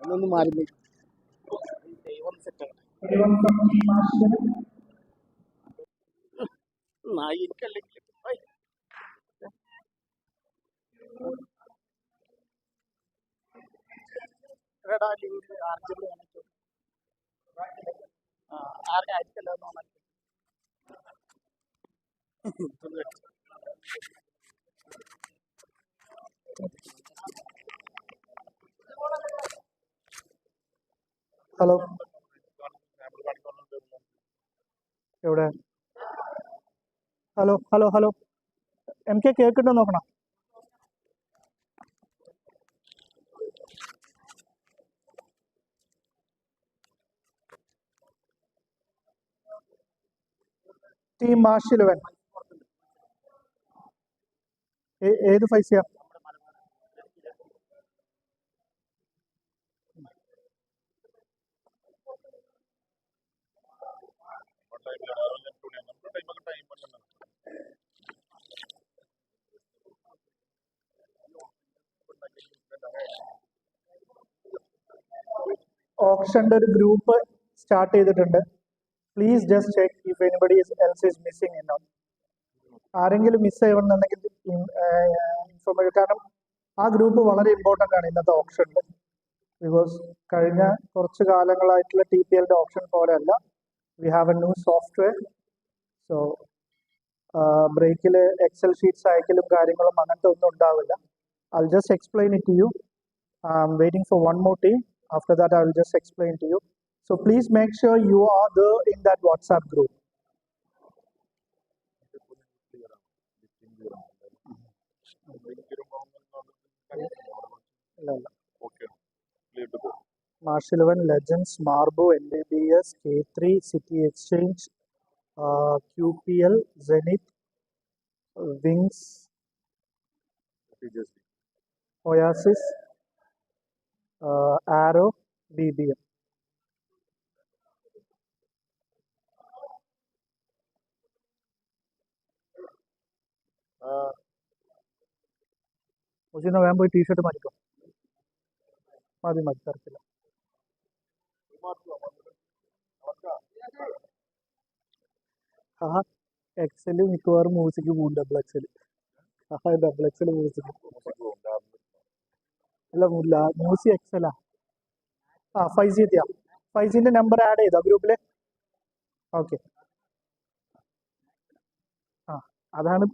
ഒന്നൊന്ന് മാറി നായിക്കല്ലെങ്കിൽ link ആർജന്റ് ആർക്കായിരിക്കല്ലോ hello എവിടെ hello hello hello M K കേൾക്കുന്നുണ്ടോ നോക്കണം ടീം മാർഷ് 11 ഏത് പൈസയാ ഓപ്ഷന്റെ ഒരു ഗ്രൂപ്പ് സ്റ്റാർട്ട് ചെയ്തിട്ടുണ്ട്. Please just check if anybody else is missing എന്നോ ആരെങ്കിലും മിസ് ചെയ്യണമെന്നുണ്ടെങ്കിൽ ഇൻഫോർമേഷൻ. കാരണം ആ ഗ്രൂപ്പ് വളരെ ഇമ്പോർട്ടൻ്റ് ആണ് ഇന്നത്തെ ഓപ്ഷനിൽ. ബിക്കോസ് കഴിഞ്ഞ കുറച്ച് കാലങ്ങളായിട്ടുള്ള TPLന്റെ ഓപ്ഷൻ പോലെയല്ല. We have A new software. So ബ്രേക്കിൽ എക്സൽ ഷീറ്റ്സ് അയക്കലും കാര്യങ്ങളും അങ്ങനത്തെ ഒന്നും ഉണ്ടാവില്ല. I'll just explain it to you. I'm waiting for one more team. After that, I will just explain to you. So please make sure you are there in that WhatsApp group. March 11, Legends, Marbo, NBBS, K3, City Exchange, QPL, Zenith, Wings, Oasis, Arrow, BBM. ഉച്ചിനെ വേഗം പോയി T shirt മാറ്റിക്കോ. മതി മതി തിരക്കില്ല. ആ XL മിക്കവാറും music പോകും. Double XL double XL music അല്ല music എക്സലാ. ആ 5G എത്തിയാ. 5Gന്റെ നമ്പർ ആഡ് ചെയ്തോ ഗ്രൂപ്പില്? ഓക്കെ. ആ അതാണ്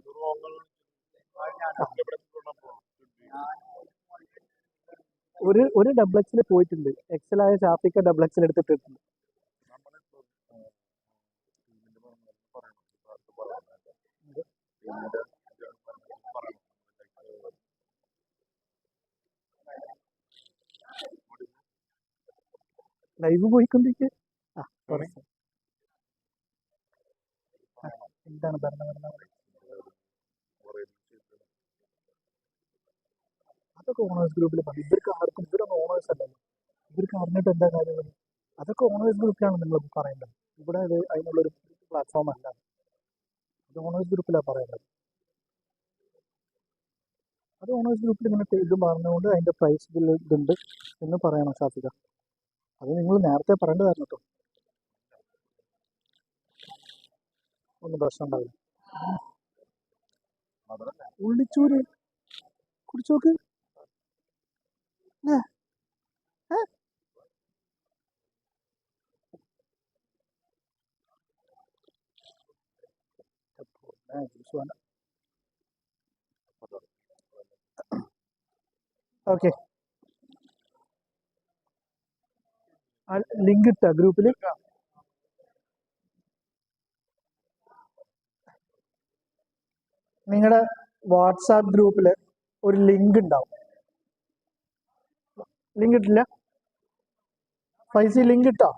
ഒരു ഡബിൾ എക്സിൽ പോയിട്ടുണ്ട്. എക്സലായ ഷാഫിക്ക ഡബിൾ എക്സിൽ എടുത്തിട്ടുണ്ട്. ലൈവ് പോയിക്കൊണ്ടിരിക്കുക. എന്താണ് ഭരണഘടന? അതൊക്കെ ഓണേഴ്സ് ഗ്രൂപ്പിൽ മതി. ഇവർക്ക് ആർക്കും ഇവരൊന്നും ഓണേഴ്സ് അല്ലല്ലോ. ഇവർക്ക് അറിഞ്ഞിട്ട് എന്താ കാര്യം? അതൊക്കെ ഓണേഴ്സ് ഗ്രൂപ്പിലാണ് നിങ്ങൾ പറയേണ്ടത്. ഇവിടെ അതിനുള്ളൊരു പ്ലാറ്റ്ഫോം അല്ല. അത് ഓണേഴ്സ് ഗ്രൂപ്പിലാണ് പറയേണ്ടത്. അത് ഓണേഴ്സ് ഗ്രൂപ്പിൽ ഇങ്ങനെ ഇത് പറഞ്ഞുകൊണ്ട് അതിൻ്റെ പ്രൈസ് ഇതുണ്ട് എന്ന് പറയണം ഷാഫിക. അത് നിങ്ങൾ നേരത്തെ പറയേണ്ടതായിരുന്നു കേട്ടോ. ഒന്നും പ്രശ്നം ഉണ്ടാവില്ല. ഉള്ളിച്ചൂര് കുടിച്ചോക്ക്. ഓക്കെ, ലിങ്ക് ഇട്ട ഗ്രൂപ്പിൽ. നിങ്ങളുടെ വാട്സാപ്പ് ഗ്രൂപ്പിൽ ഒരു ലിങ്ക് ഉണ്ടാവും. ലിങ്ക് ഇട്ടില്ല? 5G ലിങ്ക് ഇട്ടോ?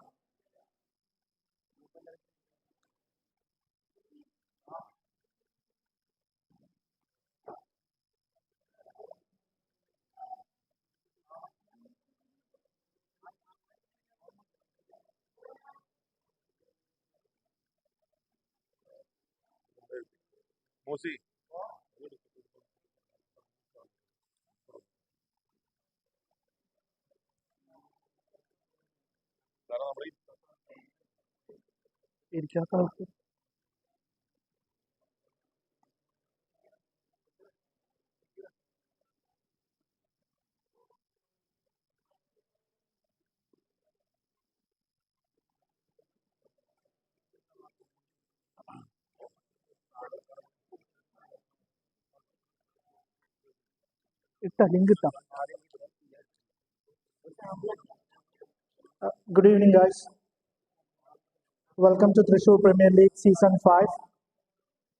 ഇരിക്കാത്ത ആൾക്ക് ഇട്ട ലിങ്ക് ഇട്ടാ. Good evening guys, welcome to Thrissur premier league season 5.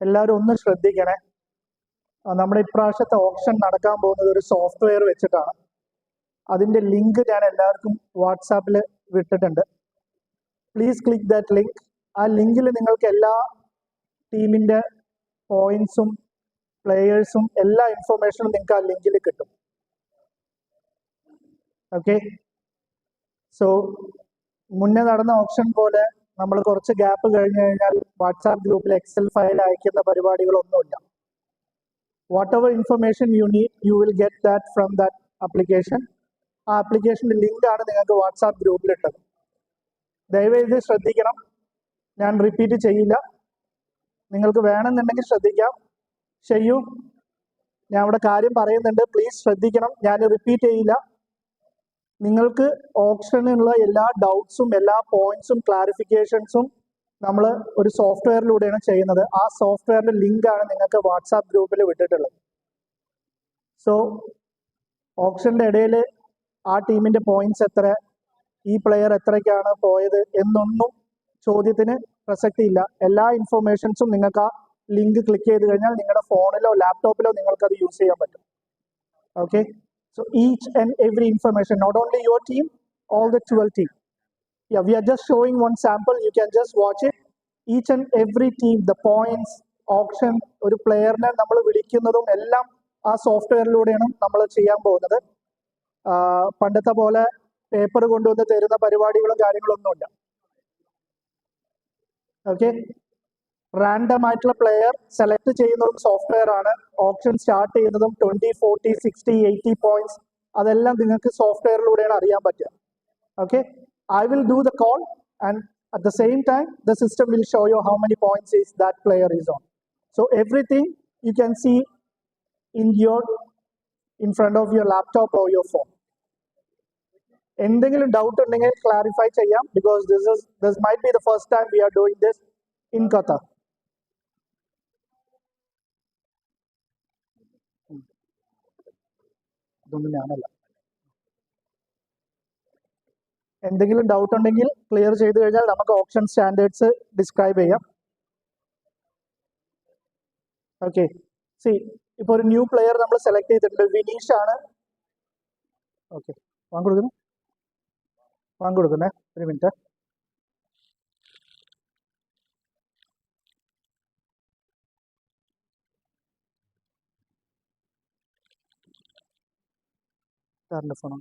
എല്ലാവരും ഒന്ന് ശ്രദ്ധിക്കണേ. നമ്മുടെ ഇപ്രാവശ്യത്തെ ഓപ്ഷൻ നടക്കാൻ പോകുന്നത് ഒരു സോഫ്റ്റ്വെയർ വെച്ചിട്ടാണ്. അതിൻ്റെ ലിങ്ക് ഞാൻ എല്ലാവർക്കും വാട്സാപ്പിൽ വിട്ടിട്ടുണ്ട്. Please click that link. ആ ലിങ്കിൽ നിങ്ങൾക്ക് എല്ലാ ടീമിൻ്റെ പോയിന്റ്സും പ്ലേയേഴ്സും എല്ലാ ഇൻഫർമേഷനും നിങ്ങൾക്ക് ആ ലിങ്കിൽ കിട്ടും. ഓക്കെ, സോ മുന്നേ നടന്ന ഓപ്ഷൻ പോലെ നമ്മൾ കുറച്ച് ഗ്യാപ്പ് കഴിഞ്ഞ് കഴിഞ്ഞാൽ വാട്സാപ്പ് ഗ്രൂപ്പിൽ എക്സൽ ഫയൽ അയക്കുന്ന പരിപാടികളൊന്നുമില്ല. Whatever information you need you will get that from that application. ആ ആപ്ലിക്കേഷൻ്റെ ലിങ്കാണ് നിങ്ങൾക്ക് വാട്സാപ്പ് ഗ്രൂപ്പിലിട്ടത്. ദയവേത് ശ്രദ്ധിക്കണം, ഞാൻ റിപ്പീറ്റ് ചെയ്യില്ല. നിങ്ങൾക്ക് വേണമെന്നുണ്ടെങ്കിൽ ശ്രദ്ധിക്കാം. ചെയ്യൂ, ഞാൻ അവിടെ കാര്യം പറയുന്നുണ്ട്, പ്ലീസ് ശ്രദ്ധിക്കണം. ഞാൻ റിപ്പീറ്റ് ചെയ്യില്ല. നിങ്ങൾക്ക് ഓപ്ഷനുള്ള എല്ലാ ഡൗട്ട്സും എല്ലാ പോയിന്റ്സും ക്ലാരിഫിക്കേഷൻസും നമ്മൾ ഒരു സോഫ്റ്റ്വെയറിലൂടെയാണ് ചെയ്യുന്നത്. ആ സോഫ്റ്റ്വെയറിൻ്റെ ലിങ്കാണ് നിങ്ങൾക്ക് വാട്സാപ്പ് ഗ്രൂപ്പിൽ വിട്ടിട്ടുള്ളത്. സോ ഓപ്ഷൻ്റെ ഇടയിൽ ആ ടീമിൻ്റെ പോയിന്റ്സ് എത്ര, ഈ പ്ലെയർ എത്രയ്ക്കാണ് പോയത് എന്നൊന്നും ചോദ്യത്തിന് പ്രസക്തിയില്ല. എല്ലാ ഇൻഫർമേഷൻസും നിങ്ങൾക്ക് ആ ലിങ്ക് ക്ലിക്ക് ചെയ്ത് കഴിഞ്ഞാൽ നിങ്ങളുടെ ഫോണിലോ ലാപ്ടോപ്പിലോ നിങ്ങൾക്കത് യൂസ് ചെയ്യാൻ പറ്റും. Okay, so each and every information, not only your team, all the 12 team. Yeah, we are just showing one sample. You can just watch it. Each and every team, the points, auction, ഒരു പ്ലെയറിനെ നമ്മൾ വിളിക്കുന്നതും എല്ലാം ആ സോഫ്റ്റ്വെയറിലൂടെയാണ് നമ്മൾ ചെയ്യാൻ പോകുന്നത്. പണ്ടത്തെ പോലെ paper കൊണ്ടുവന്ന് തരുന്ന പരിപാടികളും കാര്യങ്ങളൊന്നുമില്ല. ഓക്കെ, റാൻഡം ആയിട്ടുള്ള പ്ലെയർ സെലക്ട് ചെയ്യുന്നതും സോഫ്റ്റ്വെയർ ആണ്. ഓപ്ഷൻ സ്റ്റാർട്ട് ചെയ്യുന്നതും 20, 40, 60, 80 പോയിന്റ്സ് അതെല്ലാം നിങ്ങൾക്ക് സോഫ്റ്റ്വെയറിലൂടെയാണ് അറിയാൻ പറ്റുക. Okay, I will do the call and at the same time the system will show you how many points is that player is on. So everything you can see in front of your laptop or your phone. എന്തെങ്കിലും doubt ഉണ്ടെങ്കിൽ clarify ചെയ്യാം, because this might be the first time we are doing this in Qatar. ഇതൊന്നും ഞാനല്ല. എന്തെങ്കിലും doubt ഉണ്ടെങ്കിൽ clear ചെയ്ത് കഴിഞ്ഞാൽ നമുക്ക് ഓപ്ഷൻ സ്റ്റാൻഡേർഡ്സ് ഡിസ്ക്രൈബ് ചെയ്യാം. ഓക്കെ, സി ഇപ്പോൾ ഒരു ന്യൂ പ്ലെയർ നമ്മൾ സെലക്ട് ചെയ്തിട്ടുണ്ട്, വിനീഷ് ആണ്. ഓക്കെ, വാങ്ങിക്കൊടുക്കുന്നേ ഒരു മിനിറ്റ്. സാറിൻ്റെ ഫോണോ?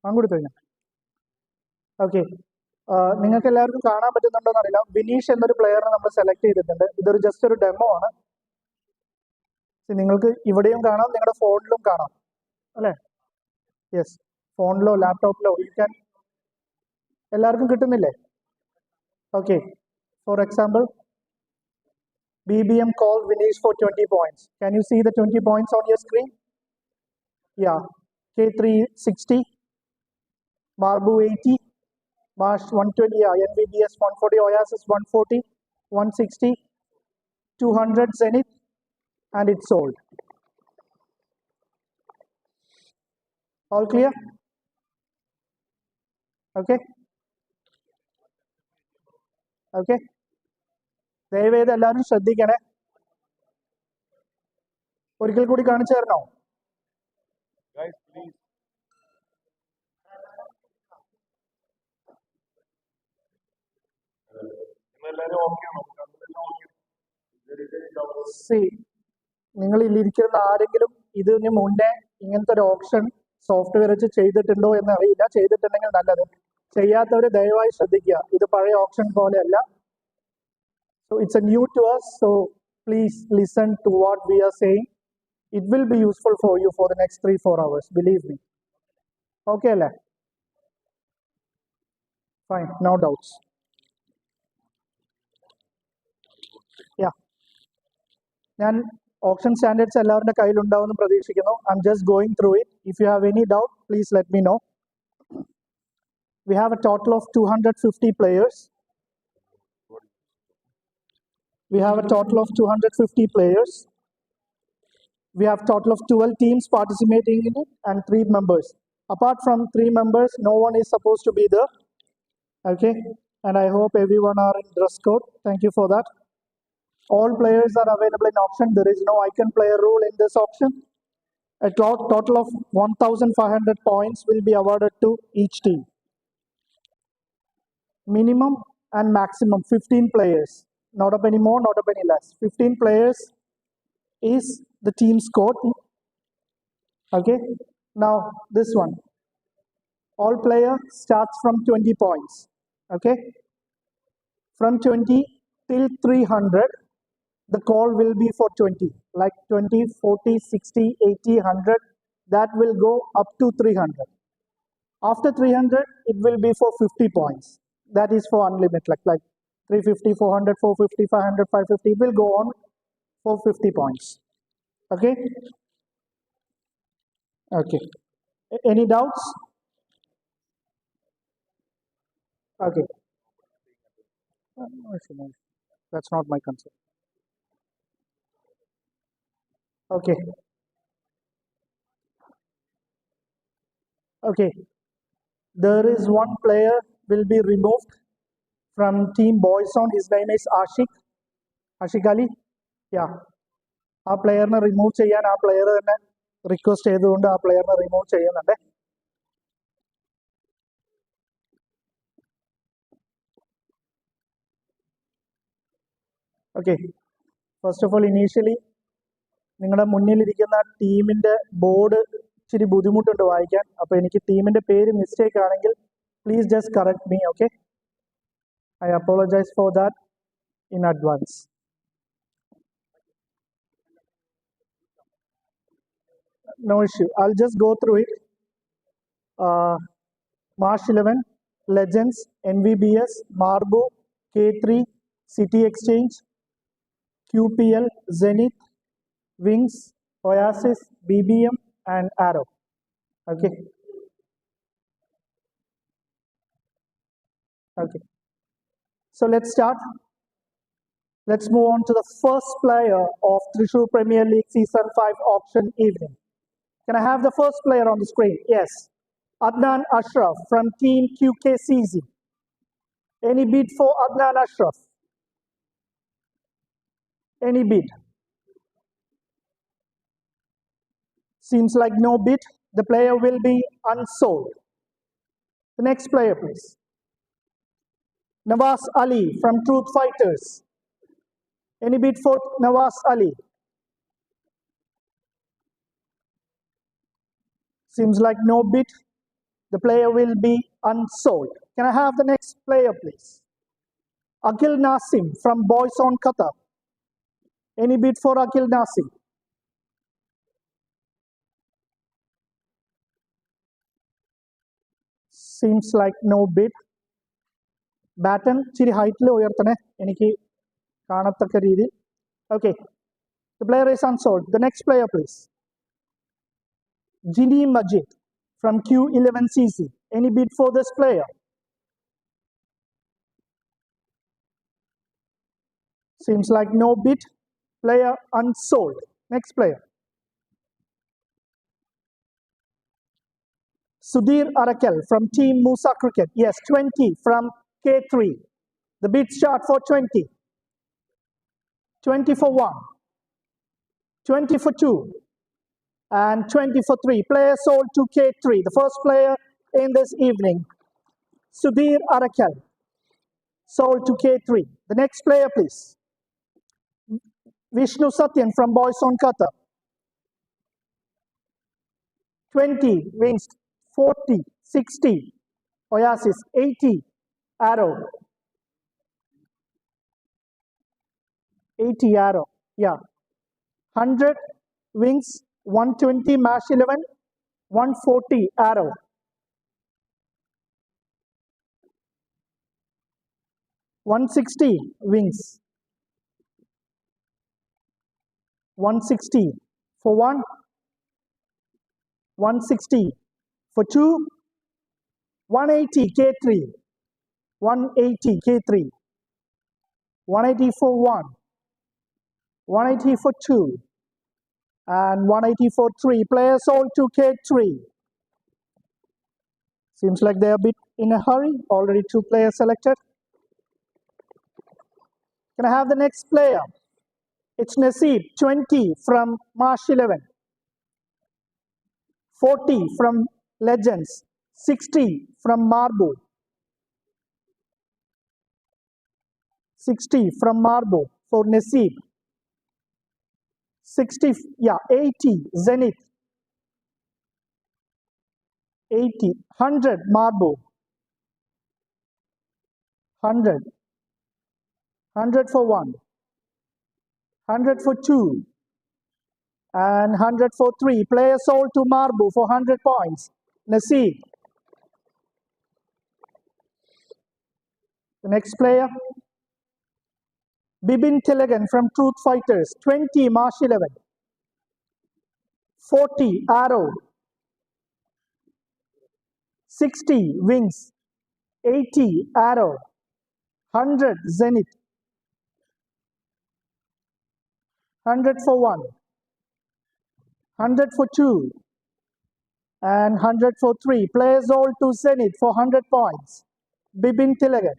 പങ്കെടുത്തു കഴിഞ്ഞാൽ ഓക്കെ. നിങ്ങൾക്ക് എല്ലാവർക്കും കാണാൻ പറ്റുന്നുണ്ടോ എന്നറിയില്ല. വിനീഷ് എന്നൊരു പ്ലെയറിനെ നമ്മൾ സെലക്ട് ചെയ്തിട്ടുണ്ട്. ഇതൊരു ജസ്റ്റ് ഒരു ഡെമോ ആണ്. നിങ്ങൾക്ക് ഇവിടെയും കാണാം, നിങ്ങളുടെ ഫോണിലും കാണാം അല്ലേ? യെസ്, ഫോണിലോ ലാപ്ടോപ്പിലോ യു ക്യാൻ. എല്ലാവർക്കും കിട്ടുന്നില്ലേ? Okay, for example BBM called Vinesh for 20 points. Can you see the 20 points on your screen? Yeah, K3 60, Marbu 80, Marsh 120, NVBS 140, Oasis 140, 160, 200 Zenith, and it's sold. All clear? Okay. Okay. ദയവേത് എല്ലാവരും ശ്രദ്ധിക്കണേ. ഒരിക്കൽ കൂടി കാണിച്ചു തരണോ? നിങ്ങൾ ഇല്ലിരിക്കുന്ന ആരെങ്കിലും ഇതിന് മുന്നേ ഇങ്ങനത്തെ ഒരു ഓപ്ഷൻ സോഫ്റ്റ്വെയർ വെച്ച് ചെയ്തിട്ടുണ്ടോ എന്ന് അറിയില്ല. ചെയ്തിട്ടുണ്ടെങ്കിൽ നല്ലത്. ചെയ്യാത്തവർ ദയവായി ശ്രദ്ധിക്കുക. ഇത് പഴയ ഓപ്ഷൻ പോലെയല്ല. So it's a new to us. So please listen to what we are saying. It will be useful for you for the next 3-4 hours. Believe me. Okay, alle? Fine. No doubts. Yeah. ഞാൻ option standards എല്ലാവരുടെ കയ്യിലുണ്ടാവുമെന്ന് പ്രതീക്ഷിക്കുന്നു. I'm just going through it. If you have any doubt, please let me know. We have a total of 250 players. We have a total of 250 players. We have total of 12 teams participating in it and 3 members. Apart from 3 members, no one is supposed to be there. Okay, and I hope everyone are in dress code. Thank you for that. All players are available in auction. There is no icon player rule in this auction. A total of 1,500 points will be awarded to each team. Minimum and maximum 15 players. Not up any more, not up any less. 15 players is the team's code. Okay, now this one. All player starts from 20 points. Okay, from 20 till 300, the call will be for 20. Like 20, 40, 60, 80, 100, that will go up to 300. After 300, it will be for 50 points. That is for unlimited, like 350, 400, 450, 500, 550. It will go on for 50 points. Okay? Okay. Any doubts? Okay. That's not my concern. Okay. Okay. There is one player will be removed from team Boyzone. His name is Ashik Ali. Yeah. ആ പ്ലെയറിനെ remove ചെയ്യാൻ ആ player തന്നെ request ചെയ്തുകൊണ്ട് ആ പ്ലെയറിനെ remove ചെയ്യുന്നുണ്ട്. Okay, first of all initially നിങ്ങളുടെ മുന്നിലിരിക്കുന്ന ടീമിൻ്റെ ബോർഡ് ഇച്ചിരി ബുദ്ധിമുട്ടുണ്ട് വായിക്കാൻ. അപ്പോൾ എനിക്ക് ടീമിൻ്റെ പേര് മിസ്റ്റേക്ക് ആണെങ്കിൽ please just correct me. Okay, I apologise for that in advance. No issue. I'll just go through it. March 11, Legends, NVBS, Marbu, K3, City Exchange, QPL, Zenith, Wings, Oasis, BBM, and Arrow. Okay. Okay. So let's start. Let's move on to the first player of Thrissur Premier League Season 5 auction evening. Can I have the first player on the screen? Yes. Adnan Ashraf from Team QKCZ. Any bid for Adnan Ashraf? Any bid? Seems like no bid. The player will be unsold. The next player, please. Nawaz Ali from Truth Fighters. Any bid for Nawaz Ali? Seems like no bid. The player will be unsold. Can I have the next player, please? Akhil Nasim from Boyzone Qatar. Any bid for Akhil Nasim? Seems like no bid. Batten, chiri height le uyarthane. Eniki kaanathakka reethil. Okay. The player is unsold. The next player, please. Jini Majid from Q11CC. Any bid for this player? Seems like no bid. Player unsold. Next player. Sudhir Arakel from Team Musa Cricket. Yes, 20 from K3. The bid start for 20. 20 for 1. 20 for 2. And 20 for 3. Player sold to K3. The first player in this evening. Sudhir Arakel. Sold to K3. The next player, please. Vishnu Satyan from Boys on Qatar. 20 wins, 40, 60, Oasis, 80, Arrow, 80 Arrow, yeah, 100 wins, 120 Mash 11, 140 Arrow, 160 wins, 160 for 1, 160 for 2, 180 K3, 180 K3, 180 for 1, 180 for 2, and 180 for 3. Players sold to K3. Seems like they're a bit in a hurry. Already 2 players selected. Can I have the next player? It's Naseeb, 20 from Marsh 11. 40 from Legends. 60 from Marbu. 60 from Marbu for Naseeb. 60, yeah, 80 Zenith. 80, 100 Marbu. 100. 100 for 1. 100 for 2. And 100 for 3. Player sold to Marbu for 100 points. Naseeb. The next player. Bibin Tillegan from Truth Fighters. 20 Marsh 11. 40 Arrow. 60 Wings. 80 Arrow. 100 Zenith. 100 for 1. 100 for 2. And 100 for 3. Players all to Zenith for 100 points. Bibin Tillegan.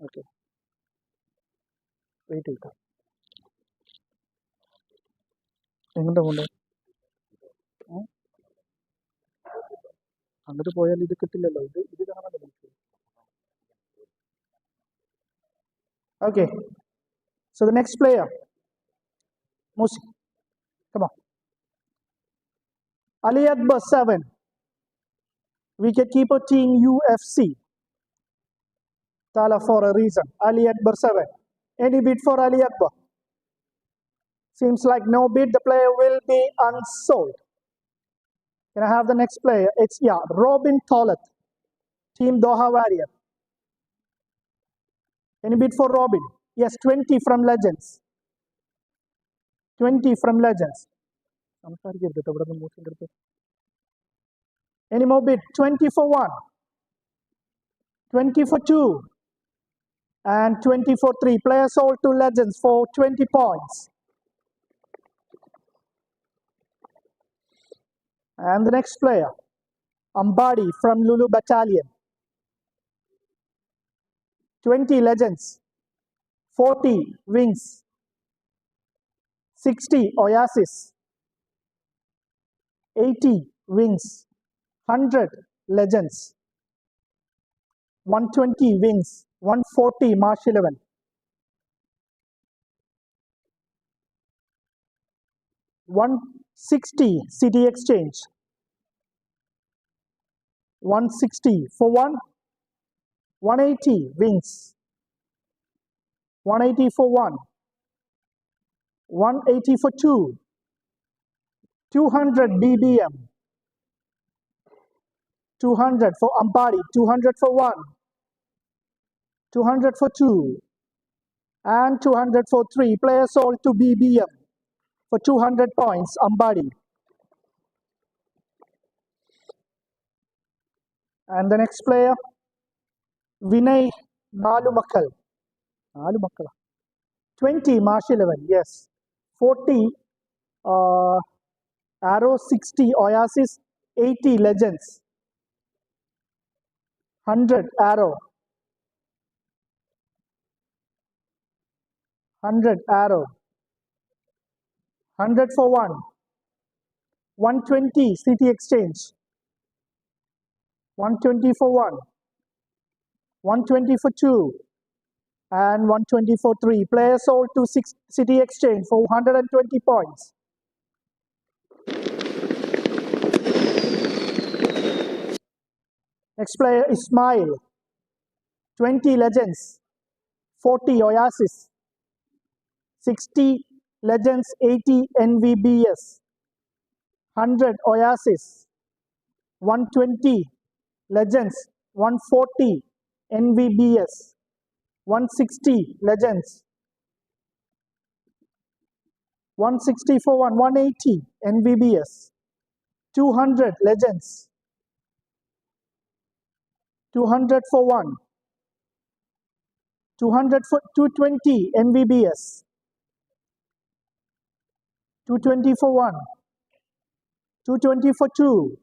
Okay. Wait. അങ്ങോട്ട് പോയാൽ ഇത് കിട്ടില്ലല്ലോ ഇത് കാണാമല്ലോ. Okay, so the next player, Musi, come on. Ali Akbar 7, wicketkeeper team UFC. Tala for a reason. Ali Akbar 7. Any bid for Ali Akbar? Seems like no bid. The player will be unsold. Can I have the next player? It's, yeah, Robin Tollett, team Doha Warrior. Any bid for Robin? Yes, 20 from Legends. 20 from Legends. Any more bid? 20 for 1. 20 for 2. And 20 for 3. Players sold to Legends for 20 points. And the next player, Ambadi from Lulu Battalion. 20 Legends. 40 Wings. 60 Oasis. 80 Wings. 100 Legends. 120 Wings. 140 Marsh 11. 160 City Exchange. 160 for 1. 180 Wings. 180 for 1. 180 for 2. 200 BBM. 200 for Ambadi. 200 for 1. 200 for 2. And 200 for 3. Players sold to BBM for 200 points. Ambadi. And the next player, Vinay Nalumakkal. 20, March 11, yes. 40, Arrow 60, Oasis 80, Legends. 100, Arrow. 100, Arrow. 100 for 1. 120, City Exchange. 120 for 1. 120 for 2. And 120 for 3. Player sold to City Exchange for 120 points. Next player, Ismail. 20, Legends. 40, Oasis. 60, Legends. 80, NVBS. 100, Oasis. 120, Legends. 140, NVBS. 160, Legends. 160 for 1, 180, NVBS. 200, Legends. 200 for 1. 200 for 220, NVBS. 220 for 1. 220 for 2.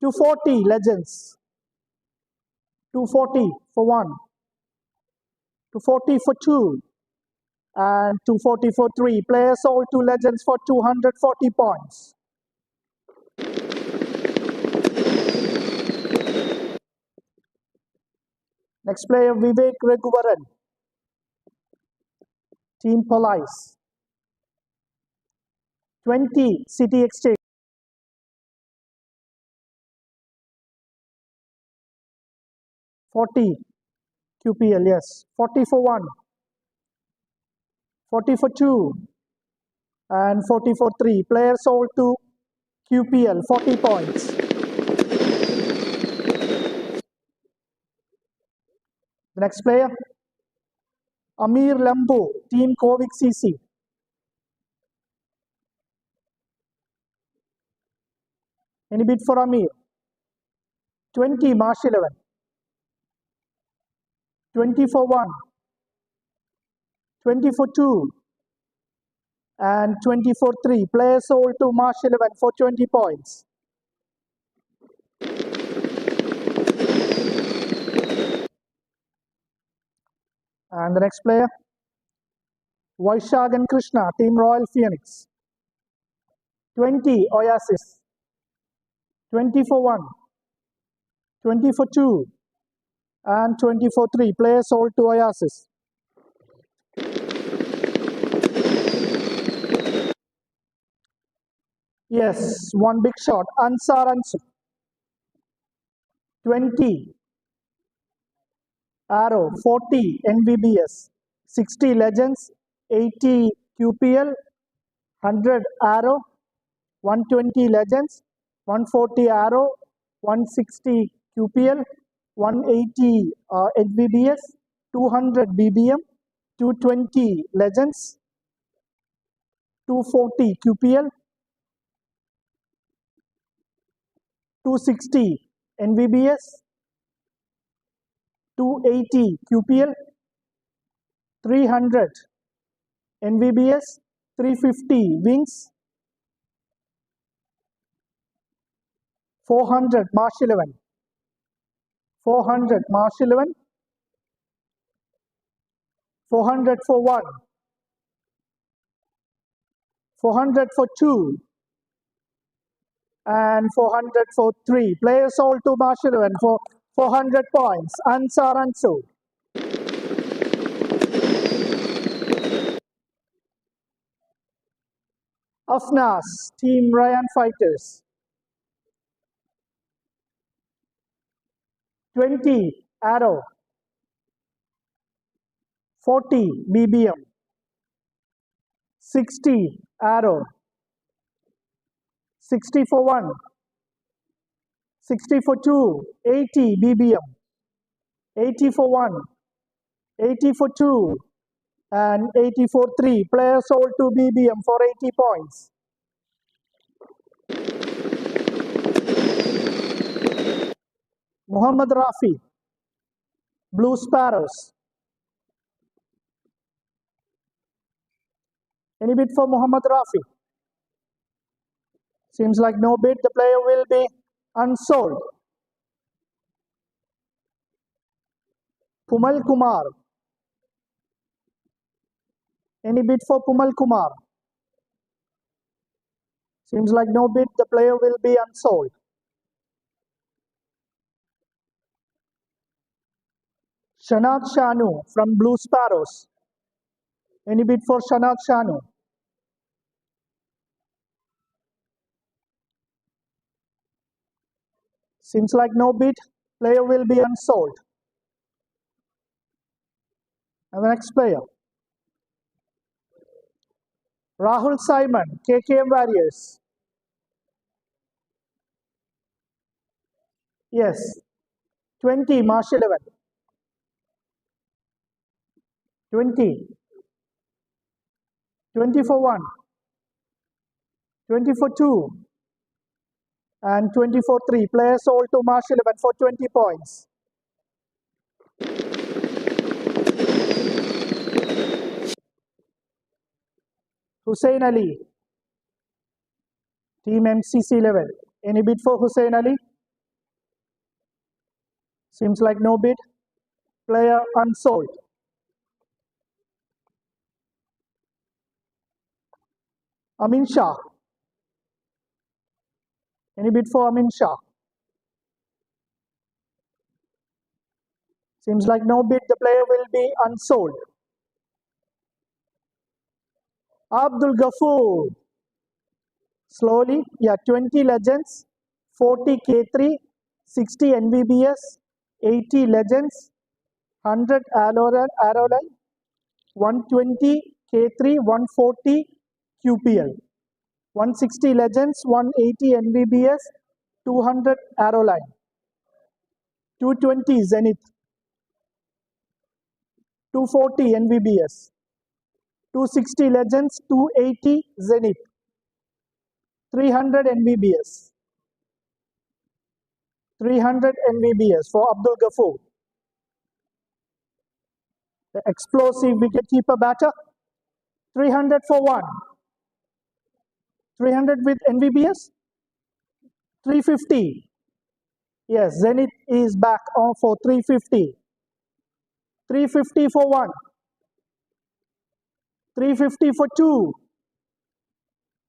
240, Legends. 240 for 1. 240 for 2. And 240 for 3. Players sold to Legends for 240 points. Next player, Vivek Raghuvaran. Team Police. 20, City Exchange. 40, QPL, yes. 40 for 1. 40 for 2. And 40 for 3. Player sold to QPL, 40 points. The next player, Amir Lambu, Team Kovic CC. Any bid for Amir? 20, March 11. 20 for 1. 20 for 2. And 20 for 3. Player sold to March 11 for 20 points. And the next player, Vaishagan Krishna, Team Royal Phoenix. 20, Oasis. 20 for 1. 20 for 2. And 20 for 3. Players sold to Oasis. Yes, one big shot. Ansar Ansu. 20, Arrow. 40, NVBS. 60, Legends. 80, QPL. 100, Arrow. 120, Legends. 140, Arrow. 160, QPL. 180, NVBS. 200, BBM. 220, Legends. 240, QPL. 260, NVBS. 280, QPL. 300, NVBS. 350, Wings. 400, March 11. 400, March 11. 400 for 1. 400 for 2. And 400 for 3. Players sold to March 11 for 400 points. Ansar Ansu. Afnas, Team Ryan Fighters. 20, Arrow. 40, BBM. 60, Arrow. 60 for 1. 60 for 2. 80, BBM. 80 for 1. 80 for 2. And 80 for 3. Players sold to BBM for 80 points. Muhammad Rafi, Blue Sparrows. Any bid for Muhammad Rafi? Seems like no bid. The player will be unsold. Pumal Kumar. Any bid for Pumal Kumar? Seems like no bid. The player will be unsold. Shanad Shanu from Blue Sparrows. Any bid for Shanad Shanu? Seems like no bid. Player will be unsold. And the next player. Rahul Simon, KKM Warriors. Yes. 20, March 11. 20. 20 for 1. 20 for 2. And 20 for 3. Players sold to March 11 for 20 points. Hussein Ali. Team MCC level. Any bid for Hussein Ali? Seems like no bid. Player unsold. Amin Shah. Any bid for Amin Shah? Seems like no bid. The player will be unsold. Abdul Ghafoor. Slowly. Yeah, 20 Legends, 40 K3, 60 NVBS, 80 Legends, 100 Arrowline, 120 K3, 140 QPL, 160 Legends, 180 NVBS, 200 Arrowline, 220 Zenith, 240 NVBS, 260 Legends, 280 Zenith, 300 NVBS, 300 NVBS for Abdul Ghafoor. The explosive wicketkeeper batter. 300 for 1. 300 with NVBS. 350. Yes, Zenith is back on for 350. 350 for 1. 350 for 2.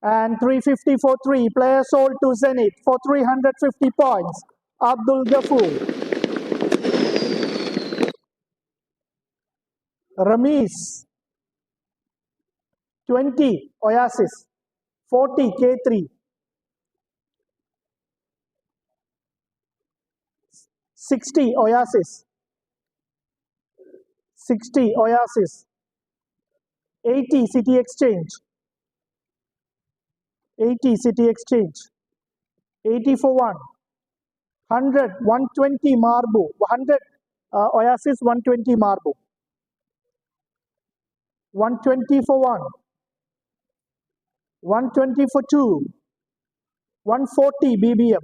And 350 for 3. Player sold to Zenith for 350 points. Abdul Ghafoor. Ramesh. 20 Oasis. 40 K3. 60 Oasis. 60 Oasis. 80 City Exchange. 80 City Exchange. 80 for 1. 100, 120 Marbu. 100 Oasis, 120 Marbu. 120 for 1. 120 for 2. 140 BBM.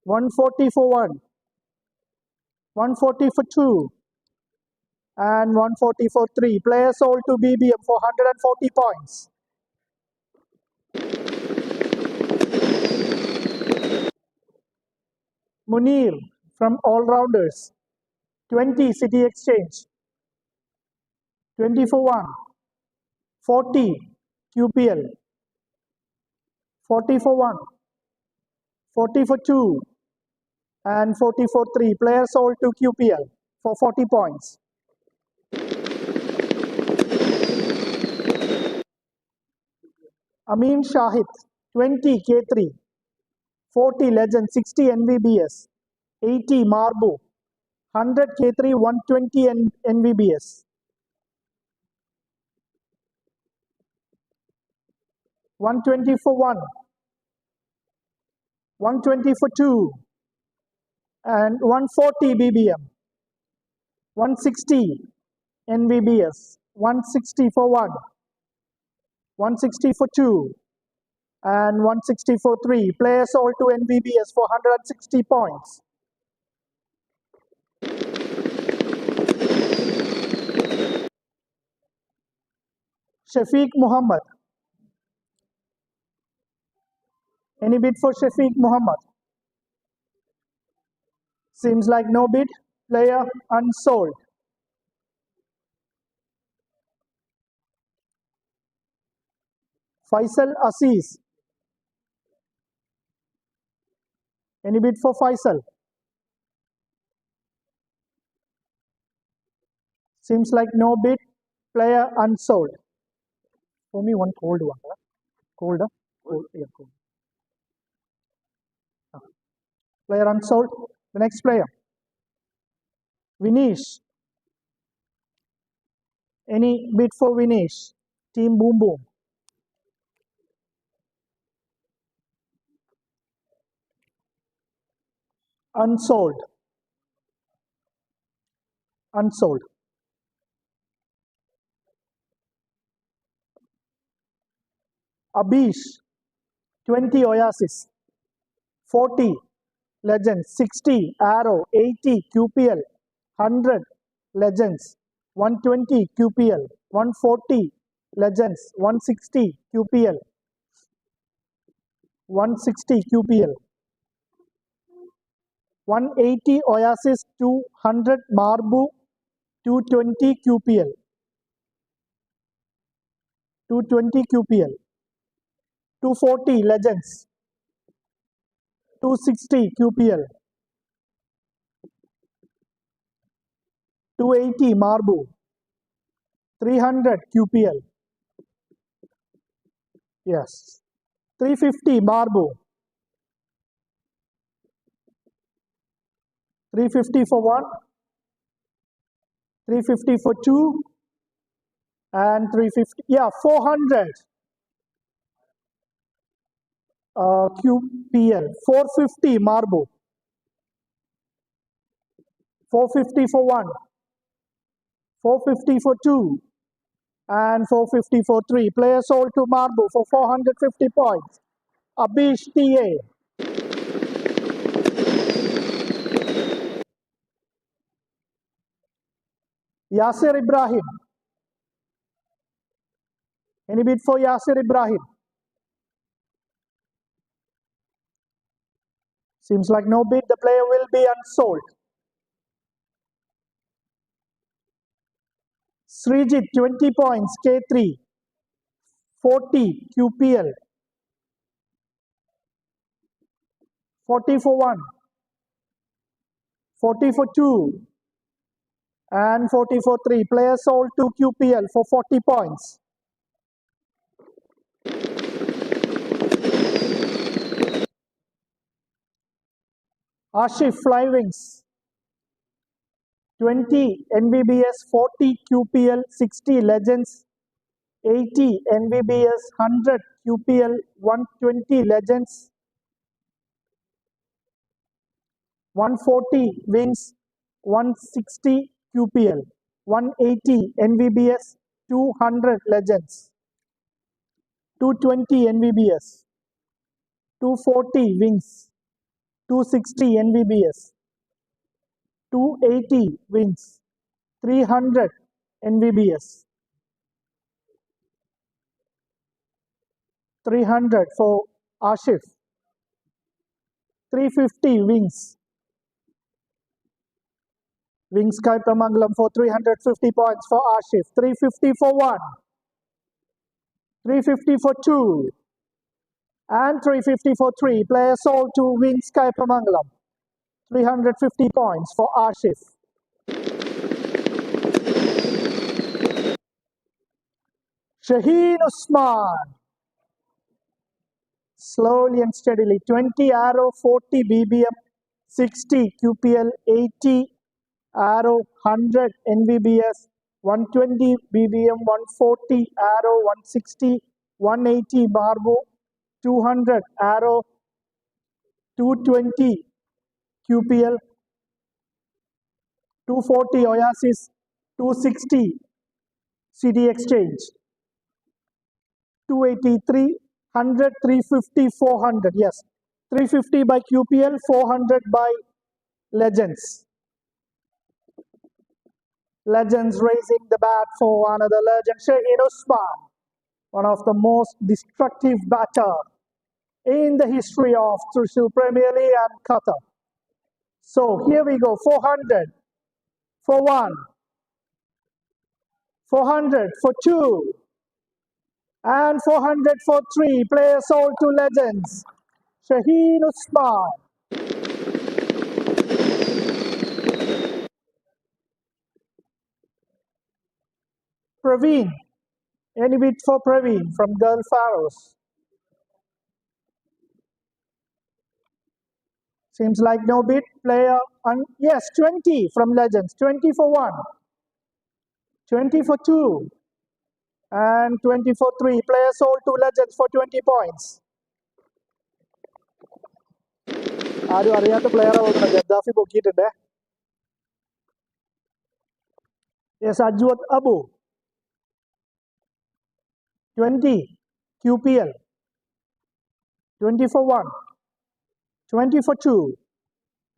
140 for 1. 140 for 2. And 140 for 3. Player sold to BBM for 140 points. Munir from All Rounders. 20 City Exchange. 20 for 1. 40 QPL. 40 for 1. 40 for 2. And 40 for 3. Players sold to QPL for 40 points. Amin Shahid, 20 K3, 40 Legend, 60 NVBS, 80 Marbu, 100 K3, 120 NVBS. 120 for 1. 120 for 2. And 140 BBM. 160 NVBS. 160 for 1. 160 for 2. and 160 for 3. Players all to NVBS for 160 points. Shafiq Muhammad. Any bid for Shafiq Muhammad? Seems like no bid. Player unsold. Faisal Aziz. Any bid for Faisal? Seems like no bid. Player unsold. For me, one cold one. Cold, huh? Cold, yeah, cold. Player unsold. The next player. Vinesh. Any bid for Vinesh? Team Boom Boom. Unsold. Unsold. Abish. 20 Oasis. 40 Legends. 60 Arrow. 80 QPL. 100 Legends. 120 QPL. 140 Legends. 160 QPL. 160 QPL. 180 Oasis. 200 Marbu. 220 QPL. 220 QPL. 240 Legends. 260 QPL. 280 Marbu. 300 QPL. Yes. 350 Marbu. 350 for 1. 350 for 2. And 350. Yeah, 400 QPL. 450 Marbu. 450 for 1. 450 for 2. And 450 for 3. Players sold to Marbu for 450 points. Abish TA. Yasir Ibrahim. Any bid for Yasir Ibrahim? Seems like no bid. The player will be unsold. Srijit, 20 points, K3. 40 QPL. 40 for 1. 40 for 2. And 40 for 3. Players sold to QPL for 40 points. Ashif, Fly Wings. 20 NVBS, 40 QPL, 60 Legends, 80 NVBS, 100 QPL, 120 Legends, 140 Wings, 160 QPL, 180 NVBS, 200 Legends, 220 NVBS, 240 Wings, 260 NVBS, 280 Wings, 300 NVBS, 300 for Ashif, 350 Wings, Wings Kaipamangalam for 350 points for Ashif, 350 for 1, 350 for 2, and 350 for 3. Players sold to Wings Kaipamangalam, 350 points for Ashif. Shaheen Usman. Slowly and steadily. 20 Arrow, 40 BBM, 60 QPL, 80 Arrow, 100 NVBS, 120 BBM, 140 Arrow, 160, 180 Barbo, 200 Arrow, 220 QPL, 240 Oasis, 260 CD Exchange, 283 100, 350, 400. Yes, 350 by QPL, 400 by Legends. Legends raising the bat for another legend, Shaheen Usman, one of the most destructive batter in the history of Thrissur Premier League and Qatar. So here we go, 400 for one, 400 for two, and 400 for three. Players sold to Legends, Shaheen Usman. Praveen, any bid for Praveen from Gulf Arrows? Seems like no bid. Player, yes, 20 from Legends, 20 for one, 20 for two, and 20 for three. Player sold to Legends for 20 points. ആരും അറിയാത്ത പ്ലെയറെ നോക്കണം, Gaddafi പൊക്കിയിട്ടുണ്ട്. Yes, Ajwat Abu, 20 QPL, 20 for one, 20 for two,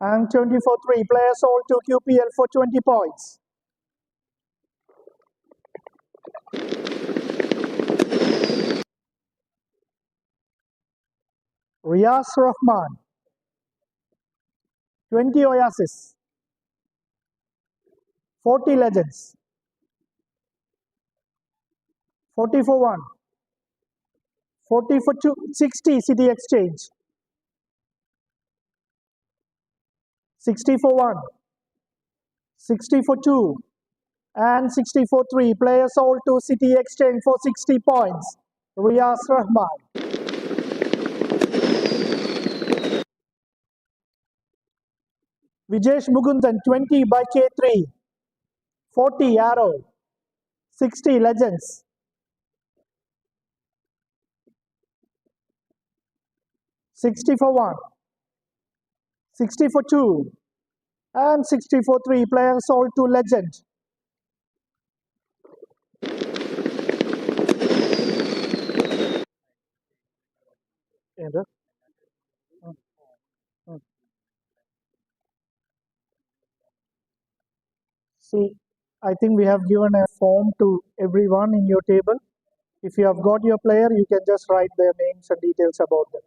and 20 for three. Player sold to QPL for 20 points. Riyas Rahman, 20 Oasis, 40 Legends, 40 for one, 40 for two, 60 City Exchange, 60 for one, 60 for two, and 60 for three. Players sold to City Exchange for 60 points. Riyas Rahman. Vijesh Mugundan, 20 by K3, 40 Arrow, 60 Legends, 60 for one, 60 for two, and 60 for three. Players sold to Legend. See, I think we have given a form to everyone in your table. If you have got your player, you can just write their names and details about them.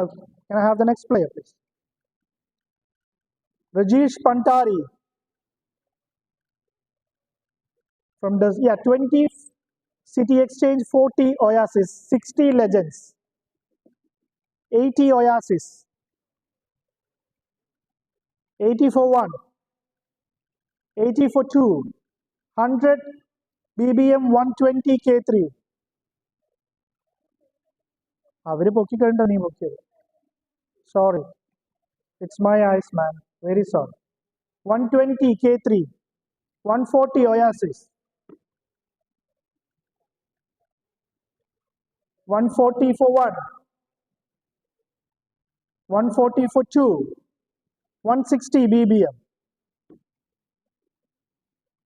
Okay. Can I have the next player, please? Rajesh Pantari from the 20 City Exchange, 40 Oasis, 60 Legends, 80 Oasis, 80 for one, 80 for two, 100 BBM, 120 K3. അവര് പൊക്കിക്കണ്ട നീ പൊക്കിയത്. Sorry, it's my eyes, man. Very sorry. 120 K3, 140 Oasis, 140 for one, 140 for two, 160 BBM,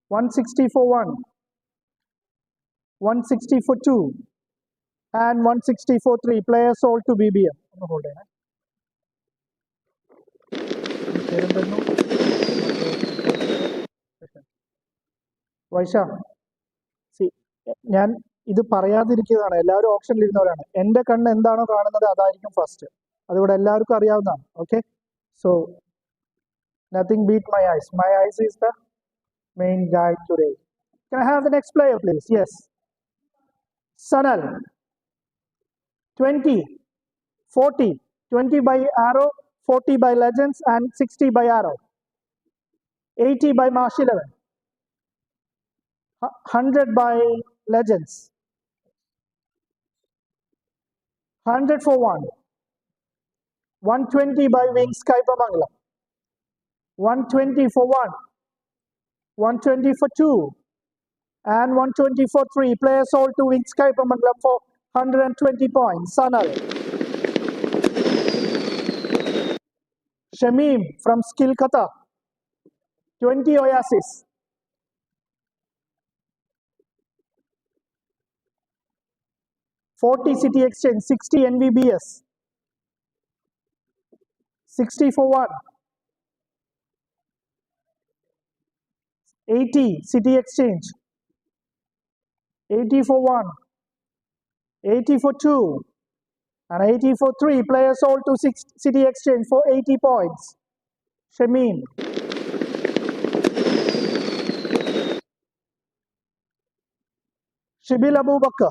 160 for one, 160 for two, and 160 for three. Players sold to BBM. Hold on. Vaisha, see, ഞാൻ ഇത് പറയാതിരിക്കുന്നതാണ്. എല്ലാവരും ഓപ്ഷനിൽ ഇരുന്നവരാണ്. എൻ്റെ കണ്ണ് എന്താണോ കാണുന്നത് അതായിരിക്കും ഫസ്റ്റ്. അതിവിടെ എല്ലാവർക്കും അറിയാവുന്നതാണ്. Okay, so nothing beat my eyes. My eyes is the main guide today. Can I have the next player, please? Yes. Sanal, 20, 40, 20 by Arrow, 40 by Legends, and 60 by Arrow. 80 by Marsh 11. 100 by Legends. 100 for one. 120 by Wings Kaipamangalam. 120 for one. 120 for two. And 120 for three. Players sold to Wings Kaipamangalam for 120 points. Sanal. Shamim from Skill Qatar, 20 Oasis, 40 City Exchange, 60 NVBS, 60 for 1, 80 City Exchange, 80 for 1, 80 for 2, and 80 for 3. Players sold to City Exchange for 80 points. Shameen. Shibil Abu Bakr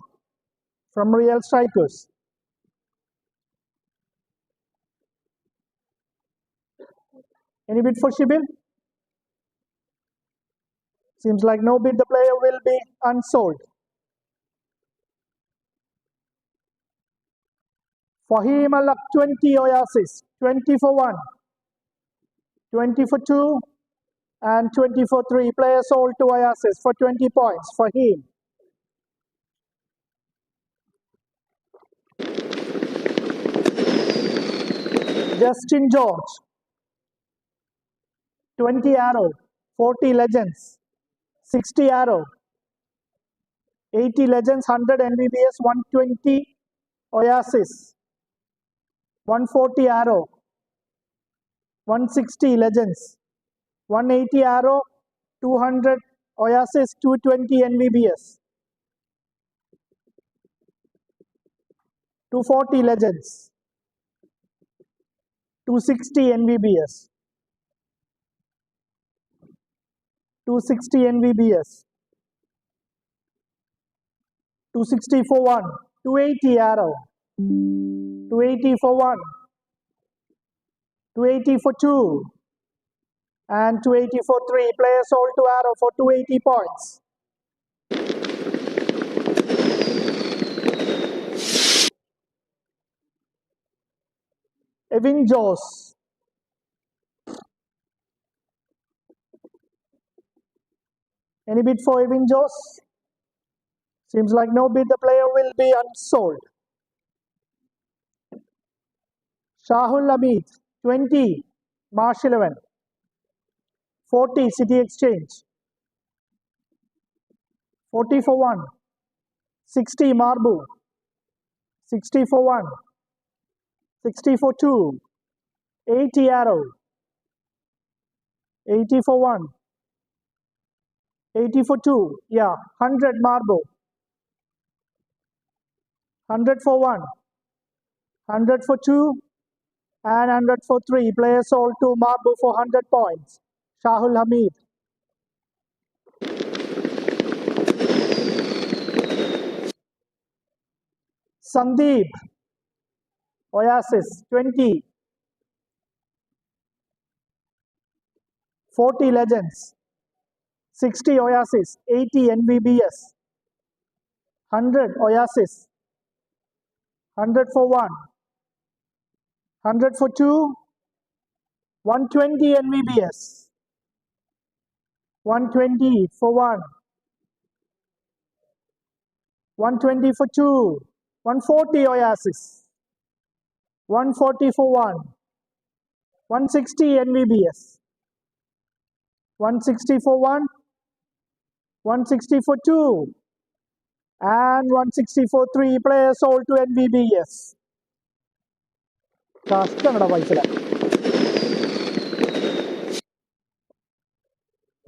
from Real Strikers. Any bid for Shibil? Seems like no bid. The player will be unsold. Fahim Alak, 20 Oasis, 20 for 1, 20 for 2, and 20 for 3. Players sold to Oasis for 20 points. Fahim. Justin George, 20 Arrow, 40 Legends, 60 Arrow, 80 Legends, 100 NVBS, 120 Oasis, 140 Arrow, 160 Legends, 180 Arrow, 200 Oasis, 220 NVBS, 240 Legends, 260 NVBS, 260 NVBS, 260 for 1, 280 Arrow, 280 for 1, 280 for 2, and 280 for 3. Players sold to Arrow for 280 points. Evin Jones. Any bid for Evin Jones? Seems like no bid. The player will be unsold. Shahul Hamid, 20, Marsh 11, 40, City Exchange, 40 for 1, 60, Marbu, 60 for 1, 60 for 2, 80 Arrow, 80 for 1, 80 for 2, yeah, 100 Marbu, 100 for 1, 100 for 2, and 100 for 3. Players sold to Marbu for 100 points. Shahul Hamid. Sandeep, Oasis, 20, 40 Legends, 60 Oasis, 80 NVBS, 100 Oasis, 100 for 1, 100 for 2, 120 NVBS, 120 for 1, 120 for 2, 140 Oasis, 140 for 1, 160 NVBS, 160 for 1, 160 for 2, and 160 for 3. Players sold to NVBS. കഷ്ടങ്ങളുടെ പൈസ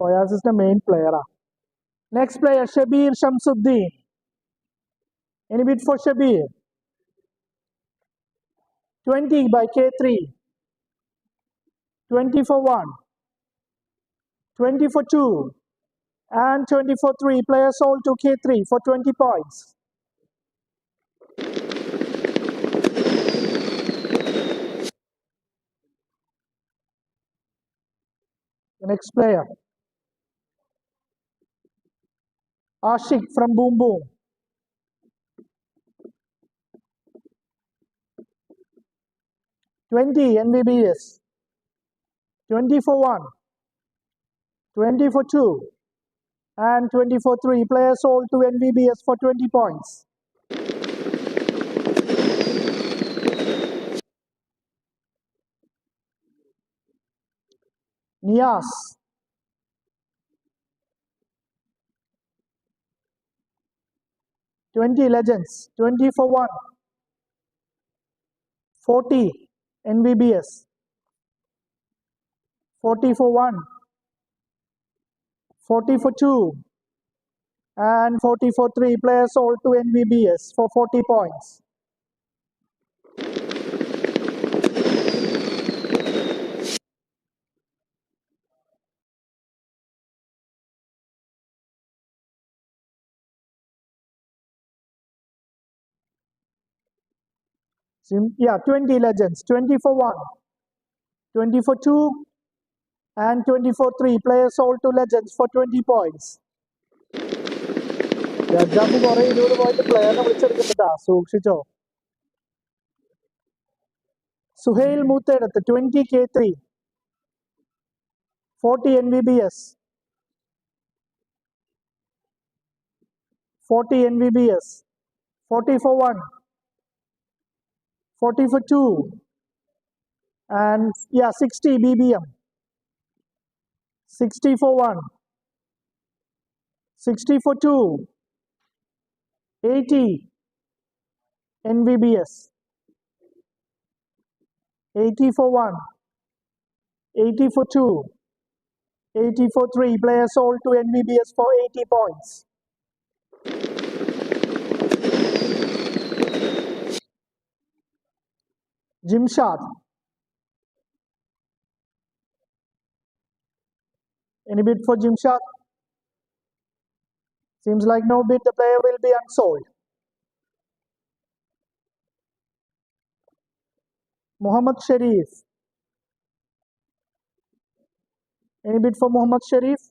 ഒയാസിന്റെ main പ്ലെയറാ. Next player, Shabir Shamsuddin. Any bid for Shabir? 20 by K3, 20 for 1, 20 for 2, and 20 for 3. Players sold to K3 for 20 points. The next player, Ashik from Boom Boom. 20 NVBS, 20 for 1, 20 for 2, and 20 for 3. Players sold to NVBS for 20 points. Nias, 20 legends, 20 for 1, 40 NVBS, 40 for 1, 40 for 2, and 40 for 3. Players sold to NVBS for 40 points. Yeah, 20 legends, 20 for 1, 20 for 2, and 20 for 3. Players sold to legends for 20 points. Jaffi കുറെ 20 point പ്ലെയറിനെ വിളിച്ചെടുക്കുന്നുണ്ടാ, സൂക്ഷിച്ചോ. Suhail Moothedath 20 K3, 40 NVBS, 40 NVBS, 40 for 1, 40 for 2, and yeah, 60 BBM, 60 for 1, 60 for 2, 80 NVBS, 80 for 1, 80 for 2, 80 for 3. Players sold to NVBS for 80 points. Jimshad. Any bid for Jimshad? Seems like no bid. The player will be unsold. Muhammad Sharif. Any bid for Muhammad Sharif?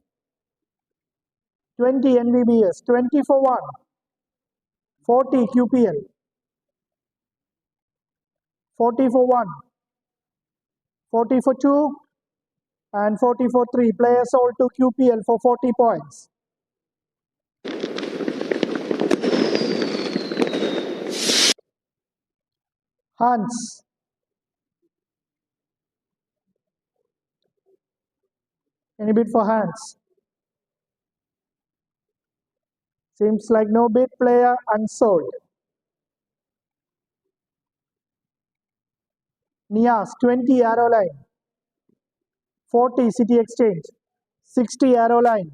20 NVBS, 20 for 1, 40 QPL, 40 for 1, 40 for 2, and 40 for 3. Players sold to QPL for 40 points. Hans. Any bid for Hans? Seems like no bid. Player unsold. Nias, 20 Aeroline, 40 City Exchange, 60 Aeroline,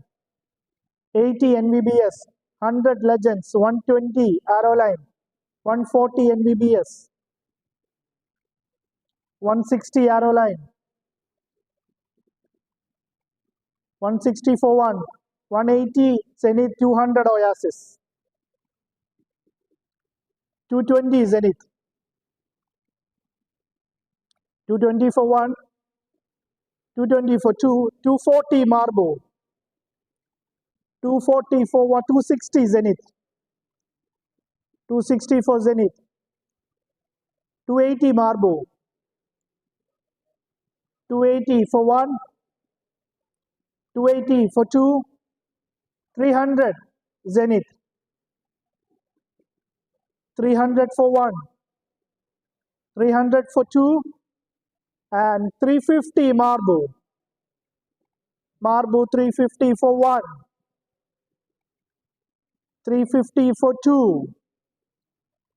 80 NVBS, 100 Legends, 120 Aeroline, 140 NVBS, 160 Aeroline, 160 for 1, 180 Zenith, 200 Oasis, 220 Zenith, 220 for 1, 220 for 2, 240 Marbo, 240 for 1, 260 Zenith, 260 for Zenith, 280 Marbo, 280 for 1, 280 for 2, 300 Zenith, 300 for 1, 300 for 2, and 350 Marbo. Marbo 350 for 1, 350 for 2,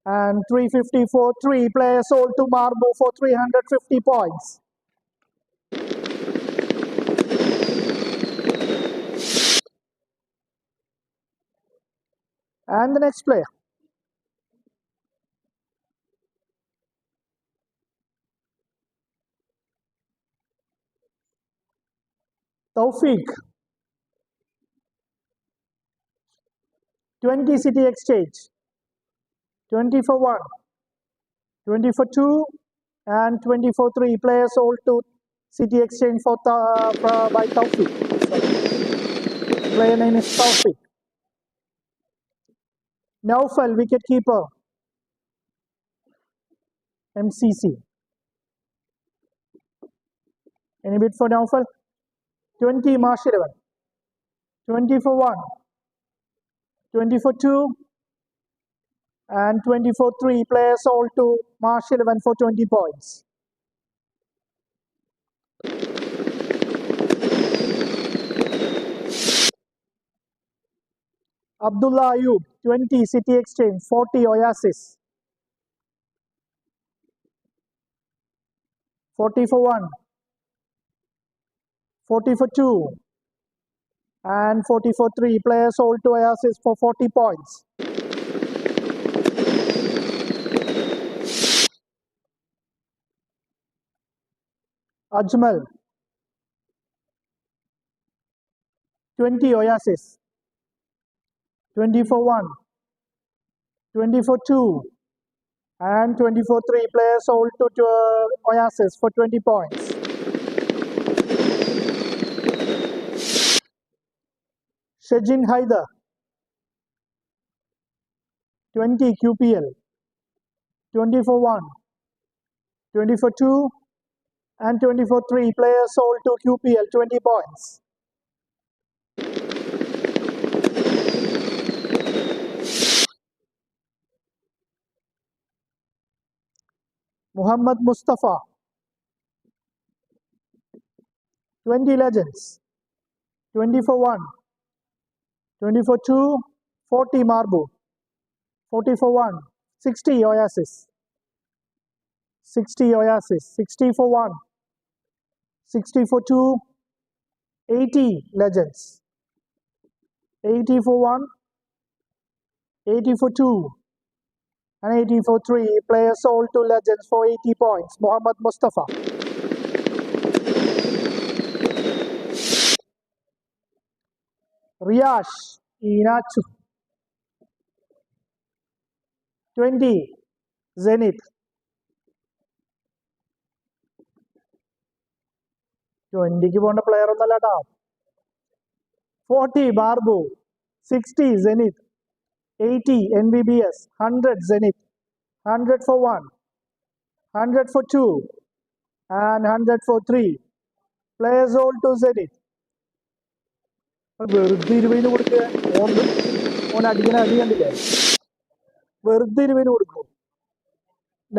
and 350 for 3. Players sold to Marbo for 350 points. And the next player. Tawfiq. 20 City Exchange, 20 for 1, 20 for 2, and 20 for 3. Players sold to City Exchange by Tawfiq. Sorry. Player name is Tawfiq. Naufal, wicketkeeper, MCC. Any bid for Naufal? 20 Marsh 11, 20 for 1, 20 for 2, and 20 for 3. Players sold to Marsh 11 for 20 points. Abdullah Ayub, 20 City Exchange, 40 Oasis. 40 for 1, 40 for 2, and 40 for 3. Player sold to Oasis for 40 points. Ajmal, 20 Oasis. 20 for 1, 20 for 2, and 20 for 3. Player sold to Oasis for 20 points. Shajin Haider, 20 QPL. 20 for 1, 20 for 2, and 20 for 3. Player sold to QPL, 20 points. Muhammad Mustafa, 20 Legends. 20 for 1, 20 for 2, 40 Marbu. 40 for 1, 60 Oasis. 60 Oasis. 60 for 1, 60 for 2, 80 Legends. 80 for 1, 80 for 2, and 80 for 3. Player sold to Legends for 80 points. Muhammad Mustafa. Riyash Inachu, 20 Zenith. 20 പോണ്ട player ഒന്നല്ല കേട്ടോ. 40 Barbu, 60 Zenith, 80 NBBS, 100 Zenith, 100 for 1, 100 for 2, and 100 for 3. Players sold to Zenith. വെറുതെ 20 കൊടുക്കുക. ഓൻ അടിക്കണ അടി കണ്ടില്ലേ? വെറുതെ 20 കൊടുക്കും.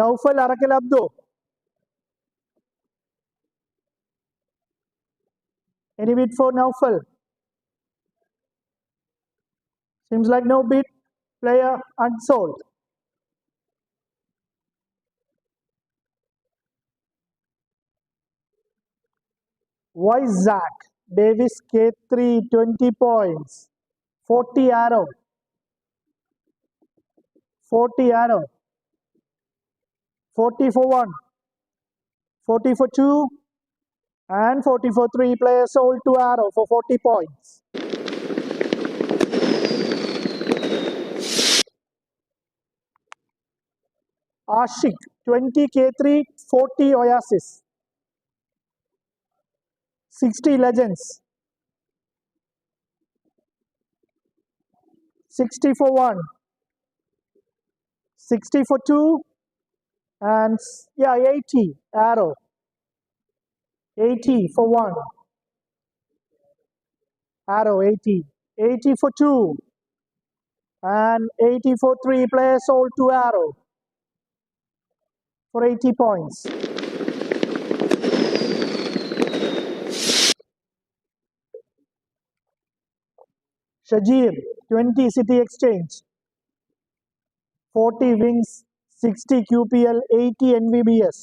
Naufal Arakkal Abdu. Any bid for Naufal? Seems like no bid. Player unsold. Zach Davis K3, 20 points. 40 Arrow. 40 Arrow. 40 for 1, 40 for 2, and 40 for 3. Players sold to Arrow for 40 points. Ashik, 20 K3, 40 Oasis. 60 Legends. 60 for 1, 60 for 2, and 80 Arrow. 80 for 1, Arrow 80. 80 for 2, and 80 for 3. Players sold to Arrow for 80 points. Shajir, 20 City Exchange. 40 Wings, 60 QPL, 80 NVBS.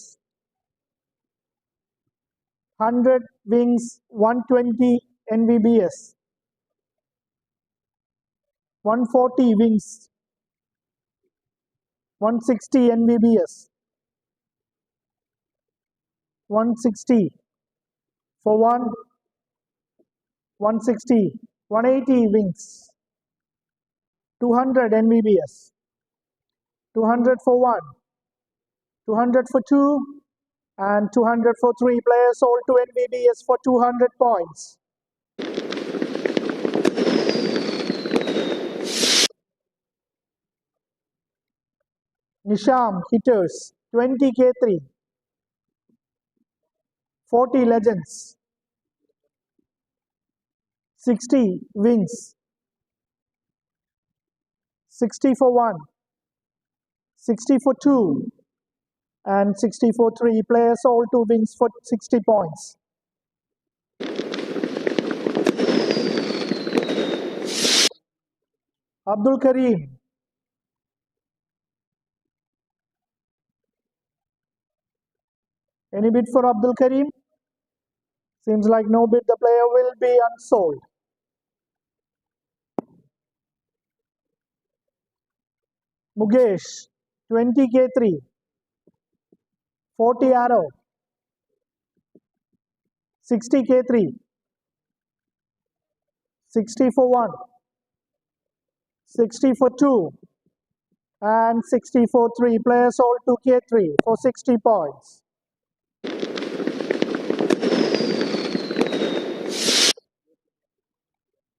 100 Wings, 120 NVBS. 140 Wings, 160 NVBS. 160 for 1, 160, 180 Wings. 200 NVBS. 200 for 1, 200 for 2, and 200 for 3. Players sold to NVBS for 200 points. Nisham Hitters, 20 K3, 40 Legends, 60 Wings, 60 for 1, 60 for 2, and 60 for 3. Players sold 2 Wings for 60 points. Abdul Kareem. Any bid for Abdul Kareem? Seems like no bid. The player will be unsold. Mukesh, 20K3. 40 arrow. 60K3. 60 for 1. 60 for 2. And 60 for 3. Player sold 2K3 for 60 points.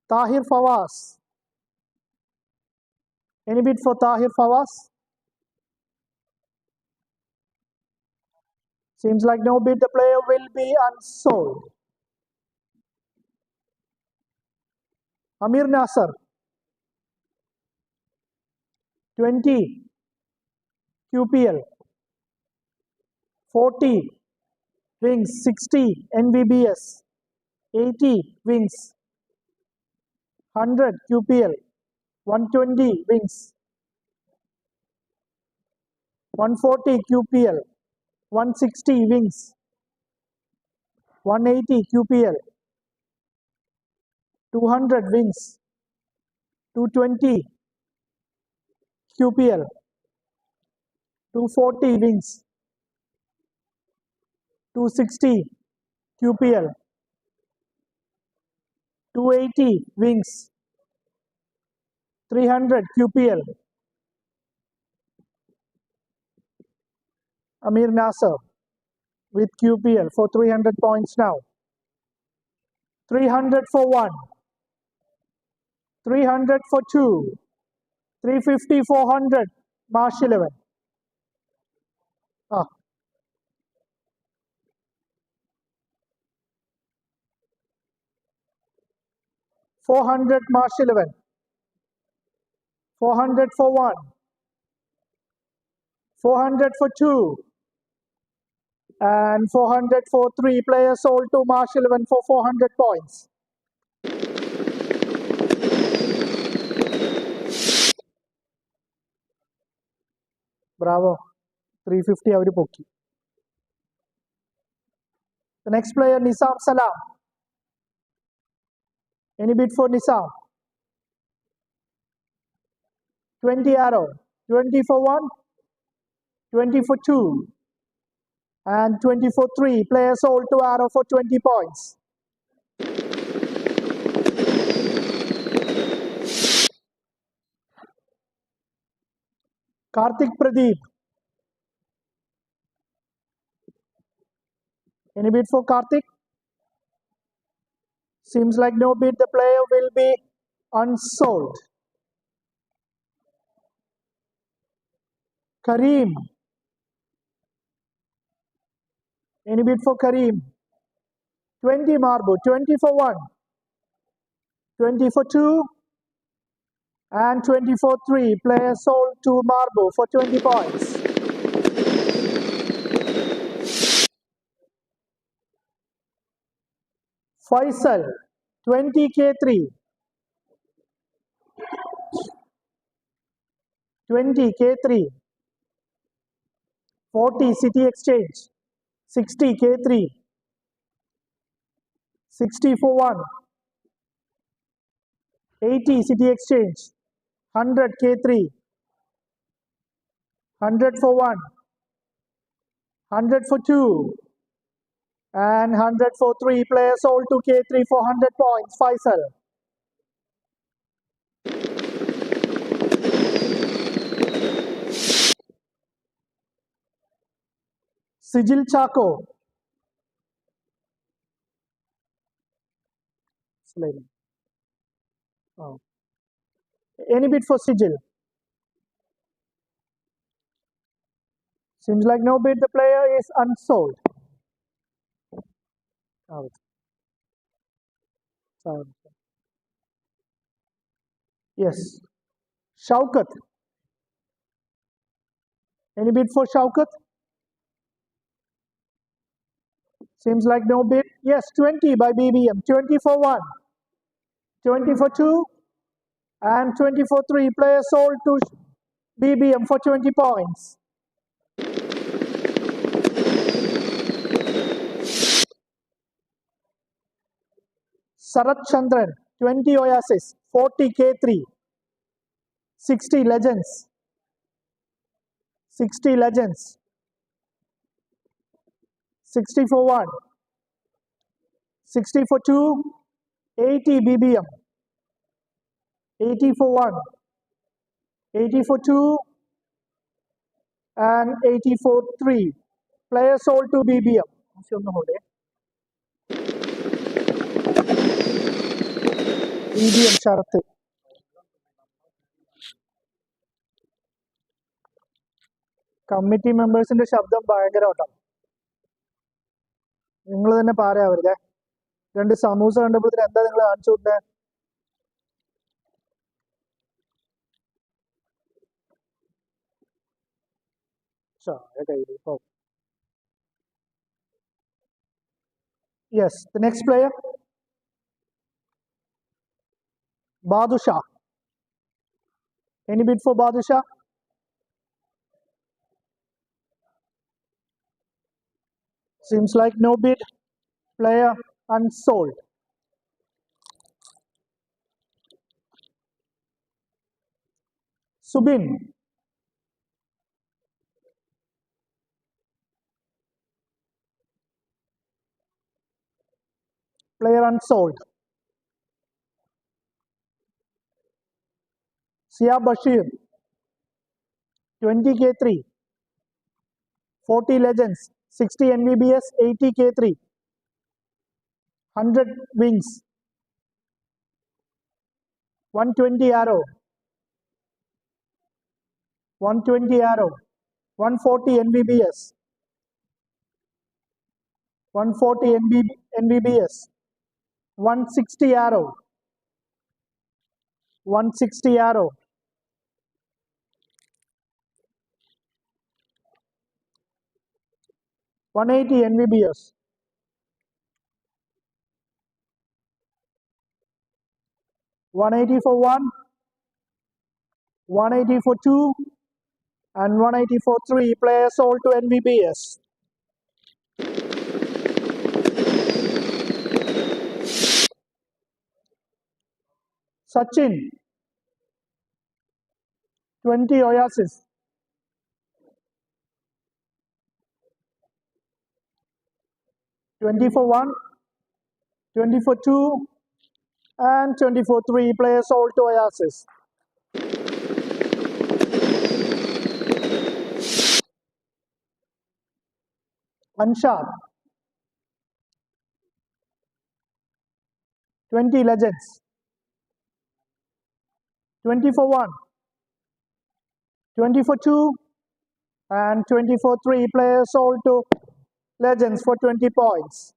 Tahir Fawaz. Any bid for Tahir Fawaz? Seems like no bid. The player will be unsold. Amir Nasser. 20 QPL. 40 wings. 60 NBBS. 80 wings. 100 QPL. 120 wings. 140 QPL. 160 wings. 180 QPL. 200 wings. 220 QPL. 240 wings. 260 QPL. 280 wings. 300 QPL. Amir Nasser with QPL for 300 points now. 300 for 1. 300 for 2. 350 400. Marsh 11. 400 Marsh 11. 400 for 1. 400 for 2. And 400 for 3. Players sold to Marsh 11 for 400 points. Bravo. 350 avru pokki. The next player, Nisam Salam. Any bid for Nisam? 20 arrow. 20 for 1. 20 for 2. And 20 for 3. Player sold to arrow for 20 points. Karthik Pradeep. Any bid for Karthik? Seems like no bid. The player will be unsold. Kareem. Any bid for Kareem? 20 marble. 20 for 1. 20 for 2. And 20 for 3. Player sold to Marbo for 20 points. Faisal, 20K3. 20K3. 40 City Exchange. 60K3. 60 for 1. 80 City Exchange. 100K3. 100 for 1. 100 for 2. And 100 for 3. Players sold to K3 for 100 points. Faisal. Sijil Chako. Oh. Any bid for Sijil? Seems like no bid. The player is unsold. Yes. Shaukat. Any bid for Shaukat? Seems like no bid. Yes, 20 by BBM. 20 for 1. 20 for 2. And 24-3, player sold to BBM for 20 points. Sarat Chandran, 20 Oasis, 40 K3, 60 Legends, 60 Legends, 60 for 1, 60 for 2, 80 BBM, 80 for 1, 80 for 2, and 80 for 3. Player sold to BBM. BBM Sharath. Committee മെമ്പേഴ്സിന്റെ ശബ്ദം ഭയങ്കരമായിട്ടാണ്. നിങ്ങൾ തന്നെ പറയാ അവരുടെ 2 സമൂസ കണ്ടപ്പോഴത്തേന് എന്താ നിങ്ങൾ കാണിച്ചു കൊടുത്തേ? Yes, the next player, Badusha. Any bid for Badusha? Seems like no bid. Player unsold. Subin. Player unsold. Sia Bashir. 20 K3. 40 Legends. 60 NVBS. 80 K3. 100 Wings. 120 Arrow. 120 Arrow. 140 NVBS. 140 NVBS. 160 Arrow. 160 Arrow. 180 NVBS. 180 for 1, 180 for 2, and 180 for 3. Players sold to NVBS. Sachin, 20 Oasis. 20 for 1, 20 for 2, and 20 for 3. Players sold to Oasis. Anshad, 20 Legends. 20 for 1, 20 for 2, and 20 for 3. Players sold to Legends for 20 points.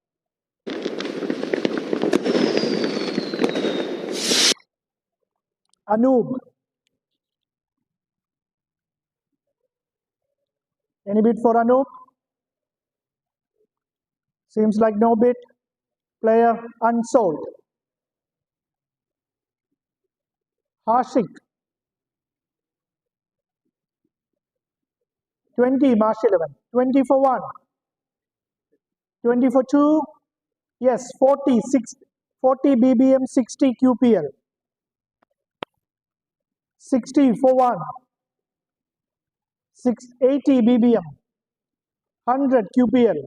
Anub. Any bid for Anub? Seems like no bid. Player unsold. Hashik. 20 March 11. 20 for 1. 20 for 2. Yes, 40 BBM, 60 QPL. 60 for 1. 80 BBM. 100 QPL.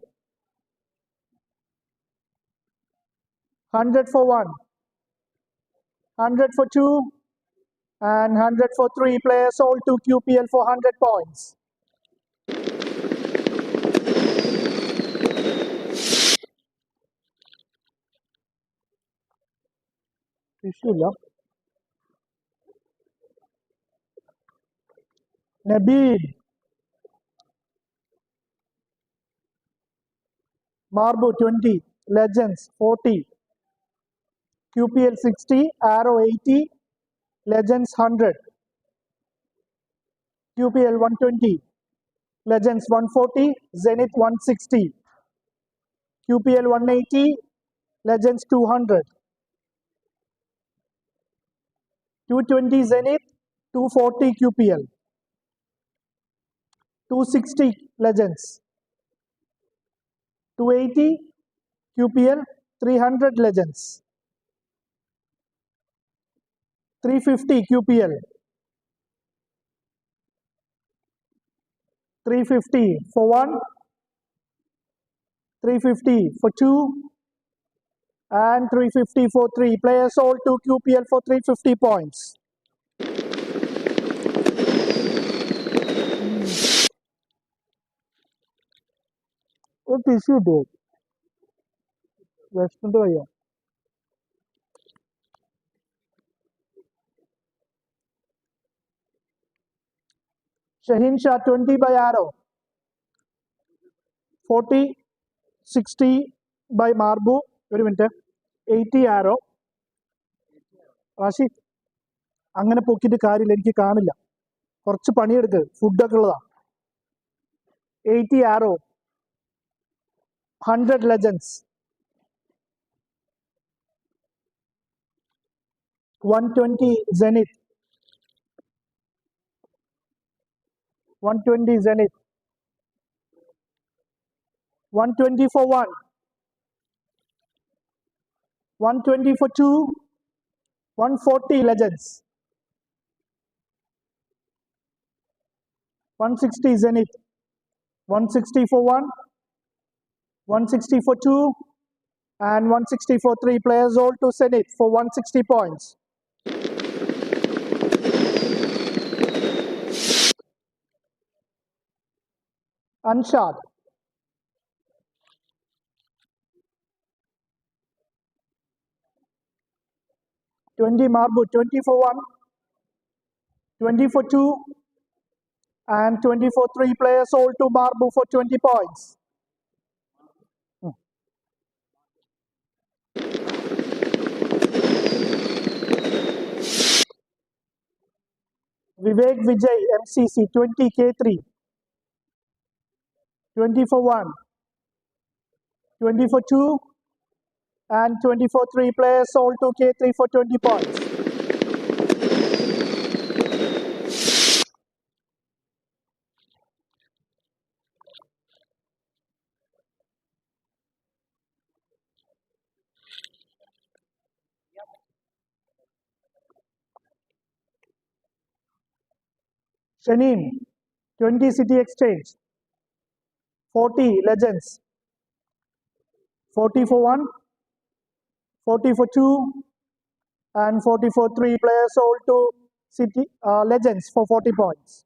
100 for 1. 100 for 2. And 100 for 3. Players sold to QPL for 100 points. Nabil. Marbu 20. Legends 40. QPL 60. Arrow 80. Legends 100. QPL 120. Legends 140. Zenith 160. QPL 180. Legends 200. 220 Zenith, 240 QPL, 260 Legends, 280 QPL, 300 Legends, 350 QPL, 350 for 1, 350 for 2, and 350 for 3. Players sold to QPL for 350 points. What is you do? Yes, Shaheen Shah 20 by Arrow, 40, 60 by Marbu. Wait a minute. 80 Arrow. Rashid, അങ്ങനെ പൊക്കിയിട്ട് കാര്യമില്ല, എനിക്ക് കാണില്ല, കുറച്ച് പണിയെടുക്ക്, ഫുഡൊക്കെ ഉള്ളതാ. 80 Arrow, 100 Legends, 120 Zenith, 120 Zenith, 120 for 1, 120 for 2, 140 Legends, 160 Zenith, 160 for 1, 160 for 2, and 160 for 3. Players all to Zenith for 160 points. Unshot, 20 Marbu, 20 for 1, 20 for 2, and 20 for 3. Players all to Marbu for 20 points. Vivek Vijay, MCC, 20 K3, 20 for 1, 20 for 2, and 20 for 3. Players sold to K3 for 20 points. Shanin, 20 City Exchange, 40 Legends, 40 for 1, 40 for 2, and 40 for 3. Players sold to City Legends for 40 points.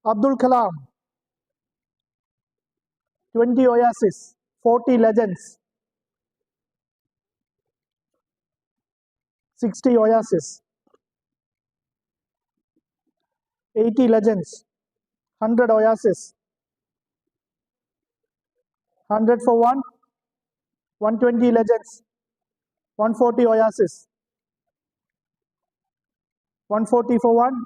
Abdul Kalam, 20 Oasis, 40 Legends, 60 Oasis, 80 Legends, 100 Oasis, 100 for 1, 120 Legends, 140 Oasis, 140 for 1,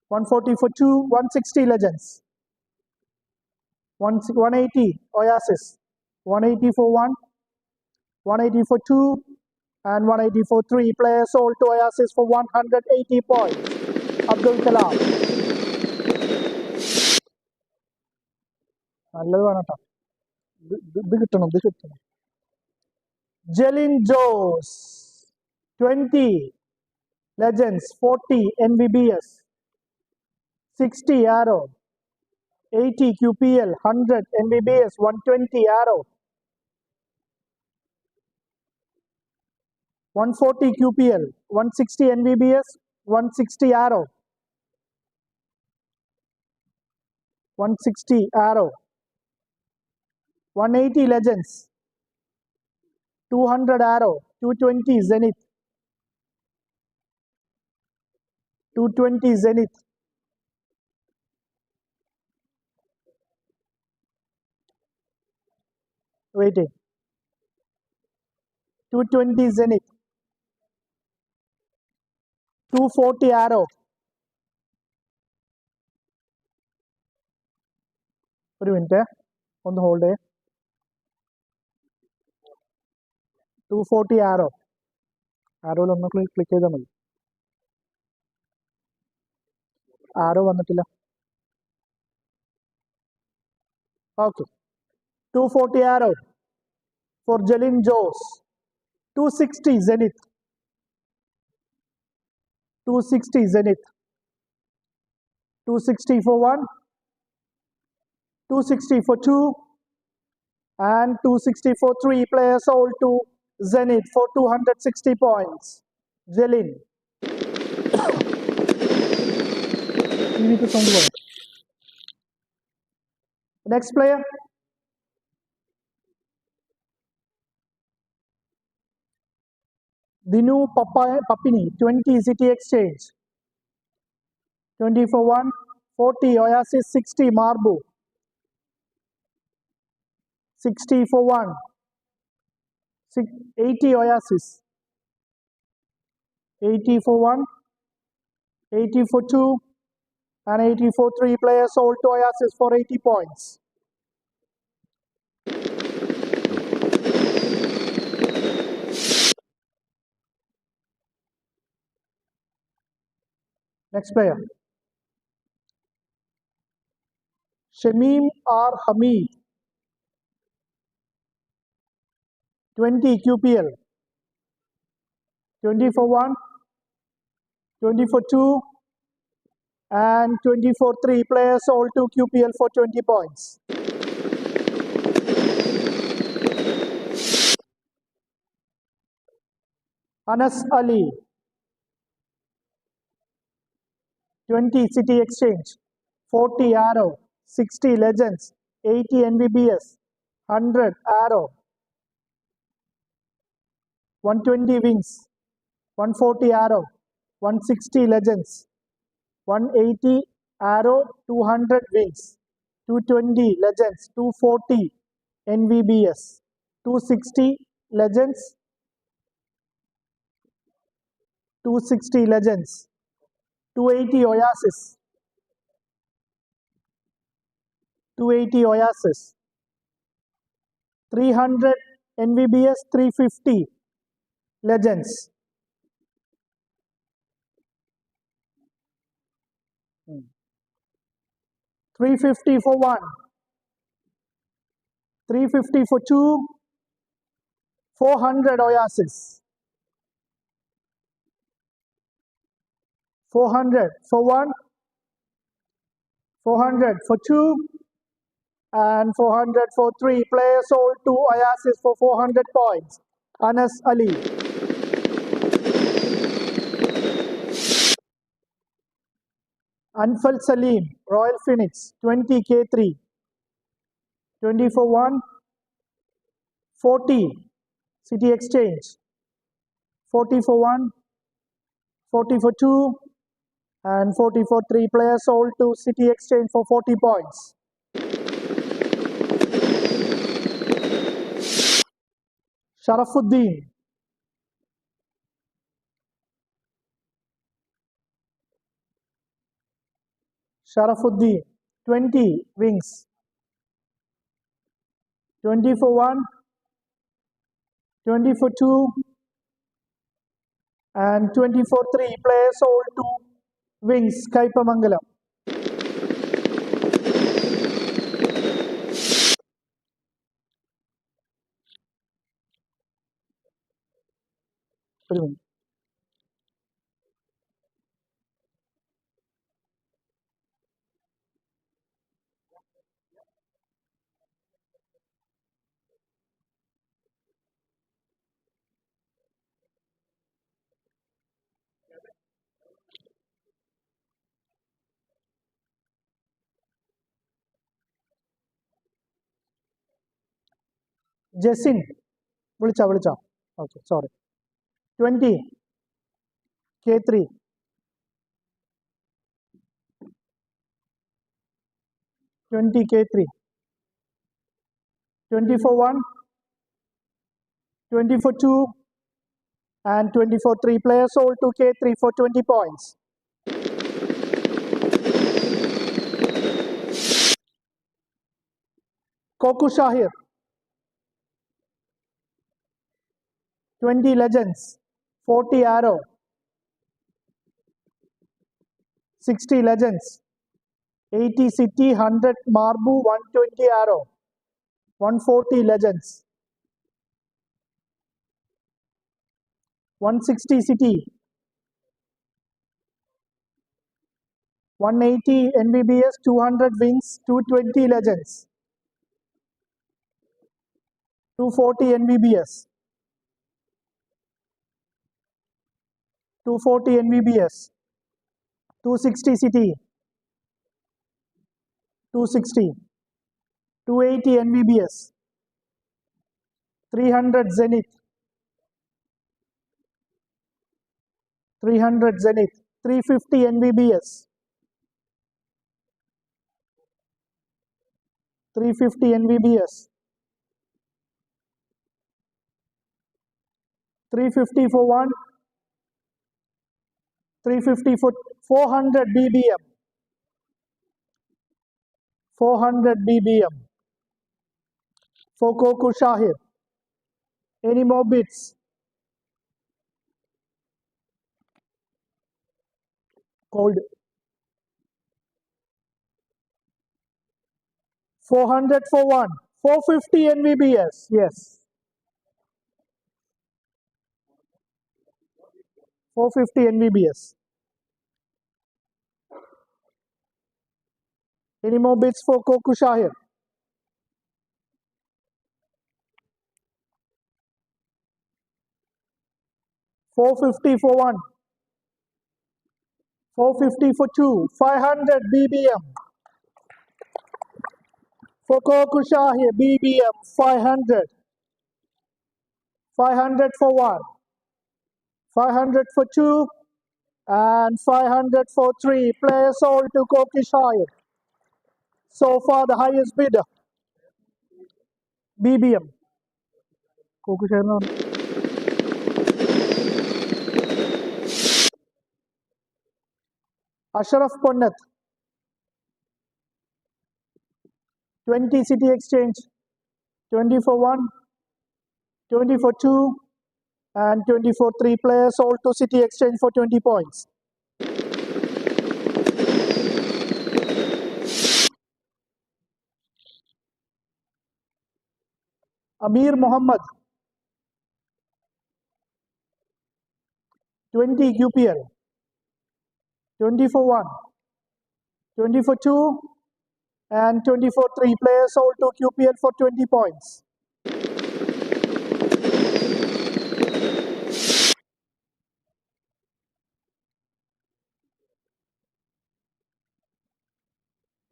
140 for 2, 160 Legends, 180 Oasis, 180 for 1, 180 for 2, and 180 for 3. Players sold to Oasis for 180 points. Abdul Kalam. Jelin Joes, 20 Legends, 40 NBBS, 60 Arrow, 80 QPL, 100 NBBS, 120 Arrow, 140 QPL, 160 NBBS, 160 Arrow, 160 Arrow, 180 Legends, 200 Arrow, 220 Zenith, 220 Zenith, waiting, 220 Zenith, 240 Arrow, ഒരു minute ഒന്ന് hold ചെയ്യേ. 240 ആരോയിൽ ഒന്ന് click ചെയ്താൽ മതി. ആരോ വന്നിട്ടില്ല. Okay, 240 arrow for Jelin Joes. 260 Zenith. 260 Zenith. 260 for 1. 260 for 2. And 260 for 3. Players sold to Zenith for 260 points. Jelin. Next player. Dinu Papini, 20 City Exchange. 20 for 1. 40 Oasis, 60 Marbu. 60 for 1. 80 Oasis. 80 for 1. 80 for 2. And 80 for 3. Players sold to Oasis for 80 points. Next player. Shamim R. Hamid. 20 QPL. 20 for 1. 20 for 2. And 20 for 3. Players sold to QPL for 20 points. Anas Ali. 20 City Exchange. 40 Arrow. 60 Legends. 80 NVBS. 100 Arrow. 120 Wings. 140 Arrow. 160 Legends. 180 Arrow. 200 Wings. 220 Legends. 240 NVBS. 260 Legends. 260 Legends. 280 Oasis. 280 Oasis. 300 NVBS. 350 Legends. 350 for 1. 350 for 2. 400 Oasis. 400 for 1. 400 for 2. And 400 for 3. Players sold to Oasis for 400 points. Anas Ali. Anfal Salim, Royal Phoenix, 20 K3. 20 for 1. 40 City Exchange. 40 for 1. 40 for 2. And 40 for 3. Players sold to City Exchange for 40 points. Sharafuddin. Sharafuddin, 20 Wings. 20 for 1. 20 for 2. And 20 for 3. Players sold to Wings, Kaipamangalam. Jessin, വിളിച്ചാ. Okay, sorry. 20 K3. 20 K3. 20 for 1. 20 for 2. And 20 for 3. Players sold to K3 for 20 points. Koku Shahir, 20 Legends, 40 Arrow, 60 Legends, 80 City, 100 Marbu, 120 Arrow, 140 Legends, 160 City, 180 NBBS, 200 Wings, 220 Legends, 240 NBBS, 240 NBBS, 260 City, 260, 280 NBBS, 300 Zenith, 300 Zenith, 350 NBBS, 350 NBBS, 350 for 1, 350 for 400 BBM, 400 BBM for Koku Shahir. Any more bids? Cold. 400 for 1, 450 NBBS, yes. 450 NBBS. Any more bids for Koku Shahir? 450 for 1, 450 for 2, 500 BBM for Koku Shahir, BBM 500, 500 for 1, 500 for 2, and 500 for 3. Players sold to Koku Shahir. So far the highest bidder, BBM. Koku Shahir. Ashraf Ponnat, 20 City Exchange, 20 for 1, 20 for 2, and 20 for 3. Players sold to City Exchange for 20 points. Amir Muhammad, 20 QPL, 20 for 1, 20 for 2, and 20 for 3. Players sold to QPL for 20 points.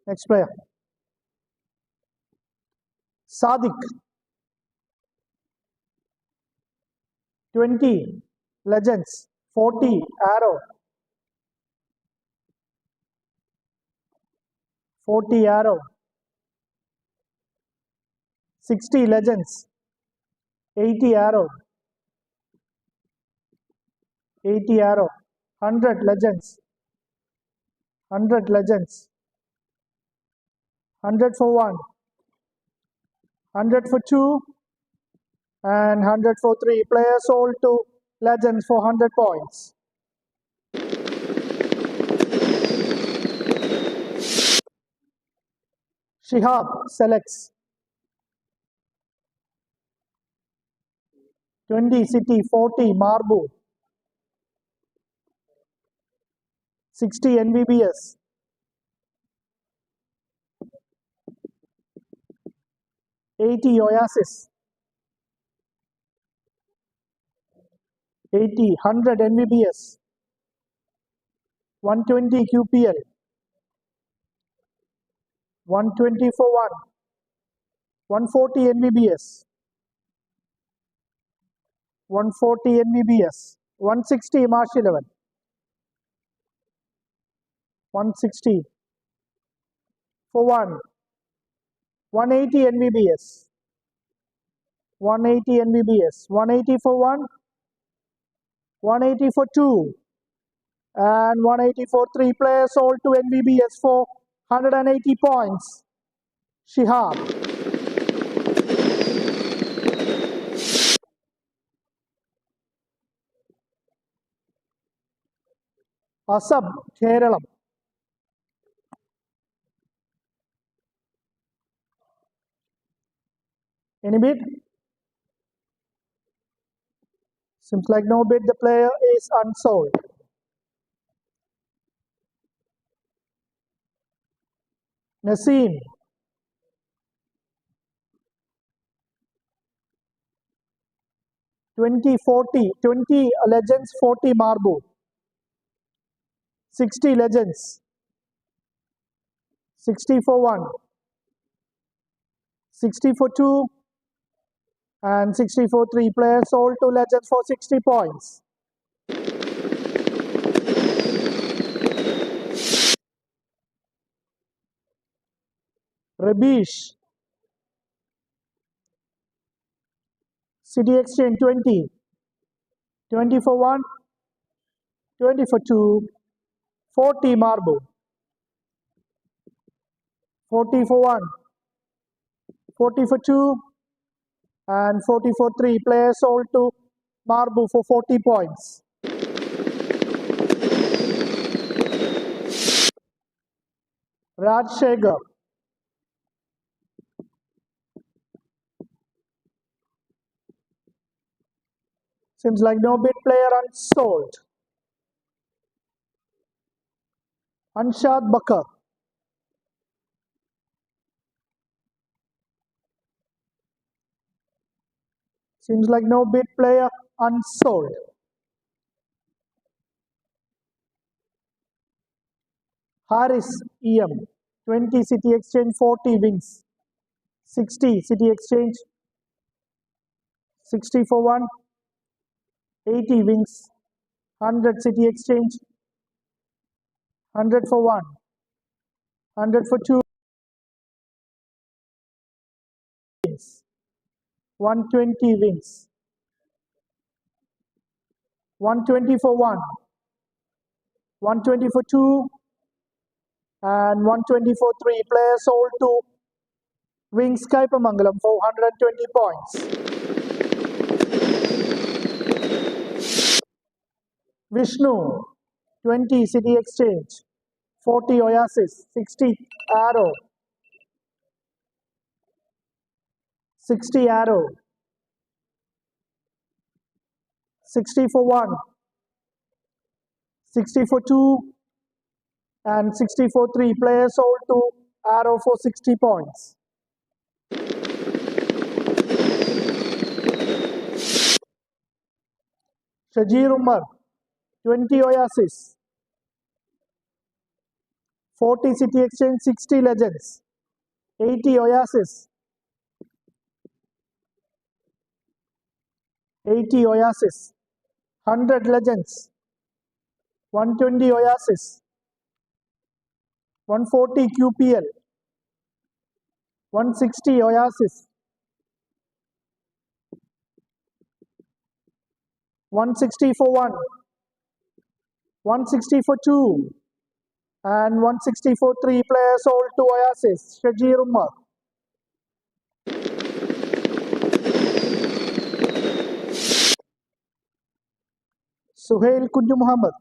Next player. Sadiq, 20 Legends, 40 Arrow, 40 Arrow, 60 Legends, 80 Arrow, 80 Arrow, 100 Legends, 100 Legends, 100 for 1, 100 for 2, and 100 for 3. Players sold to Legends for 100 points. Shihab selects 20 City, 40 Marbu, 60 NBBS, 80 Oasis, 80, 100 NBBS, 120 QPL, 120 for 1, 140 NBBS, 140 NBBS, 160 March 11, 160 for 1, 180 NBBS, 180 NBBS, 180 for 1, 180 for 2, and 180 for 3. Players sold to NBBS for 180 points. Shihab. Assam, Kerala. Any bid? Seems like no bid. The player is unsold. Naseem. 2040, 20 legends, 40 marble. 60 legends. 60 for 1. 60 for 2. And 60 for 3. Players sold to legends for 60 points. Rabish. City Exchange 20. 20 for 1. 20 for 2. 40 marble. 40 for 1. 40 for 2. And 40 for 3. Players sold to marble for 40 points. Rajshekhar. Seems like no bid. Player unsold. Anshad Bakar. Seems like no bid. Player unsold. Haris EM. 20 City Exchange, 40 wings. 60 City Exchange. 60 for 1. 80 wings. 100 City Exchange. 100 for 1. 100 for 2. 120 wings. 120 for 1. 120 for 2. And 120 for 3. Players sold to Wings Kaipamangalam for 120 points. Vishnu, 20 City Exchange, 40 Oasis, 60 Arrow, 60 Arrow, 60 for 1, 60 for 2, and 60 for 3. Players sold to Arrow for 60 points. Shajir Umar, 20 Oasis, 40 City Exchange, 60 Legends, 80 Oasis, 80 Oasis, 100 Legends, 120 Oasis, 140 QPL, 160 Oasis, 160 for 1, 160 for 2, and 160 for 3. Players sold to Oasis. Shajir Umar. Suhail Kunju Muhammad.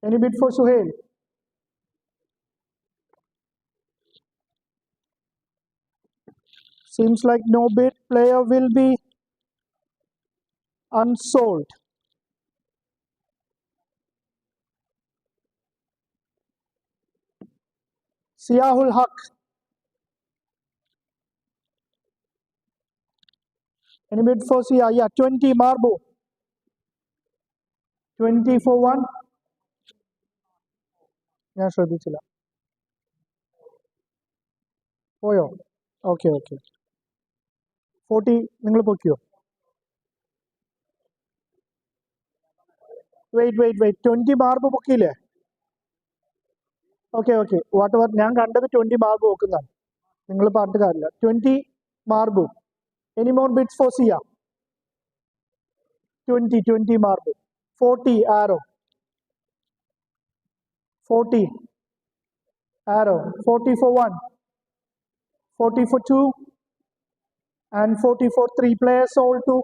Any bid for Suhail? Seems like no bid. Player will be unsold. Siahul Haq. Any bid for Sia? Yeah, 20 Marbo. 20 for 1. Yeah, ശ്രദ്ധിച്ചില്ല. പോയോ? Okay, okay. 40 നിങ്ങൾ പൊക്കിയോ? Wait. 20 മാർബ് പൊക്കിയില്ലേ? Okay. Whatever. ഞാൻ കണ്ടത് 20 മാർബ് പൊക്കുന്നതാണ്. നിങ്ങൾ പറഞ്ഞിട്ട് കാര്യമില്ല. 20 മാർബ്. Any more bids for Sia? 20 marble. 40 Arrow. 40. Arrow, 40 for 1, 40 for 2, and 40 for 3. Players sold to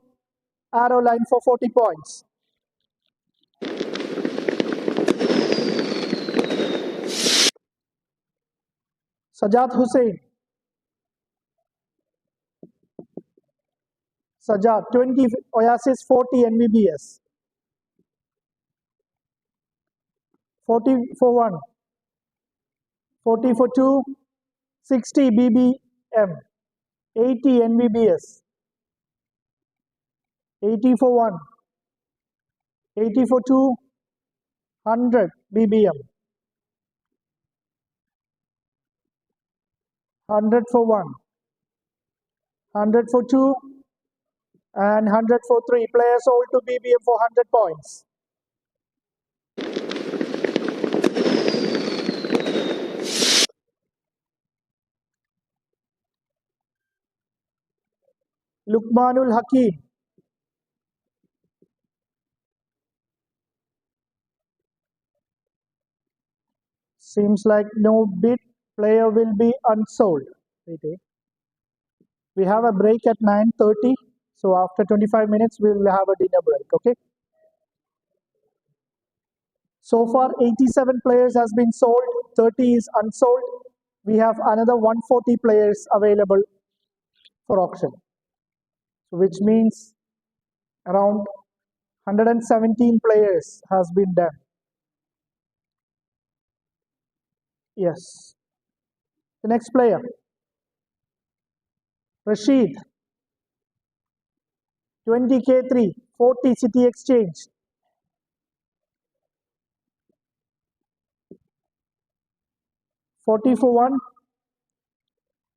arrow line for 40 points. Sajad Hussain. Sajad, 20 Oasis, 40 NVBS. 40 for 1, 40 for 2, 60 BBM, 80 NVBS. 80 for 1, 80 for 2, 100 BBM. 100 for 1, 100 for 2, and 100 for 3. Players sold to BBM for 100 points. Lukmanul Hakim. Seems like no bid. Player will be unsold. We have a break at 9:30. So after 25 minutes, we will have a dinner break. Okay. So far, 87 players has been sold. 30 is unsold. We have another 140 players available for auction, which means around 117 players has been done. Yes. The next player, Rashid, 20K3, 40 City Exchange. 40 for 1,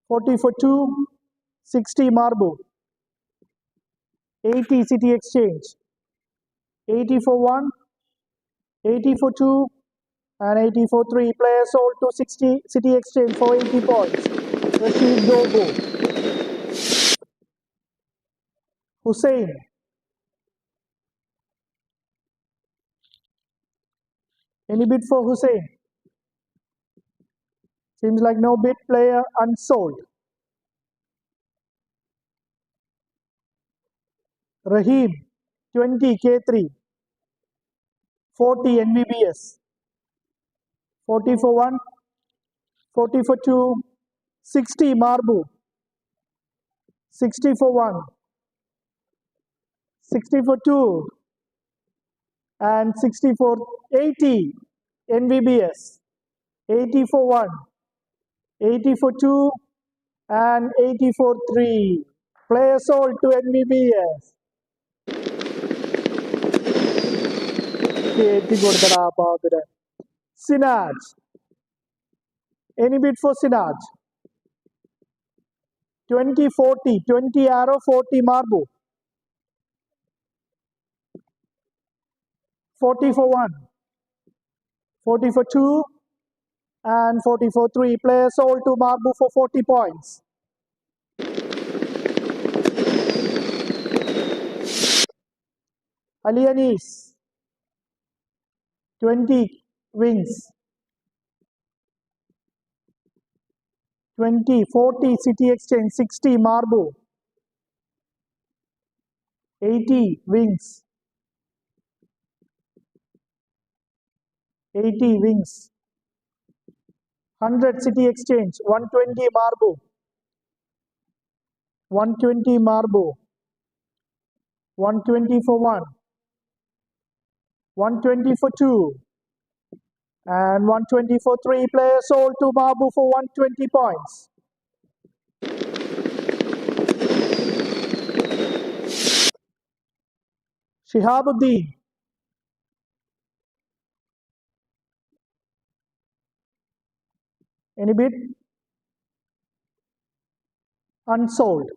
40 for 2, 60 Marble. 80 City Exchange. 80 for 1, 80 for 2, and 80 for 3. Players sold to 60 City Exchange for 80 points. Rashid Dogo. Hussein. Any bid for Hussein? Seems like no bid. Player unsold. Rahim, 20K3, 40 NVBS. 40 for 1, 40 for 2, 60 Marbu. 60 for 1, 60 for 2, and 60 for 80 NVBS. 80 for 1, 80 for 2, and 80 for 3. Player sold to NVBS. Sinaj. Any bid for Sinaj? 2040, 20 arrow, 40 Marbu. 40 for 1, 40 for 2, and 40 for 3. Players sold to Marbu for 40 points. Ali Anis, 20 wins. 20, 40 City Exchange, 60 Marbu. 80 wins. 80 wins. 100 City Exchange, 120 Marbu. 120 Marbu. 120 for 1. 120 for 2. And 120 for 3. Players sold to Marbu for 120 points. Shihabuddin. Any bid? Unsold.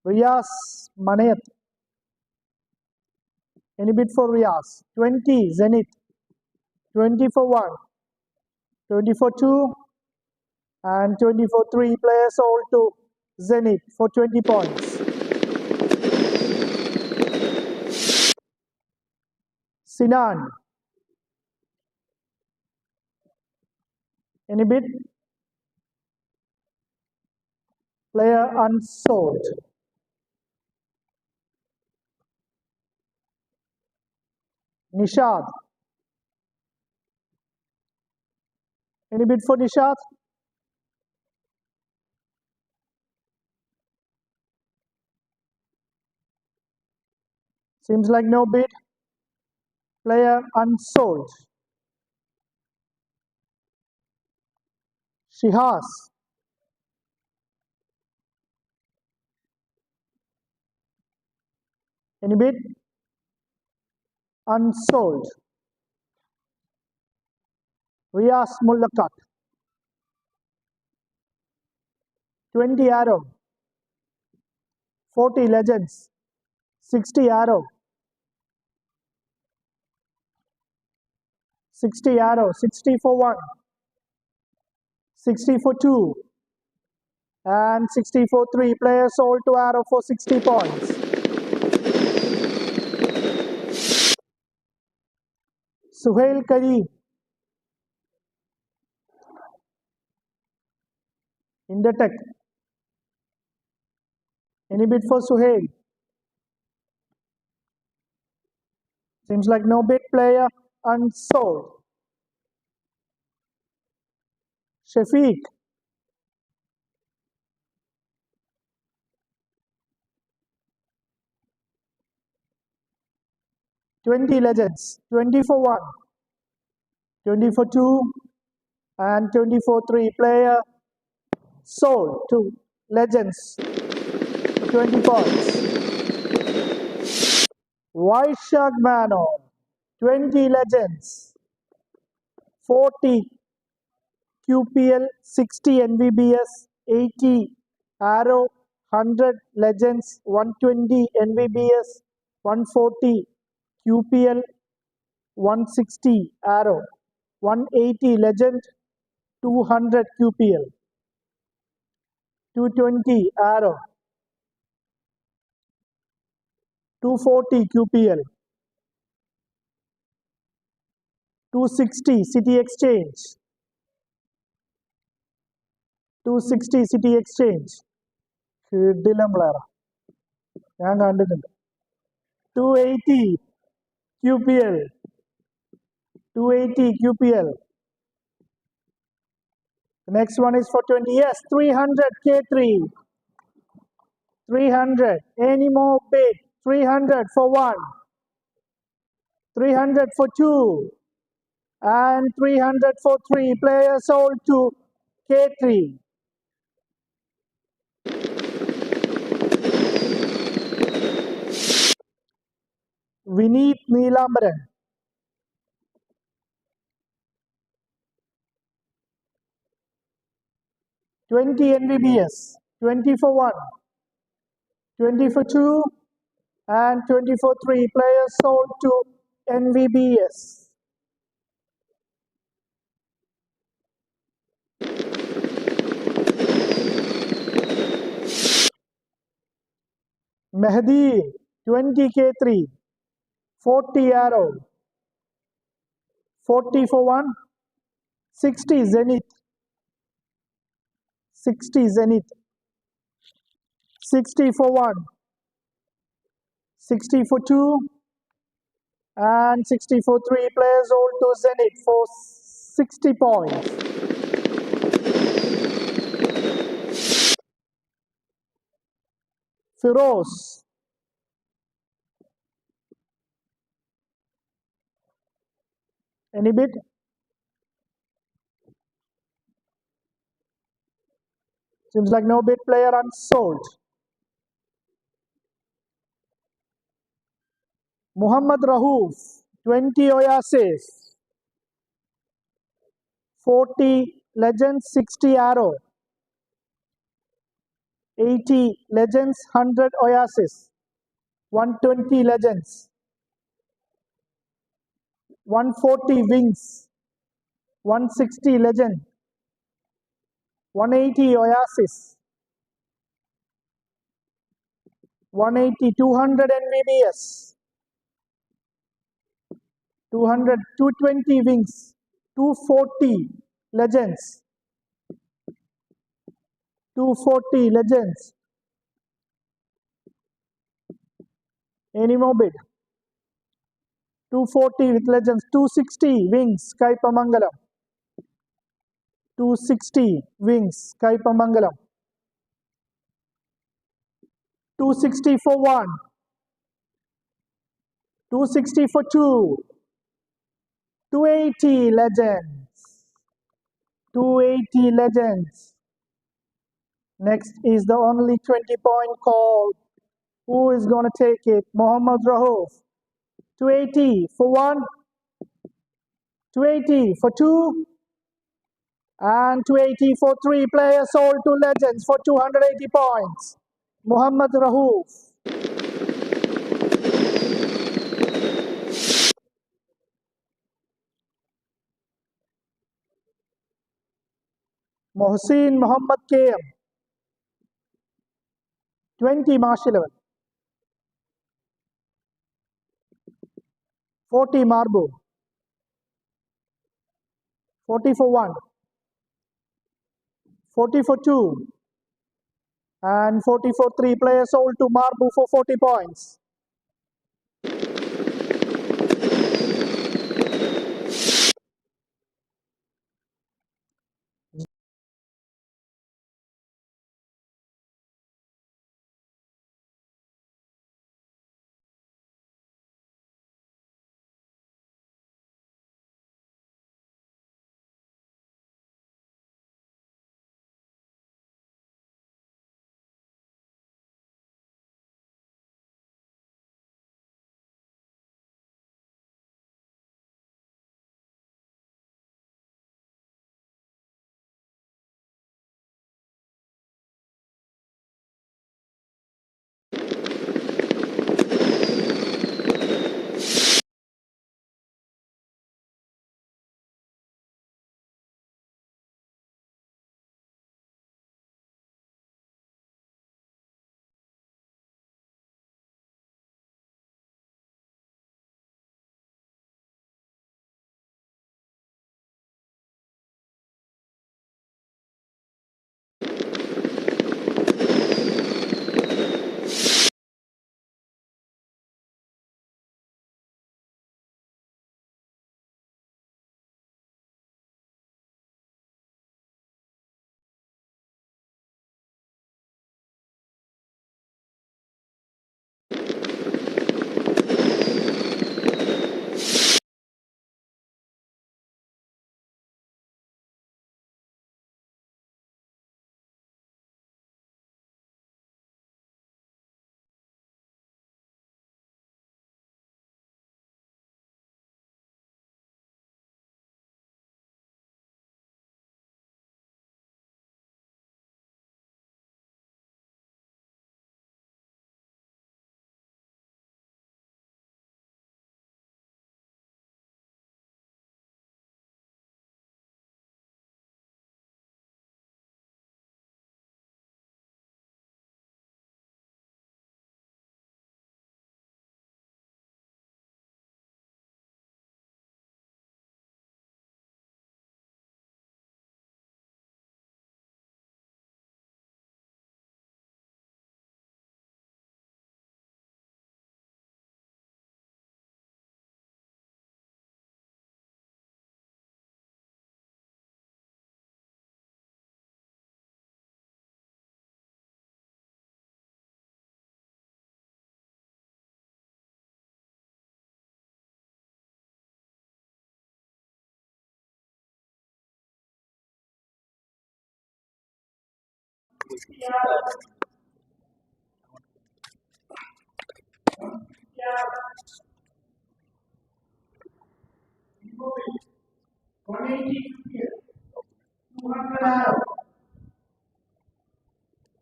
Riyas Manayat. Any bid for Riyas? 20 Zenith. 20 for 1. 20 for 2. And 20 for 3. Players sold to Zenith for 20 points. Sinan. Any bid? Player unsold. Nishad. Any bid for Nishad? Seems like no bid. Player unsold. Shihas. Any bid? Unsold. Rias Mullakat. 20 arrow. 40 legends. 60 arrow. 60 arrow. 60 for 1. 60 for 2. And 60 for 3. Player sold to arrow for 60 points. Suhail Kareem. Indotech. Any bid for Suhail? Seems like no bid. Player unsold. Shafiq. $20 legends. 20 for 1. 20 for 2. And 20 for 3. Player sold to legends. 20 points. Vaishak Mano. 20 legends. 40 QPL, 60 NVBS, 80 Arrow, 100 Legends, 120 NVBS, 140 QPL, 160 Arrow, 180 Legend, 200 QPL, 220 Arrow, 240 QPL, 260 City Exchange, 260 City Exchange. കിടിലം പ്ലെയറാ, ഞാൻ കണ്ടിട്ടുണ്ട്. 280 QPL, 280 QPL. The next one is for 20. Yes, 300 K3. 300. Any more bid? 300 for 1. 300 for 2. And 300 for 3. Players sold to K3. Vineet Neelambaran. 20 NVBS. 20 for 1. 20 for 2. And 20 for 3. Players sold to NVBS. Mehdi, 20 K3. 40 Arrow. 40 for 1. 60 Zenith. 60 Zenith. 60 for 1. 60 for 2. And 60 for 3. Players sold to Zenith for 60 points. Firoz. Any bid? Seems like no bid. Player unsold. Muhammad Rahouf. 20 Oasis. 40 Legends, 60 Arrow. 80 Legends, 100 Oasis. 120 Legends. 140 Wings. 160 Legend. 180 Oasis. 180, 200 NVBS. 200, 220 wings, 240 legends, 240 legends. Any more bid? 240 with legends, 260 wings, Kaipamangalam. 260 wings, Kaipamangalam. 260 for one, 260 for two, 280 legends, 280 legends. Next is the only 20-point call. Who is going to take it? Mohammad Rahouf. 280 for one, 280 for two, and 280 for three. Players sold to legends for 280 points. Mohammad Rahouf. Mohsin Muhammad KM. 20 Marsh 11. 40 Marbu. 40 for one. 40 for two. And 40 for three. Players sold to Marbu for 40 points.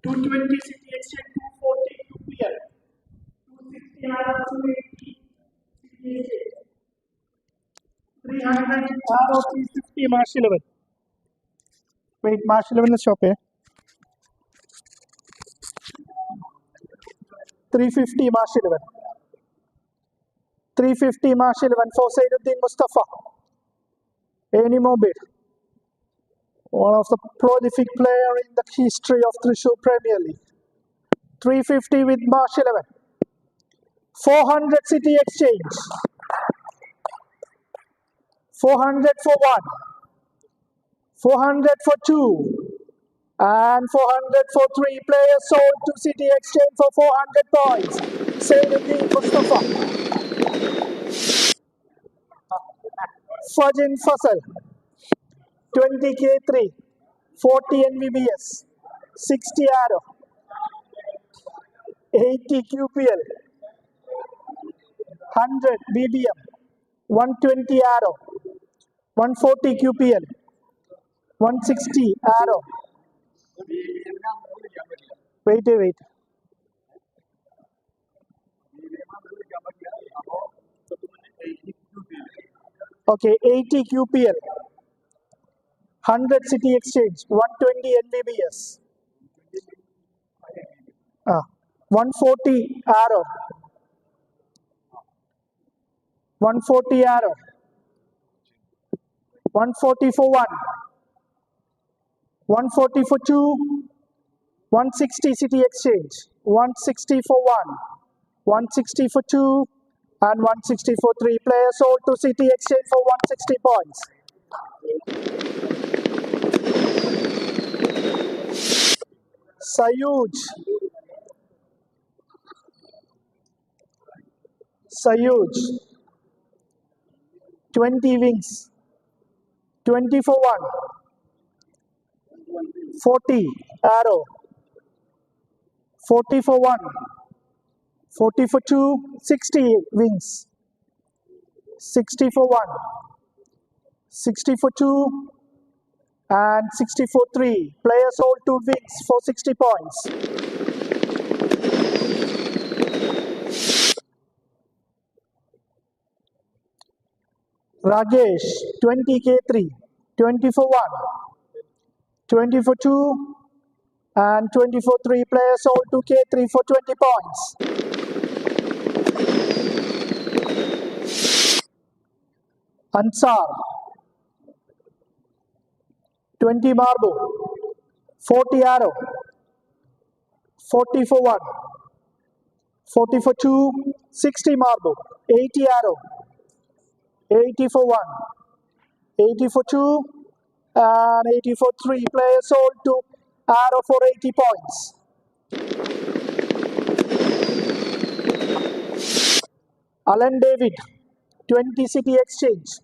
$220 City Exchange, $240 UPL, $260 $280 City Exchange, $300 $350 March 11. Wait, March 11 is shop, eh? 350 March 11. 350 Marsh 11 for Sainuddin Mustafa. Any more bid? One of the prolific player in the history of Thrissur Premier League. 350 with Marsh 11. 400 City Exchange. 400 for 1. 400 for 2. And 400 for 3. Players sold to City Exchange for 400 points. Sainuddin Mustafa. Fajin Fasal. 20K3. 40 NVBS. 60 Arrow. 80 QPL. 100 BBM. 120 Arrow. 140 QPL. 160 Arrow. Wait. Okay, 80 QPL. 100 City Exchange. 120 NVBS. 140 Arrow. 140 Arrow. 140 for 1. 140 for 2. 160 City Exchange. 160 for 1. 160 for 2. And 160 for 3. Players sold to City Exchange for 160 points. Sayuj. 20 wings. 20 for 1. 40 Arrow. 40 for 1. 40 for 2. 60 wings. 60 for 1. 60 for 2. And 60 for 3. Players hold 2 wings for 60 points. Rajesh, 20K3. 20 for 1. 20 for 2. And 20 for 3. Players hold 2K3 for 20 points. Ansar, 20 marble. 40 Arrow. 40 for 1. 40 for 2. 60 marble. 80 Arrow. 80 for 1. 80 for 2. And 80 for 3. Players sold to Arrow for 80 points. Alan David, 20 City Exchange.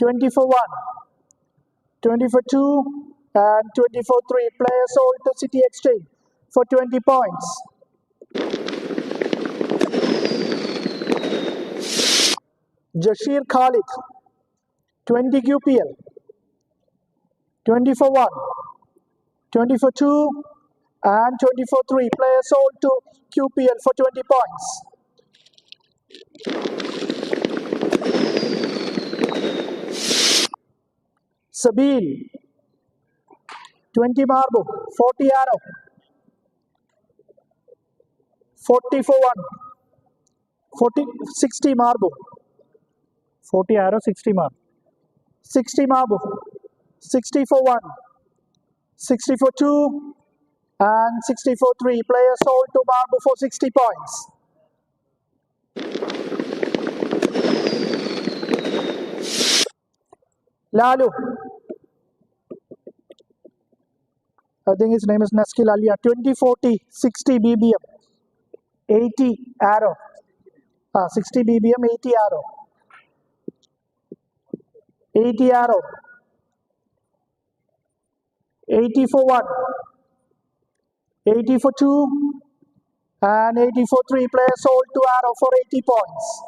20 for 1. 20 for 2. And 20 for 3. Players sold to City Exchange for 20 points. Jashir Khalid, 20 QPL. 20 for 1. 20 for 2. And 20 for 3. Players sold to QPL for 20 points. Sabil, 20 marble. 40 Arrow. 40 for 1. 60 marble. 40 Arrow, 60 marble. 60 marble. 60 for 1. 60 for 2. And 60 for 3. Players sold to marble for 60 points. Lalu, I think his name is Naskil Alia. 2040, 60 BBM. 80 Arrow. 60 BBM, 80 Arrow. 80 Arrow. 80 for 1. 80 for 2. And 80 for 3. Players sold to Arrow for 80 points.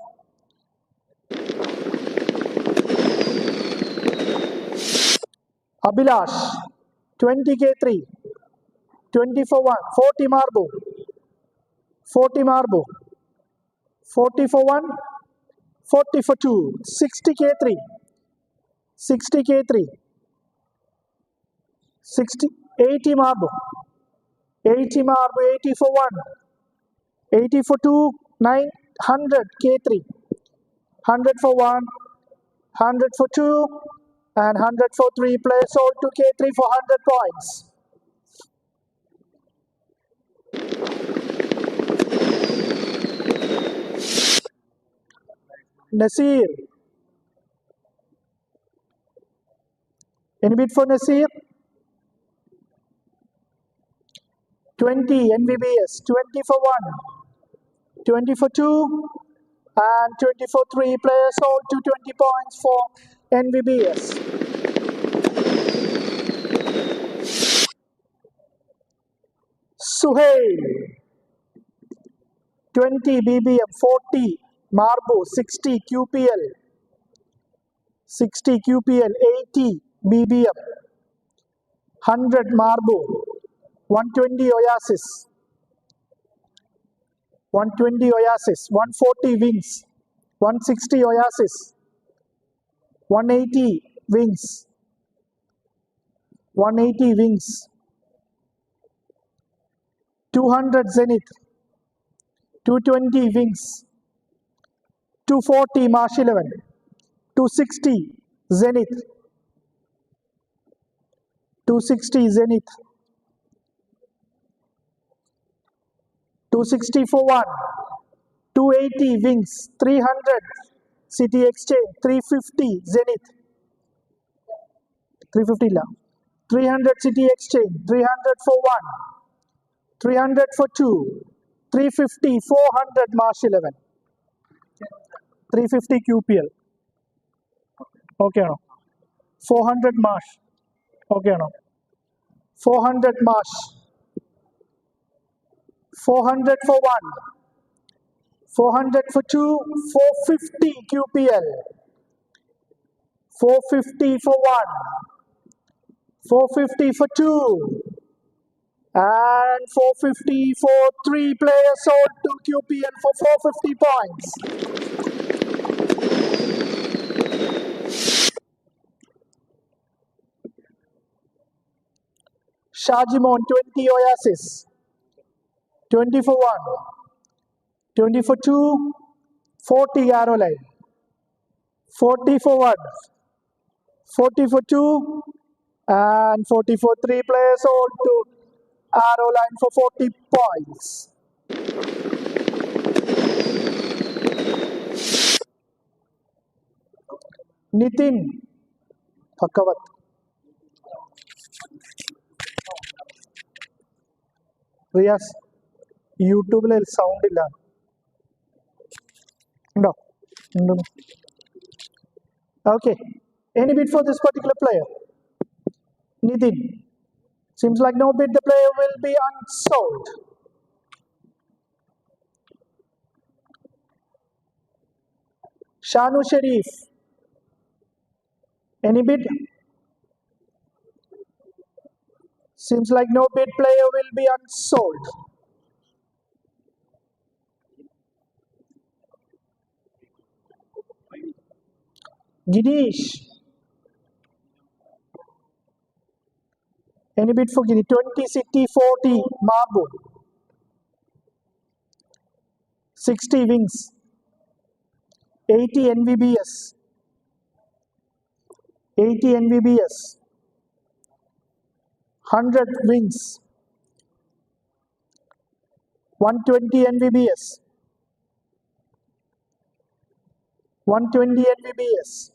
Abhilash, 20K3. 20 for 1. 40 marble. 40 marble. 40 for 1. 40 for 2. 60K3. 60K3. 80 marble. 80 marble. 80 for 1. 80 for 2. 900 K3. 100 for 1, 100 for 2, and 100 for 3. Players sold to K3 for 100 points. Nasir. Any bid for Nasir? 20 NVBS. 20 for 1, 20 for 2, and 20 for 3. Players sold to 20 points for NVBS. Suhail. 20 BBM. 40 Marbo. 60 QPL. 60 QPL. 80 BBM. 100 Marbo. 120 Oasis. 120 Oasis. 140 Wings. 160 Oasis. 180 Wings. 180 Wings. 200 Zenith. 220 Wings. 240 Marsh 11. 260 Zenith. 260 Zenith. 260 for 1. 280 Wings. 300 City Exchange. 350 Zenith. 350 la. 300 City Exchange. 300 for 1. 300 for 2. 350 400 Marsh 11. 350 QPL. Okay no. 400 Marsh. Okay no. 400 Marsh. 400 for 1. 400 for 2. 450 QPL. 450 for 1. 450 for 2. And 450 for 3. Players sold to QPL for 450 points. Shajimon 20 Oasis. 20 for 1. 20 for 2. 40 Arrowline. 40 for 1. 40 for 2. And 40 for 3. Players sold to Arrowline for 40 points. Nitin Bhakavat. Riyas, YouTube sound illa. No. Okay. Any bid for this particular player? Nitin. Seems like no bid. The player will be unsold. Shanu Sharif. Any bid? Seems like no bid. Player will be unsold. Ginesh. Any bid for Guinea? 20 City, 40 Marble. 60 Wings. 80 NVBS. 80 NVBS. 100 Wings. 120 NVBS. 120 NVBS.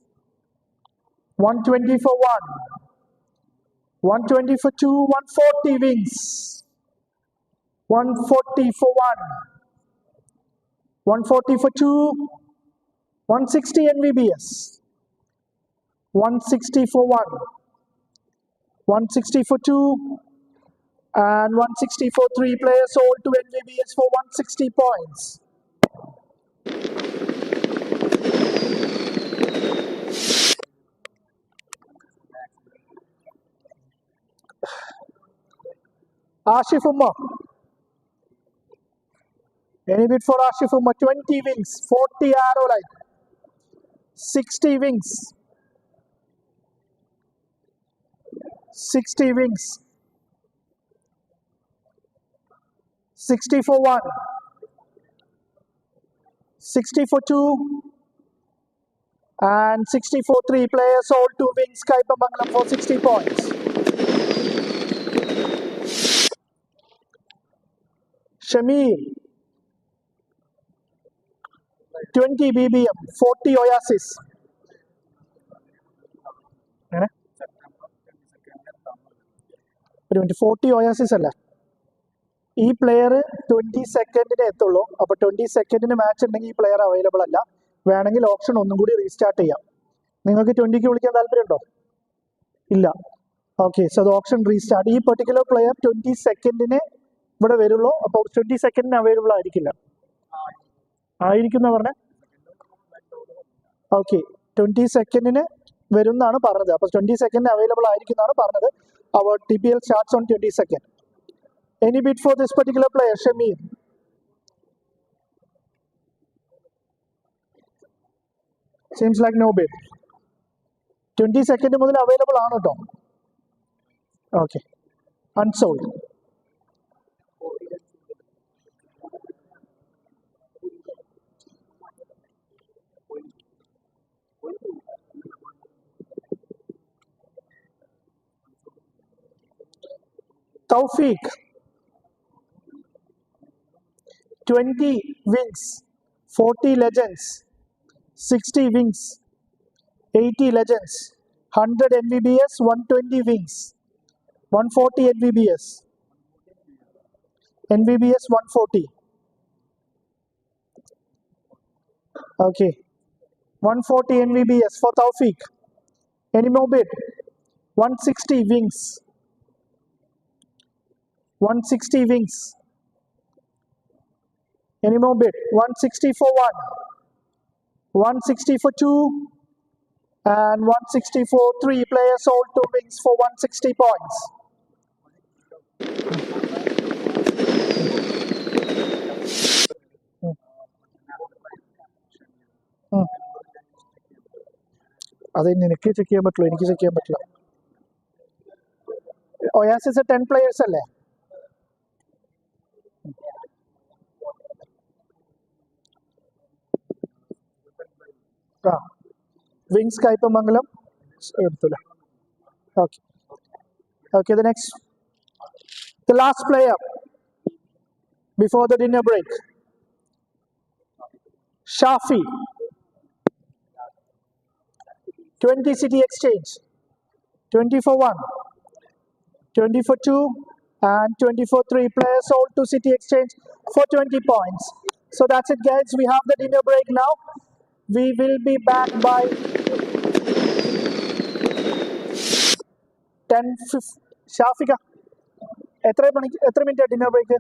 120 for 1. 120 for 2. 140 Wings. 140 for 1. 140 for 2. 160 NVBS. 160 for 1. 160 for 2. And 160 for 3. Players sold to NVBS for 160 points. Ashif Umar. Any bid for Ashif Umar? 20 Wings. 40 Arrowline. 60 Wings. 60 Wings. 60 for 1. 60 for 2. And 64 3 players sold to win Skypamangalam for 60 points. Shamir, 20 BBM, 40 Oasis. 40 Oasis അല്ല. ഈ player 22 എത്തുള്ളൂ. അപ്പോൾ 22 match ഉണ്ടെങ്കിൽ ഈ player available അല്ല. വേണമെങ്കിൽ option ഒന്നും കൂടി റീസ്റ്റാർട്ട് ചെയ്യാം. നിങ്ങൾക്ക് 20 വിളിക്കാൻ താല്പര്യമുണ്ടോ? ഇല്ല. ഓക്കെ, സോ അത് ഓപ്ഷൻ റീസ്റ്റാർട്ട്. ഈ പെർട്ടിക്കുലർ പ്ലെയർ 22 ഇവിടെ വരുള്ളൂ. അപ്പോൾ 22 അവൈലബിൾ ആയിരിക്കില്ല. ആയിരിക്കും എന്ന് പറഞ്ഞാൽ ഓക്കെ, 22 വരുന്നാണ് പറഞ്ഞത്. അപ്പോൾ 22 അവൈലബിൾ ആയിരിക്കും എന്നാണ് പറഞ്ഞത്. Our TPL starts on 22nd. Any bid for this particular player, Shamir? Seems like no bid. 22nd മുതൽ അവൈലബിൾ ആണ് കേട്ടോ. Okay, unsold. Tawfiq, 20 wings, 40 legends, 60 wings, 80 legends, 100 NVBS, 120 wings, 140 NVBS, NVBS 140. Okay, 140 NVBS for Tawfiq. Any more bid? 160 wings. 160 wings. Any more bid? 160 for 1, 160 for 2, and 160 for 3 players sold 2 wings for 160 points. അത് നിനക്ക് check ചെയ്യാൻ പറ്റുള്ളൂ, എനിക്ക് check ചെയ്യാൻ പറ്റില്ല. Oasis 10 players അല്ലേ? ആ, wings Kaipamangalam എടുത്തില്ല. Okay, okay, the next, the last player before the dinner break, Shafi, 20 City Exchange, 20 for 1, 20 for 2, and 20 for 3 players sold to City Exchange for 20 points. So that's it, guys. We have the dinner break now. We will be back by 10:50. Shafika, എത്ര minute dinner break?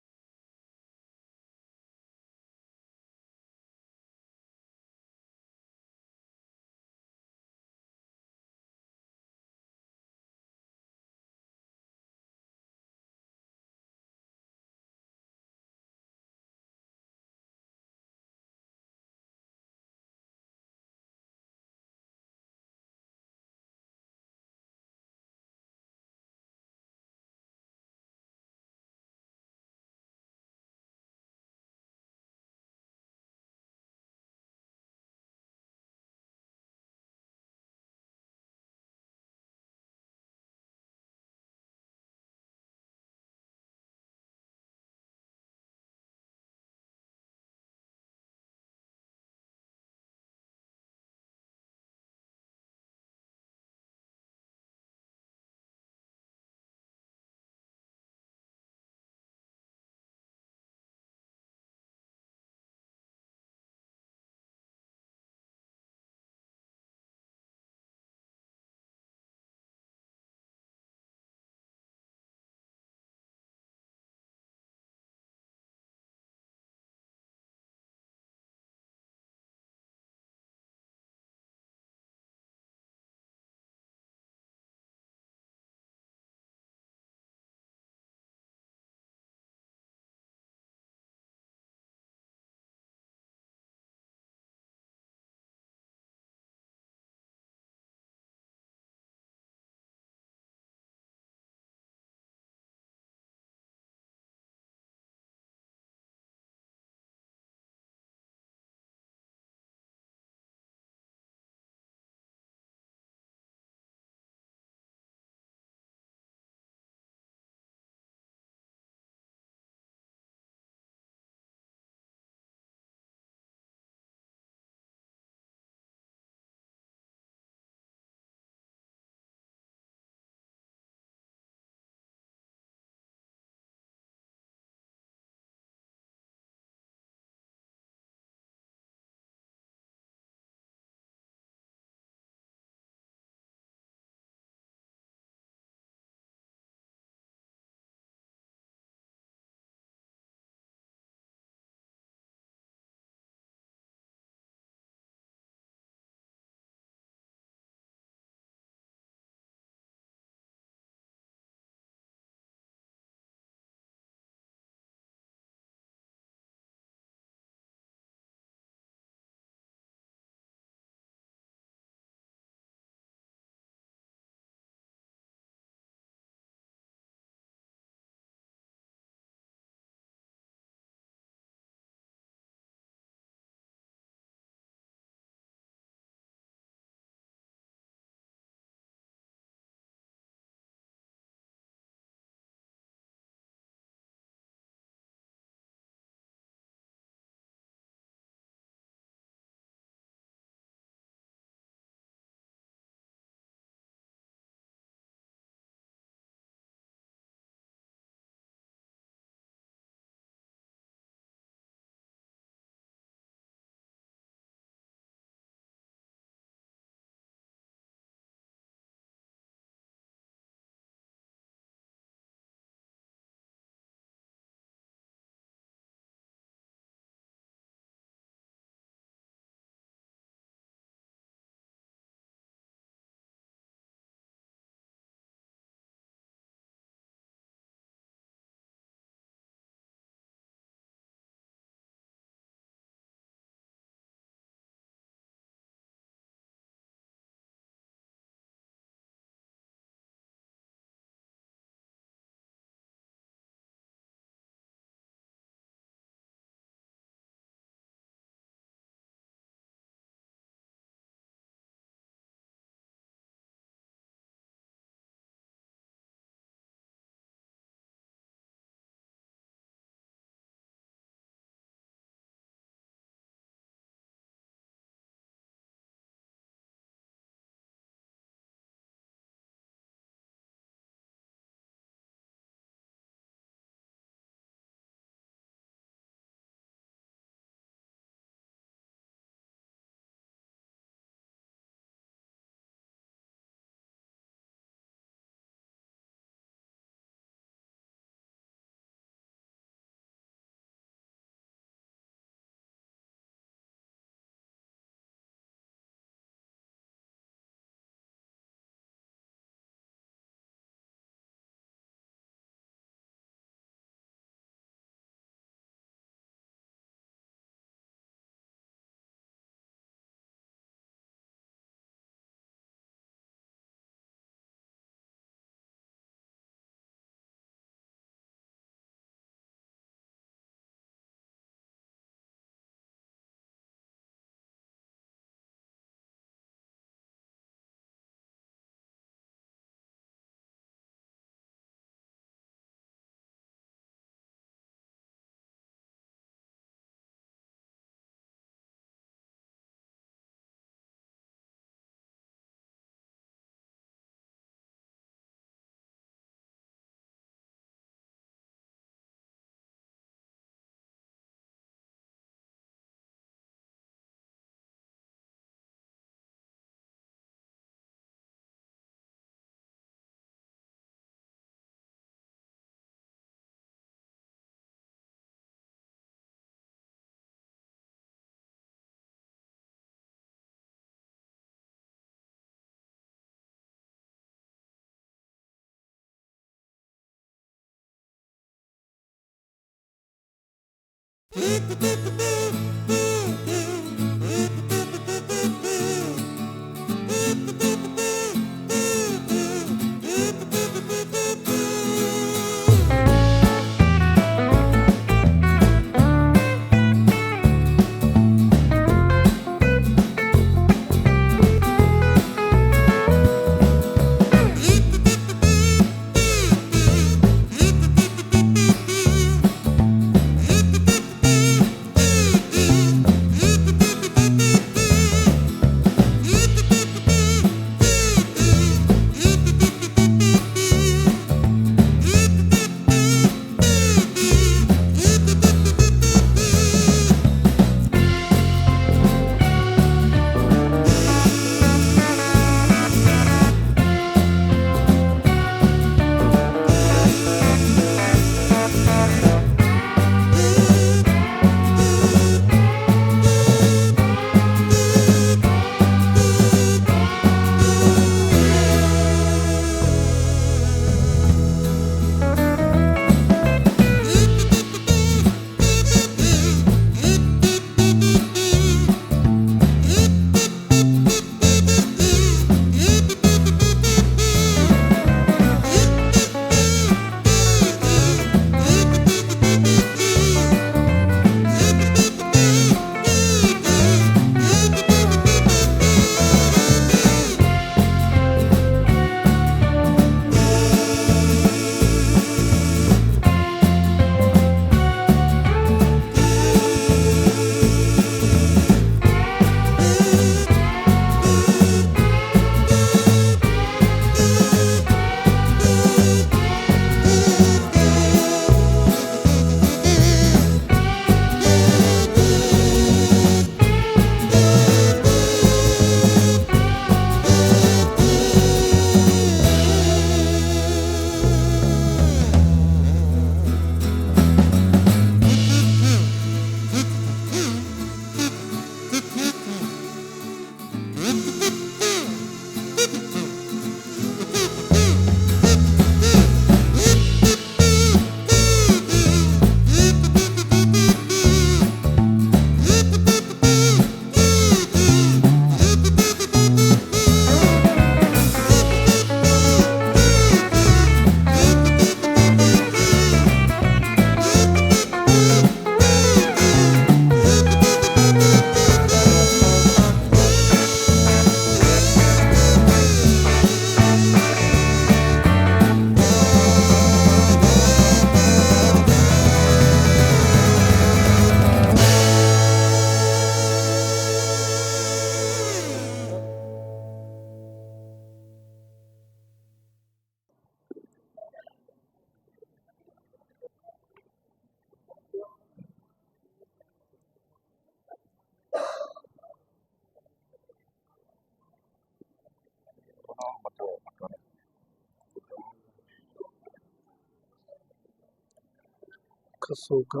Kasuga.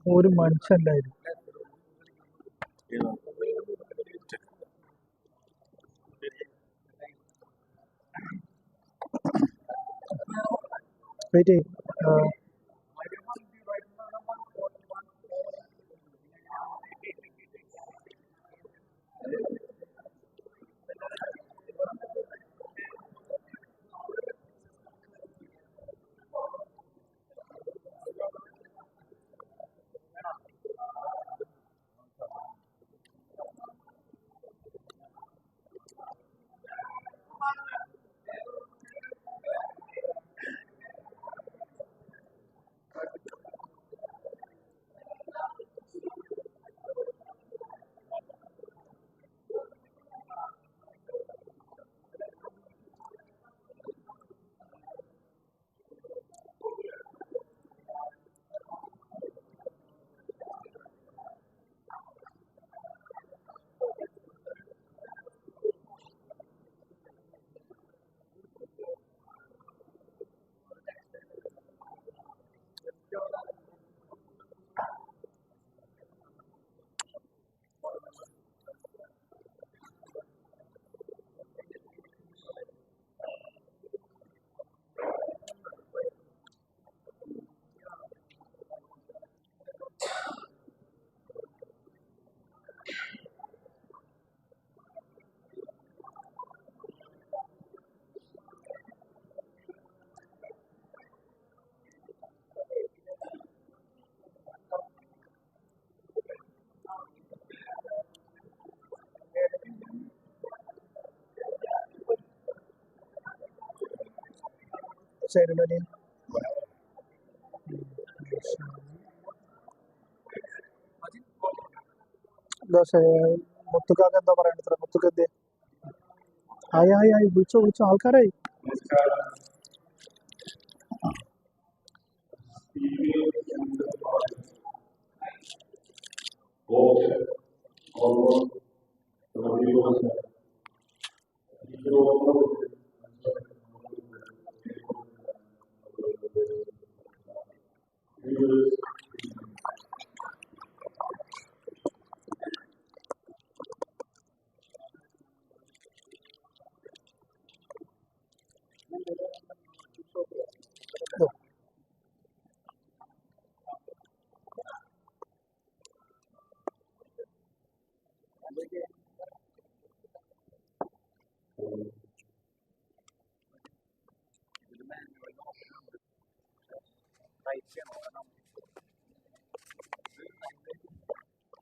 ഒരു മനുഷ്യല്ലായിരുന്നു. Wait ചെയ്യും. side ready. മുത്തുക്കാക്ക് എന്താ പറയണ്ടത്ര മുത്തുക്കന്തെ ആയി വിളിച്ചോ ആൾക്കാരായി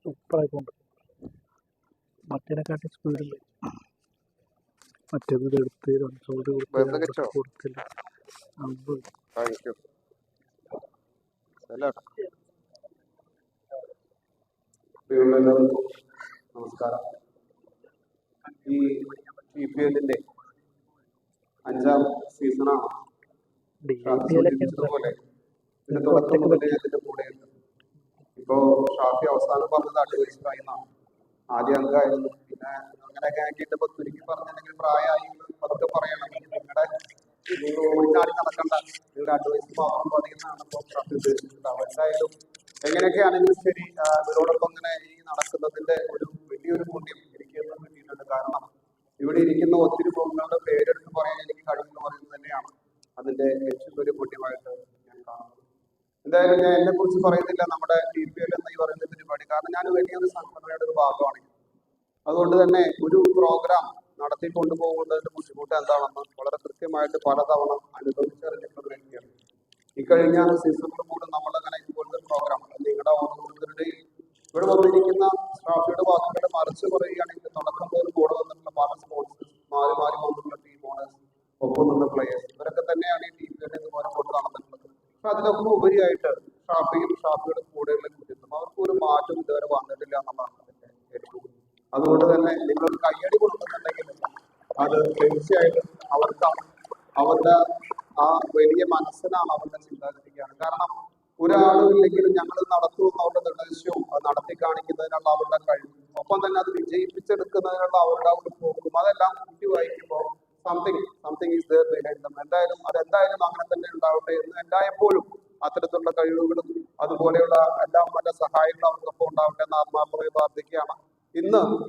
സൂപ്പറായിക്കൊണ്ട് മറ്റേനെക്കാട്ടി സ്പീഡിൽ മറ്റേത് എടുത്ത് കൊടുത്തില്ല നമസ്കാരം. ഈ IPL-ന്റെ 5ാം സീസണാണ്. പോലെ ഇതിന്റെ തുടക്കം മുതലേ ഇതിന്റെ കൂടെയുണ്ട്. ഇപ്പോ ഷാഫി അവസാനം പറഞ്ഞത് അഡ്വൈസറായി എന്നാണ്. ആദ്യം അംഗമായിരുന്നു, പിന്നെ അങ്ങനെയൊക്കെ ആക്കിയിട്ട് ഇപ്പൊ ചുരുക്കി പറഞ്ഞിട്ടുണ്ടെങ്കിൽ പ്രായമായി അതൊക്കെ പറയണം. നിങ്ങളുടെ നിങ്ങൾ ഓടിച്ചാടി നടക്കണ്ട, നിങ്ങളുടെ അഡ്വൈസ് മാത്രം പറയുന്നതാണ് ഇപ്പോൾ ഷാഫി ഉദ്ദേശിച്ചിട്ടുണ്ടാവും. എന്തായാലും എങ്ങനെയൊക്കെയാണെങ്കിലും ശരി, ഇവരോടൊപ്പം ഇങ്ങനെ ഈ നടക്കുന്നതിന്റെ ഒരു വലിയൊരു പുണ്യം എനിക്ക് കിട്ടിയിട്ടുണ്ട്. കാരണം ഇവിടെ ഇരിക്കുന്ന ഒത്തിരി മുഖങ്ങളുടെ പേരെടുത്ത് പറയാൻ എനിക്ക് കഴിയുമെന്ന് പറയുന്നത് തന്നെയാണ് അതിന്റെ ഏറ്റവും വലിയ പുണ്യമായിട്ട് ഞാൻ കാണുന്നത്. എന്തായാലും ഞാൻ എന്നെ കുറിച്ച് പറയുന്നില്ല, നമ്മുടെ IPL എന്ന് പറയുന്ന പരിപാടി. കാരണം ഞാൻ വലിയൊരു സംഘടനയുടെ ഒരു ഭാഗമാണ്. അതുകൊണ്ട് തന്നെ ഒരു പ്രോഗ്രാം നടത്തി കൊണ്ടുപോകുന്നതിന്റെ ബുദ്ധിമുട്ട് എന്താണെന്ന് വളരെ കൃത്യമായിട്ട് പലതവണ അനുഭവിച്ചറിഞ്ഞിട്ടുള്ള വ്യക്തിയാണ്. ഇക്കഴിഞ്ഞ സീസണിൽ കൂടെ നമ്മളങ്ങനെ ഇതുപോലത്തെ പ്രോഗ്രാം നിങ്ങളുടെ ഓരോരുത്തരുടെയും ഇവിടെ വന്നിരിക്കുന്ന സ്റ്റാഫിയുടെ വാക്കുകൾ മറിച്ച് പറയുകയാണെങ്കിൽ തുടക്കം മുതൽ കൂടെ വന്നിട്ടുള്ള പല സ്പോർട്സ് മാറി വന്നിട്ടുള്ള ടീം ഓണേഴ്സ്, ഒപ്പം നിന്ന പ്ലേയേഴ്സ്, ഇവരൊക്കെ തന്നെയാണ് ഈ ടീമിൽ ഇതുപോലെ കൊണ്ട് നടന്നിട്ടുള്ളത്. പക്ഷെ അതിനൊക്കെ ഉപരിയായിട്ട് ഷാഫിയുടെ കൂടെയുള്ള കുട്ടികളും അവർക്ക് ഒരു മാറ്റം ഇതുവരെ വന്നിട്ടില്ല എന്നുള്ളതാണ് അതിന്റെ ഏറ്റവും. അതുകൊണ്ട് തന്നെ നിങ്ങൾ കയ്യടി കൊടുക്കുന്നുണ്ടെങ്കിൽ അത് തീർച്ചയായിട്ടും അവർക്കാണ്, അവരുടെ ആ വലിയ മനസ്സിനാണ്, അവരുടെ ചിന്താഗതിക്കാണ്. കാരണം ഒരാളില്ലെങ്കിലും ഞങ്ങൾ നടത്തുമെന്ന് അവരുടെ നിർദ്ദേശവും അത് നടത്തി കാണിക്കുന്നതിനുള്ള അവരുടെ കഴിവും, ഒപ്പം തന്നെ അത് വിജയിപ്പിച്ചെടുക്കുന്നതിനുള്ള അവരുടെ ഒരു പോക്കും, അതെല്ലാം കുട്ടി വായിക്കുമ്പോൾ something is there behind dum. അതെന്തായാലും അങ്ങനെ തന്നെ ഉണ്ടാവട്ടെ എന്ന് എല്ലായ്പ്പോഴും അത്തരത്തിലുള്ള കഴിവുകളും അതുപോലെയുള്ള എല്ലാ നല്ല സഹായങ്ങളും അവർക്കൊപ്പം ഉണ്ടാവട്ടെ എന്ന് ആത്മാർത്ഥമായി പ്രാർത്ഥിക്കുകയാണ്.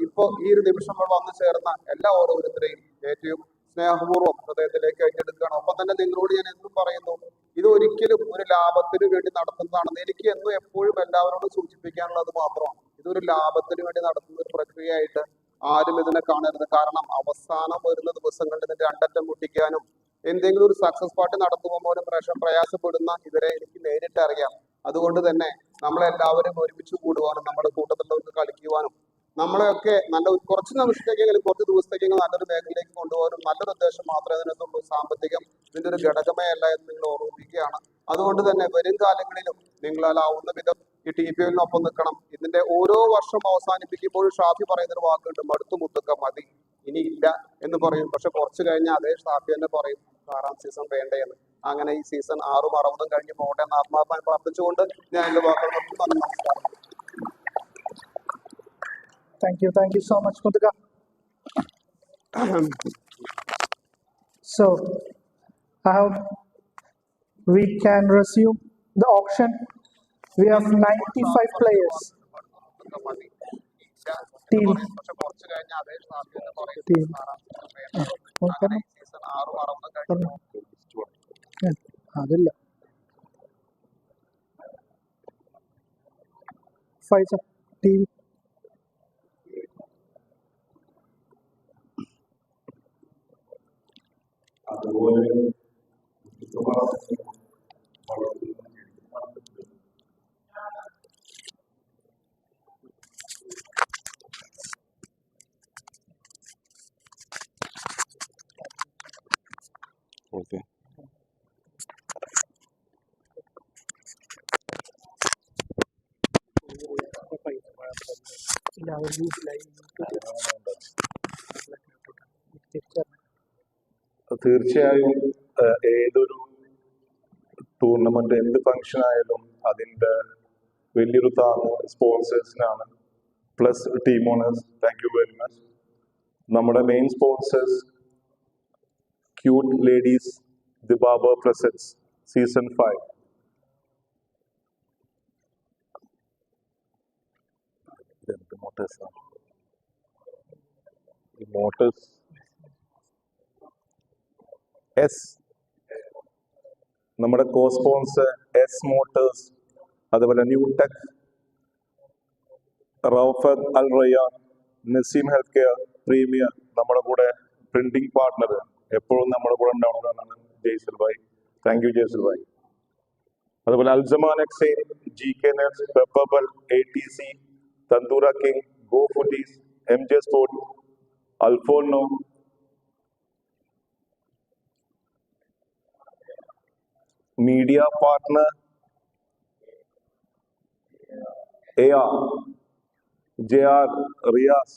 ഇപ്പോ ഈ ഒരു നിമിഷങ്ങൾ വന്നു ചേർന്ന എല്ലാ ഓരോരുത്തരെയും ഏറ്റവും സ്നേഹപൂർവ്വം ഹൃദയത്തിലേക്ക് ഏറ്റെടുക്കുകയാണ്. ഒപ്പം തന്നെ നിങ്ങളോട് ഞാൻ എന്നും പറയുന്നു, ഇത് ഒരിക്കലും ഒരു ലാഭത്തിന് വേണ്ടി നടത്തുന്നതാണെന്ന് എനിക്ക് എപ്പോഴും എല്ലാവരോടും സൂചിപ്പിക്കാനുള്ളത് മാത്രമാണ്. ഇതൊരു ലാഭത്തിന് വേണ്ടി നടത്തുന്ന ഒരു പ്രക്രിയയായിട്ട് ആരും ഇതിനെ കാണരുത്. കാരണം അവസാനം വരുന്ന ദിവസങ്ങളിൽ ഇതിന്റെ രണ്ടറ്റം മുട്ടിക്കാനും എന്തെങ്കിലും ഒരു സക്സസ് പാർട്ടി നടത്തുമ്പോൾ പോലും പ്രയാസപ്പെടുന്ന ഇവരെ എനിക്ക് നേരിട്ട് അറിയാം. അതുകൊണ്ട് തന്നെ നമ്മളെല്ലാവരും ഒരുമിച്ച് കൂടുവാനും നമ്മുടെ കൂട്ടത്തിലുള്ളവർക്ക് കളിക്കുവാനും നമ്മളെയൊക്കെ നല്ല കുറച്ച് നിമിഷത്തേക്കെങ്കിലും കുറച്ച് ദിവസത്തേക്കെങ്കിലും നല്ലൊരു മേഖലയിലേക്ക് കൊണ്ടുപോകാനും നല്ലൊരു ഉദ്ദേശം മാത്രമേ അതിനകത്തുള്ളൂ. സാമ്പത്തികം ഇതിന്റെ ഒരു ഘടകമേ അല്ല എന്ന് നിങ്ങൾ ഓർമ്മിപ്പിക്കുകയാണ്. അതുകൊണ്ട് തന്നെ വരും കാലങ്ങളിലും നിങ്ങളാലാവുന്ന വിധം ഈ TPL-നൊപ്പം നിൽക്കണം. ഇതിന്റെ ഓരോ വർഷം അവസാനിപ്പിക്കുമ്പോഴും ഷാഫി പറയുന്നൊരു വാക്കുണ്ട്, മടുത്തു മുത്തുക്ക മതി, ഇനി ഇല്ല എന്ന് പറയും. പക്ഷെ കുറച്ച് കഴിഞ്ഞാൽ അതേ ഷാഫി തന്നെ പറയും 6ാം സീസൺ വേണ്ടേന്ന്. അങ്ങനെ ഈ സീസൺ 6ഉം 60ഉം കഴിഞ്ഞ് പോകട്ടെ എന്ന് ആത്മാർത്ഥമായി പ്രാർത്ഥിച്ചുകൊണ്ട് ഞാൻ എന്റെ വാക്കുകൾ നിർത്തുന്നു. നമസ്കാരം. Thank you so much, Mutuka. So, we can resume the auction. We have 95 players. Team. അതില്ല 5 TV. Okay. തീർച്ചയായും ഏതൊരു ടൂർണമെന്റ് എന്ത് ഫംഗ്ഷൻ ആയാലും അതിന്റെ വലിയൊരു താങ്ങ് സ്പോൺസേഴ്സിനാണ്, plus team owners. Thank you very much. നമ്മുടെ main sponsors cute ladies the barber presents season 5. Motors S, നമ്മുടെ കോ സ്പോൺസർ എസ് മോട്ടേഴ്സ്, അതുപോലെ new tech, Raufath Al Rayyan, Naseem health care premier, നമ്മുടെ കൂടെ പ്രിന്റിംഗ് പാർട്ട്ണർ എപ്പോഴും നമ്മുടെ കൂടെ ഉണ്ടാവുന്നതാണ് Jaisal bhai. Thank you Jaisal bhai. അതുപോലെ Al Zaman exchange, G K nets, പെപ്പബൽ, ATC, Tandoora king, go foodies, MJ sport, Al Forno, media partner AR, JR, Riyas,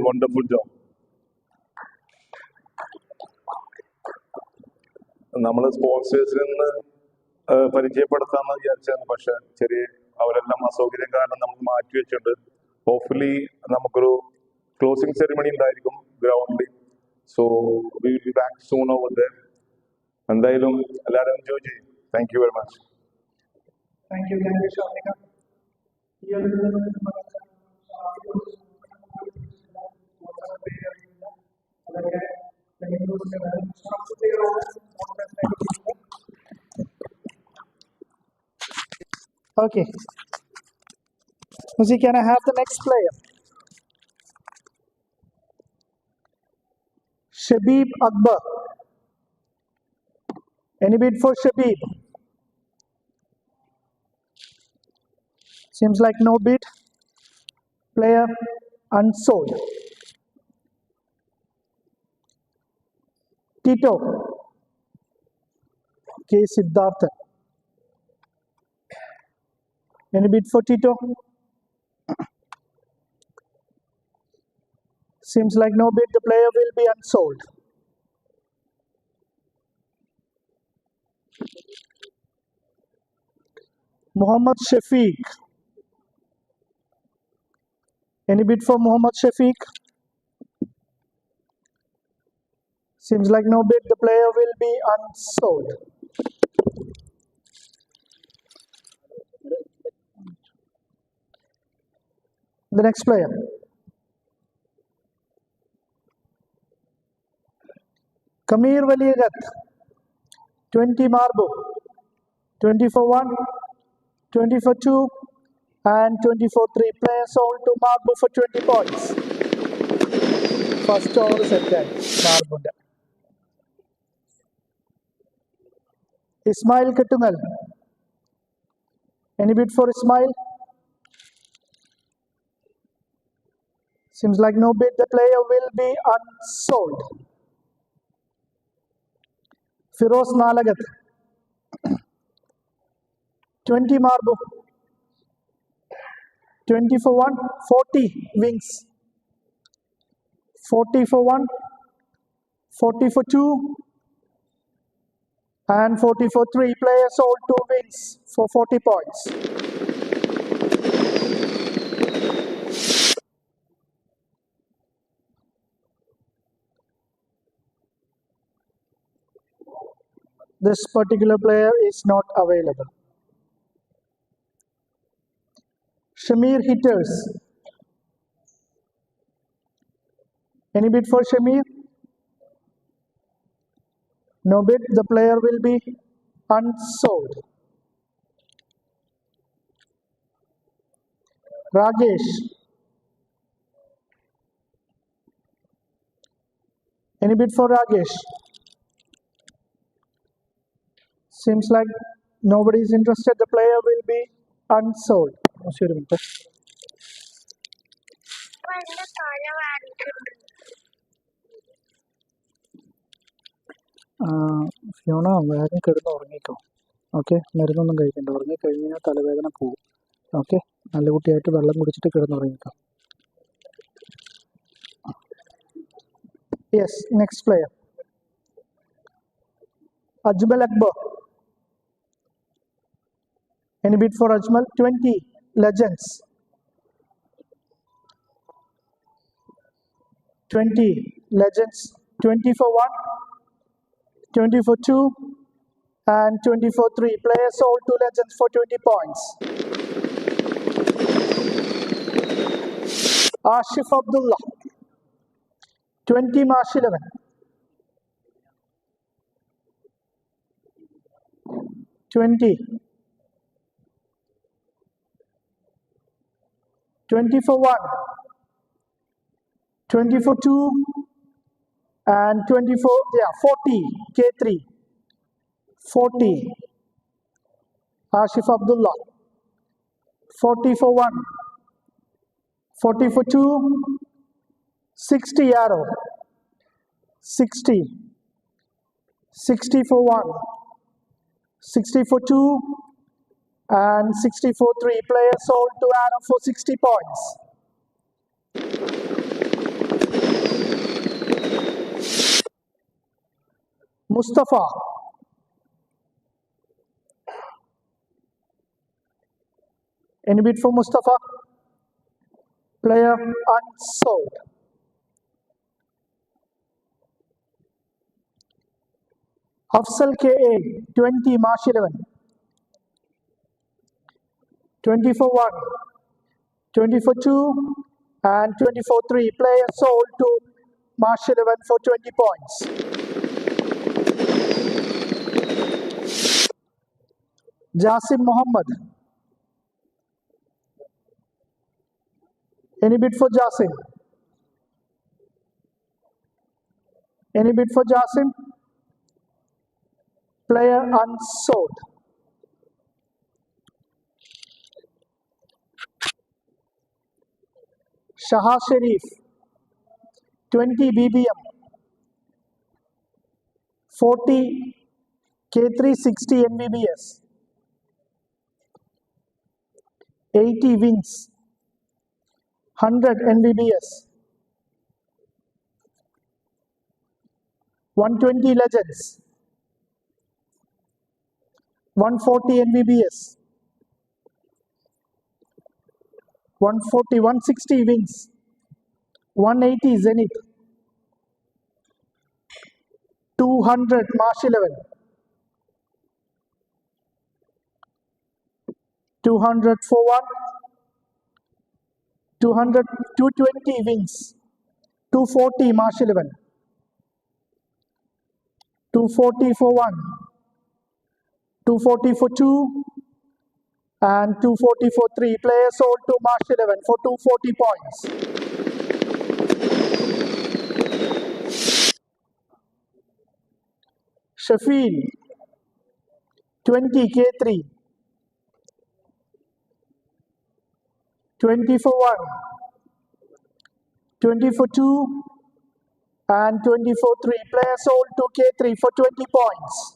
wonderful job. നമ്മൾ സ്പോൺസേഴ്സിൽ നിന്ന് പരിചയപ്പെടുത്താമെന്ന് വിചാരിച്ചാണ്, പക്ഷെ അവരെല്ലാം അസൗകര്യം കാരണം നമുക്ക് മാറ്റി വെച്ചിട്ടുണ്ട്. ഹോപ്പ്ഫുള്ളി നമുക്കൊരു ക്ലോസിംഗ് സെറിമണി ഉണ്ടായിരിക്കും ഗ്രൗണ്ടിൽ. So we will be back soon over there. എന്തായാലും എല്ലാവരും എൻജോയ് ചെയ്യും. Thank you very much. Thank you Shafika. ഈ ഒരു okay. Muzi, can I have the next player? Shabib Akbar. Any bid for Shabib? Seems like no bid. Player unsold. Tito. K. Siddharthan. Any bid for Tito? Seems like no bid. The player will be unsold. Muhammad Shafiq. Any bid for Muhammad Shafiq? Seems like no bid. The player will be unsold. The next player. Kamir Waliagat. 20 marble. 20 for 1, 20 for 2, and 20 for 3. Player sold to Marbu for 20 points. First over set Marbu. Ismail Katungal. Any bid for Ismail? Seems like no bid. The player will be unsold. Firoz Nalagat. 20 Marbu. 20 for 1, 40 wings. 40 for 1, 40 for 2, and 40 for 3. Player sold 2 wings for 40 points. This particular player is not available. Shamir Hitters. Any bid for Shamir? No bid. The player will be unsold. Ragesh. Any bid for Ragesh? Seems like nobody is interested. The player will be unsold. Fiona, വേഗം കിടന്ന് ഉറങ്ങിക്കോ. Okay, മരുന്നൊന്നും കഴിക്കണ്ട. ഉറങ്ങിക്കഴിഞ്ഞാൽ തലവേദന പോകും. Okay, നല്ല കുട്ടിയായിട്ട് വെള്ളം കുടിച്ചിട്ട് കിടന്നുറങ്ങിക്കോ. Yes, next player. Ajmal Akbar. Any bid for Ajmal? 20 legends. 20 legends. 20 for 1, 20 for 2, and 20 for 3. Players sold 2 legends for 20 points. Ashif Abdullah. 20 March 11. 20. 20 for 1, 20 for 2, and 24, 40, K3. 40, Ashif Abdullah. 40 for 1, 40 for 2, 60 Arrow. 60, 60 for 1, 60 for 2, and 60 for 3. Players sold to Arrow for 60 points. Mustafa. Any bid for Mustafa? Player unsold. Afsal KA, 20 March 11. 20 for 1, 20 for 2, and 20 for 3. Players sold to March 11 for 20 points. Jasim Mohammed. Any bid for Jasim? Any bid for Jasim? Player unsold. Shahar Sharif, 20 BBM, 40 K360 MBBS, 80 wins, 100 MBBS, 120 legends, 140 MBBS, 140, 160 wins, 180 Zenith, 200 March 11, 200 for 1, 200, 220 wins, 240 March 11, 240 for 1, 240 for 2, and 240 for 3. Players sold to March 11 for 240 points. Shafeel, 20 K3, 20 for 1, 20 for 2, and 20 for 3. Players sold to K3 for 20 points.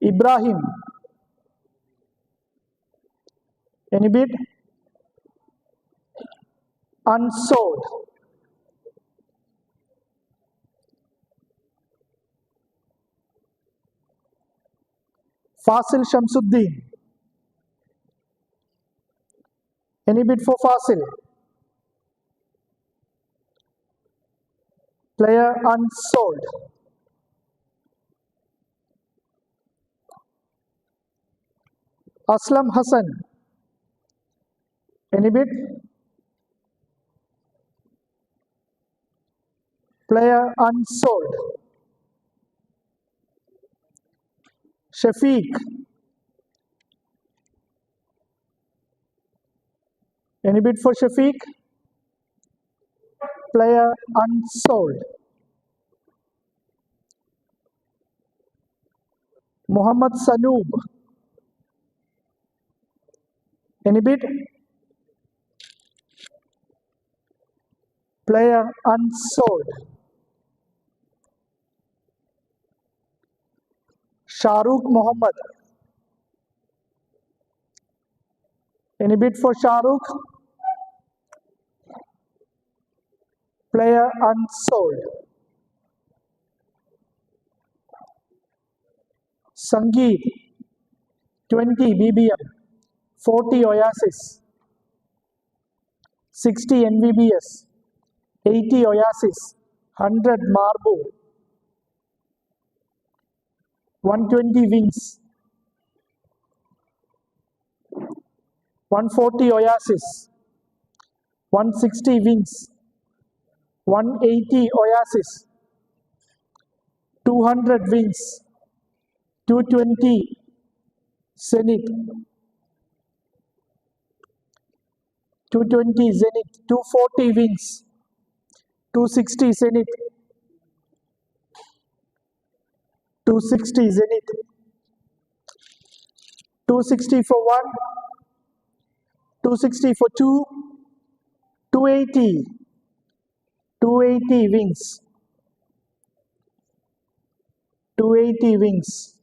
Ibrahim. Any bid? Unsold. Fasil Shamsuddin. Any bid for Fasil? Player unsold. Aslam Hassan. Any bid? Player unsold. Shafiq. Any bid for Shafiq? Player unsold. Muhammad Sanoob. Any bid? Player unsold. Shahrukh Mohammed. Any bid for Shahrukh? Player unsold. Sangeet, 20 BBM, 40 Oasis, 60 NVBS, 80 Oasis, 100 Marble, 120 Wings, 140 Oasis, 160 Wings, 180 Oasis, 200 Wings, 220 Zenith, 220 Zenith, 240 Wings, 260 Zenith, 260 Zenith, 260 for 1, 260 for 2, 280, 280 Wings, 280 Wings.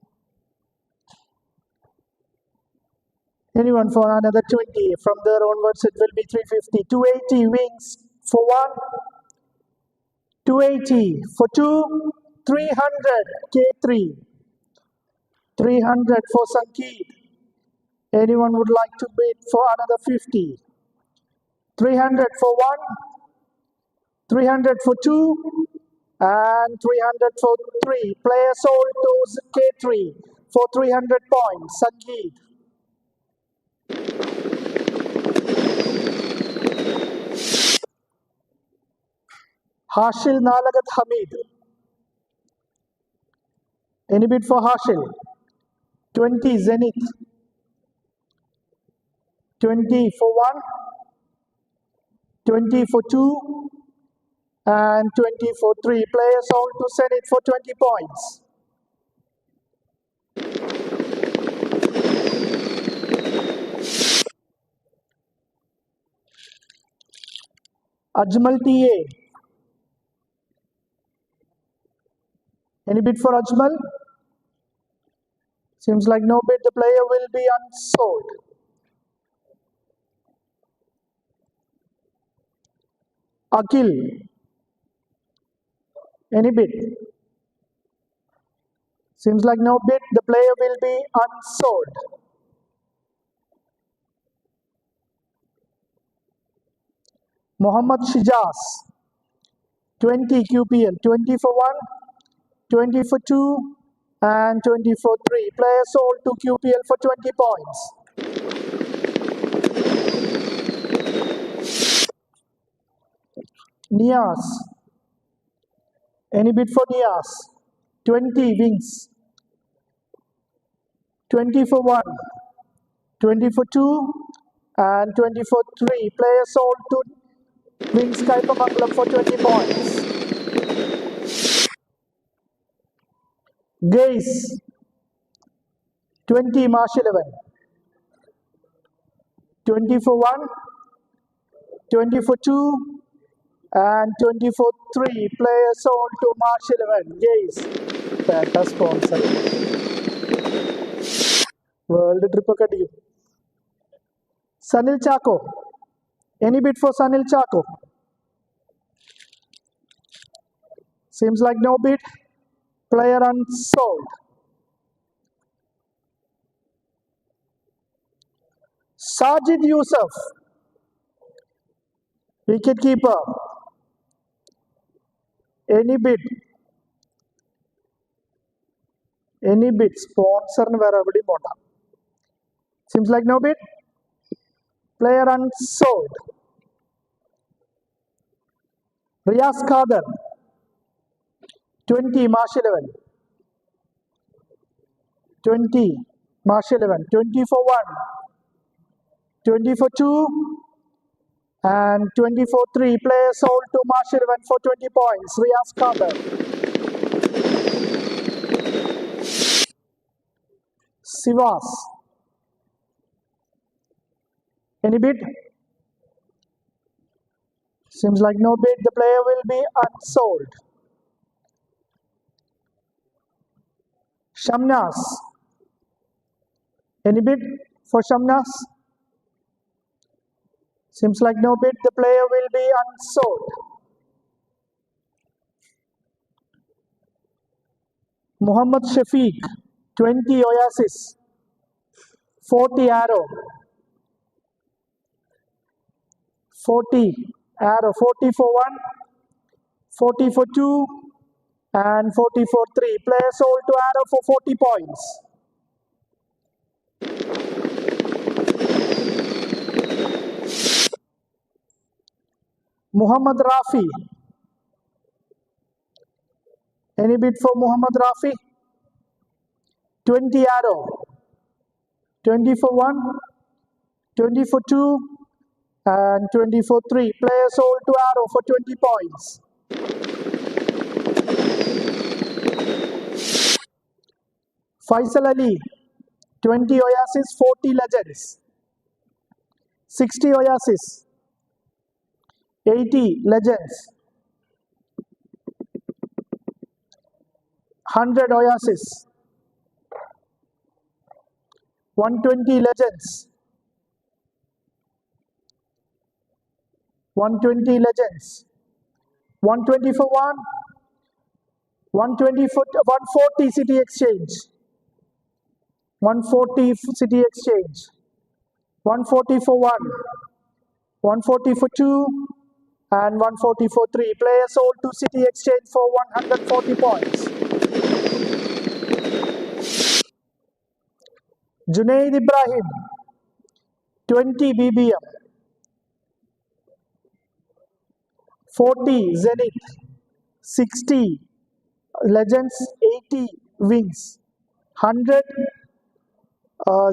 Anyone for another 20? From there onwards it will be 350. 280 Wings for 1, 280 for 2, 300 K3, 300 for Sankeet. Anyone would like to bid for another 50? 300 for 1, 300 for 2, and 300 for 3. Player sold to K3 for 300 points. Sangeet. Harshil Nalagat Hamid. Any bid for Harshil? 20 Zenith. 20 for 1, 20 for 2, and 20 for 3. Player sold to Zenith for 20 points. Ajmal TA. Any bid for Ajmal? Seems like no bid. The player will be unsold. Akil. Any bid? Seems like no bid. The player will be unsold. Mohammad Shijaz. 20 QPL. 20 for 1, 20 for 2, and 20 for 3. Player sold to QPL for 20 points. Nias. Any bid for Nias? 20 Wings. 20 for 1, 20 for 2, and 20 for 3. Player sold to Wings Kaipamangalam for 20 points. Gaze. 20 Marsh 11. 20 for 1, 20 for 2, and 20 for 3. Player sold to Marsh 11. Gaze. Better sponsor. World trip ഒക്കെ Sanil Chako. Any bid for Sanil Chako? Seems like no bid. Player unsold. Sajid Yusuf. Wicket keeper. Any bid? Any bid? Sponsor wherever mota. Seems like no bid. Player unsold. Riyaz Khader. 20 Marsh 11. 20 Marsh 11. 20 for 1, 20 for 2, and 20 for 3. Player sold to Marsh 11 for 20 points. Riyaz Khader. Sivas. Any bid? Seems like no bid. The player will be unsold. Shamnas. Any bid for Shamnas? Seems like no bid. The player will be unsold. Muhammad Shafiq, 20 Oasis, 40 Arrow, 40 Arrow, 40 for 1, 40 for 2, and 40 for 3. Player sold to Arrow for 40 points. Muhammad Rafi. Any bid for Muhammad Rafi? 20 Arrow, 20 for 1, 20 for 2, and 20 for 3. Player sold to Arrow for 20 points. Faisal Ali, 20 Oasis, 40 Legends, 60 Oasis, 80 Legends, 100 Oasis, 120 Legends, 120 Legends, 120 for 1, 120 for 140 City Exchange, 140 City Exchange, 140 for 1, 140 for 2, and 140 for 3. Players sold to City Exchange for 140 points. Junaid Ibrahim, 20 BBM, 40 Zenith, 60 Legends, 80 Wings, 100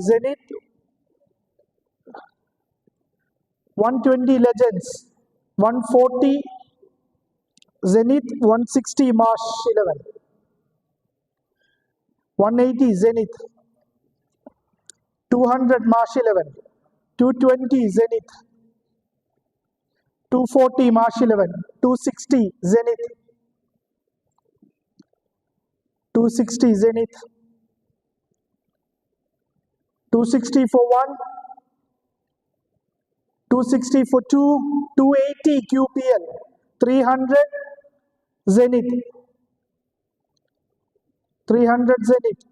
Zenith, 120 Legends, 140 Zenith, 160 Marsh 11, 180 Zenith, 200 Marsh 11, 220 Zenith, 240 Marsh 11, 260 Zenith, 260 Zenith, 260 for 1, 260 for 2, 280 QPL, 300 Zenith, 300 Zenith,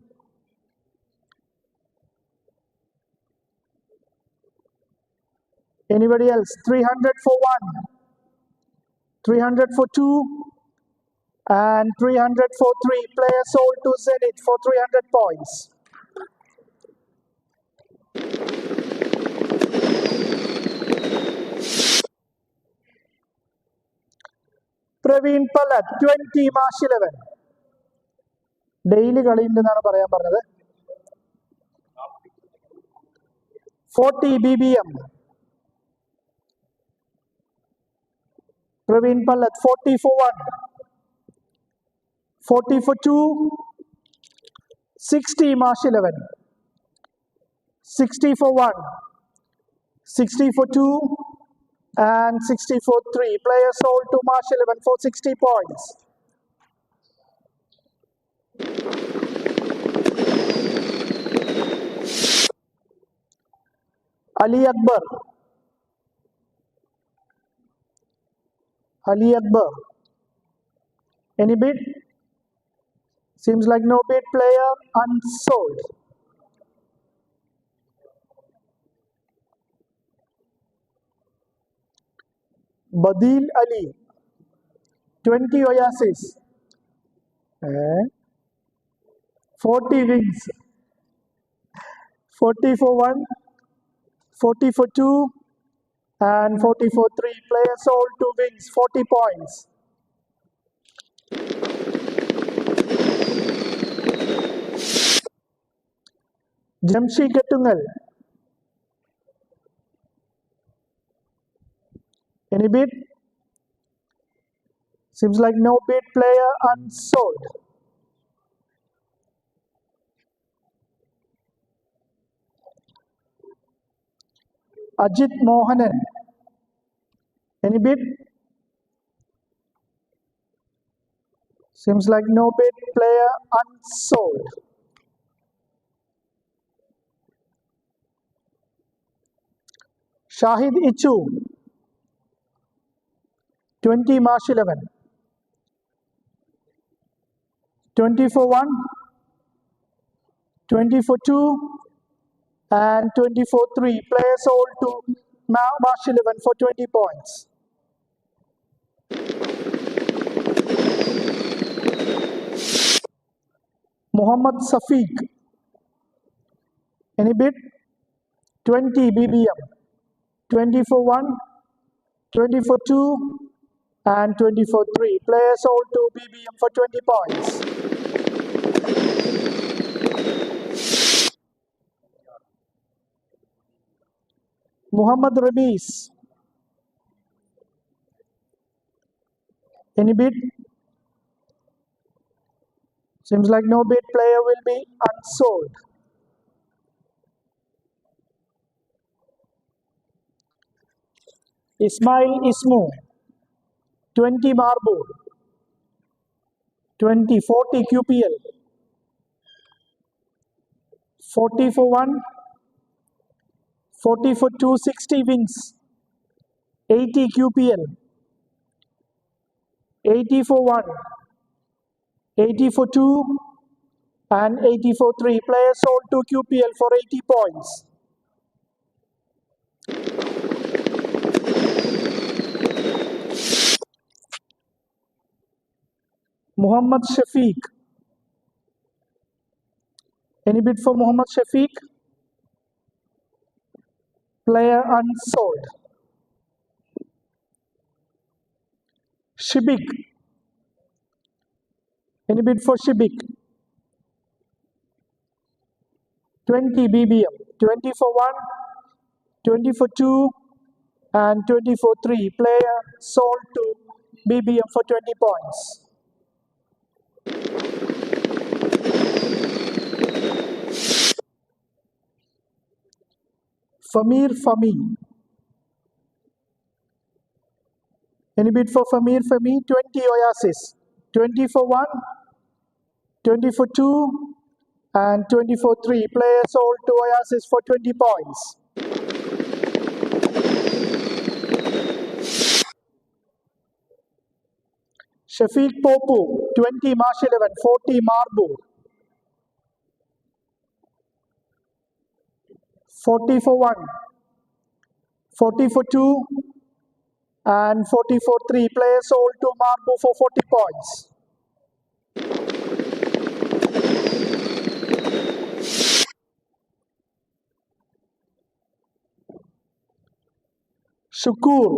anybody else? 300 for 1, 300 for 2, and 300 for 3. Players sold to Zenith for 300 points. Praveen Palat, 20 March 11. Daily കളിയുണ്ടെന്നാണ് പറയാൻ പറഞ്ഞത്. 40 BBM. Praveen Palat, 40 for 1, 40 for 2, 60 March 11, 60 for 1, 60 for 2, and 60 for 3. Players sold to March 11 for 60 points. Ali Akbar. Ali Akbar. Any bid? Seems like no bid. Player unsold. Badil Ali, 20 Oasis, 40 Wings, 40 for 1, 40 for 2, and 40 for 3. Players sold 2 Wings, 40 points. Jamshi Kettungal. Any bid? Seems like no bid. Player unsold. Ajit Mohanan. Any bid? Seems like no bid. Player unsold. Shahid Ichu, 20 March 11, 24-1, 24-2, and 24-3. Players hold to Marsh 11 for 20 points. Muhammad Safiq. Any bid? 20 BBM. 24-1, 24-2, and 24-3. Players hold to BBM for 20 points. Muhammad Ramis. Any bid? Seems like no bid. Player will be unsold. Ismail Ismu. 20 Marble. 20-40 QPL. 40 for 1. 40 for 2, 60 wins. 80 QPL. 80 for 1. 80 for 2. And 80 for 3. Players sold to QPL for 80 points. Muhammad Shafiq. Any bid for Muhammad Shafiq? Player unsold. Shibik. Any bid for Shibik? 20 BBM. 20 for 1, 20 for 2, and 20 for 3. Player sold to BBM for 20 points. Famir Fami. Any bid for Famir Fami? 20 Oasis. 20 for 1, 20 for 2, and 20 for 3. Players sold to Oasis for 20 points. Shafiq Popu. 20 Marsh 11, 40 Marbu. 40 for 1, 40 for 2, and 40 for 3. Players sold to Marbu for 40 points. Shukur.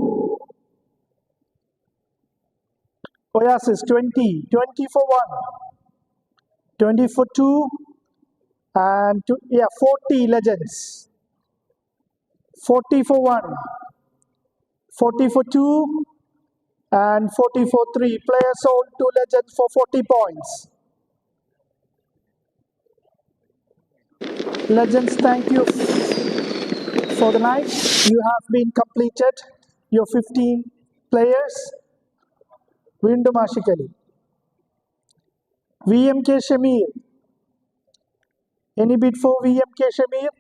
Oasis 20, 20 for 1, 20 for 2, and 40 Legends. 40 for 1, 40 for 2, and 40 for 3. Players sold to Legends for 40 points. Legends, thank you for the night. You have been completed your 15 players. വീണ്ടും ആഷിഖലി. VMK Shamir. Any bid for VMK Shamir?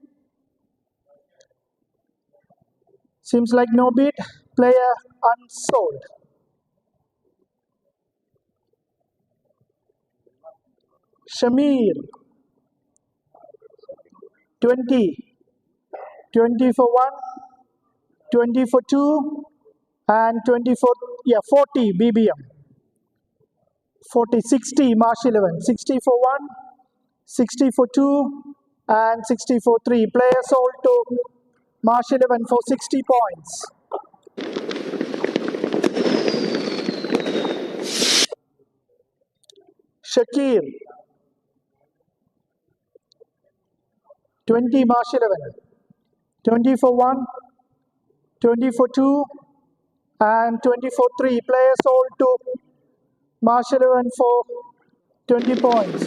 Seems like no bid. Player unsold. Shamir. 20. 20 for 1, 20 for 2, and 20 for 40 BBM. 40, 60 Marsh 11, 60 for 1, 60 for 2, and 60 for 3. Players sold to Marsh 11 for 60 points. Shakir. 20 Marsh 11, 20 for 1, 20 for 2, and 20 for 3. Players sold to Marsh 11 for 20 points.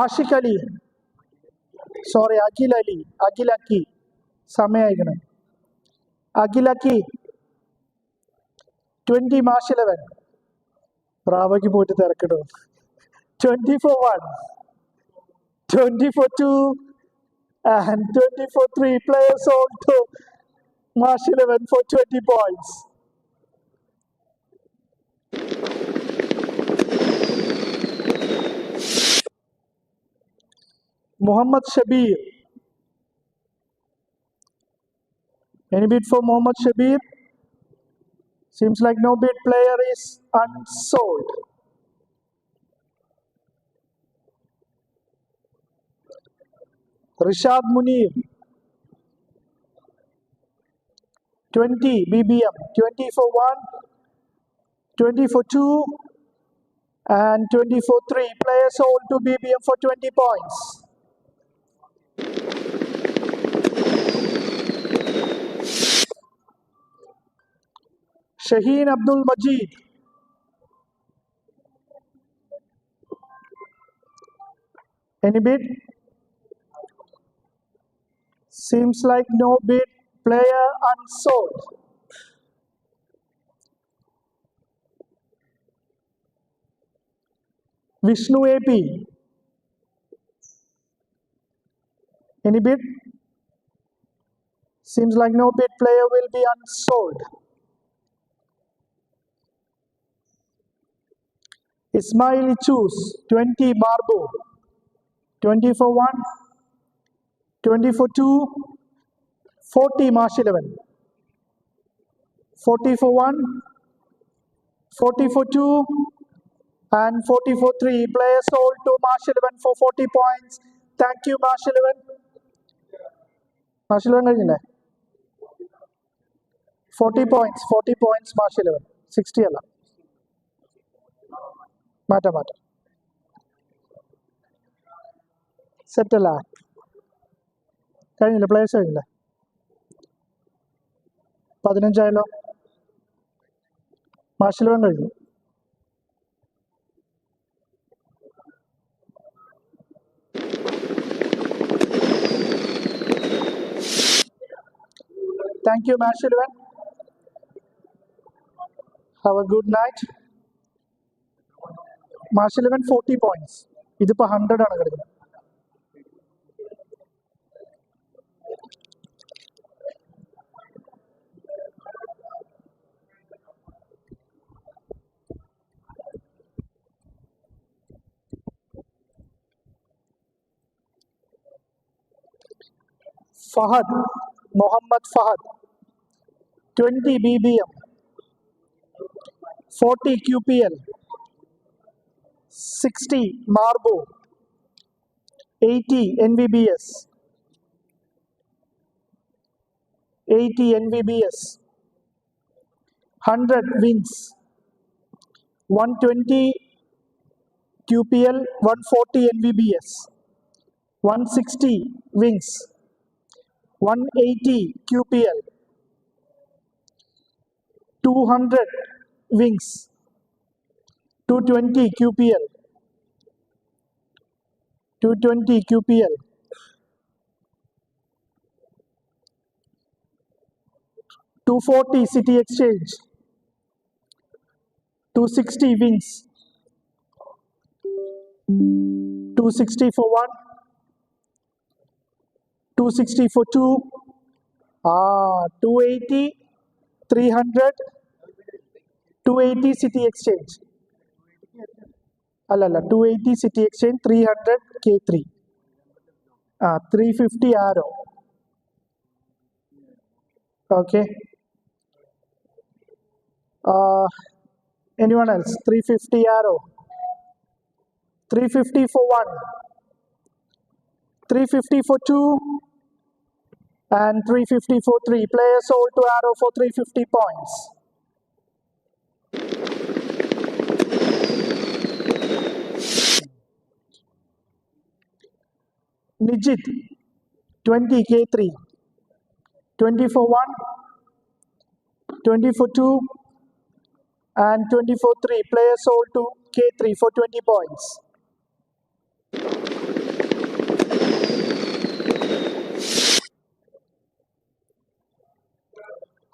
Ashik Ali. Sorry, Akil Ali. Akil Aki. Samayagana. Akil Aki. 20 Marsh 11. Bravo ki pote terakkedu. 20 for 1, 20 for 2, and 20 for 3. Players sold to Marsh 11 for 20 points. Muhammad Shabir. Any bid for Muhammad Shabir? Seems like no bid. Player is unsold. Rishad Munir. 20 BBM. 20 for 1, 20 for 2, and 20 for 3. Player sold to BBM for 20 points. Shaheen Abdul Majid. Any bid? Seems like no bid. Player unsold. Vishnu AP. Any bid? Seems like no bid. Player will be unsold. Ismail Choose. 20 Marbo. 20 for 1, 20 for 2, 40 Marsh 11. 40 for 1, 40 for 2, and 40 for 3. Player sold to Marsh 11 for 40 points. Thank you, Marsh 11. Marsh 11 കഴിഞ്ഞില്ലേ? 40 points. 40 points, Marsh 11. 60 അല്ല. മാറ്റാം. സെറ്റല്ല. കഴിഞ്ഞില്ലേ? Players കഴിഞ്ഞില്ലേ? 15 ആയല്ലോ. Marsh 11 കഴിഞ്ഞു. Thank you, Marsh 11. Have a good night. Marsh 11 40 points. ഇതിപ്പോൾ 100 ആണ് കിടക്കുന്നത്. Fahad, Mohammad Fahad. 20 BBM. 40 QPL. 60 Marbo. 80 NVBS. 80 NVBS. 100 Wings. 120 QPL. 140 NVBS. 160 Wings. 180 QPL. 200 Wings. 220 QPL. 220 QPL. 240 City Exchange. 260 Wings. 260 for 1. 260 for 2. 280. 300. 280 City Exchange. Allala, 280 City Exchange. 300 K3. 350 Arrow. Okay. Anyone else? 350 Arrow. 350 for 1. 350 for 2. And 350 for 3. Player sold to Arrow for 350 points. Nijit, 20 K3. 20 for 1. 20 for 2. And 20 for 3. Player sold to K3 for 20 points.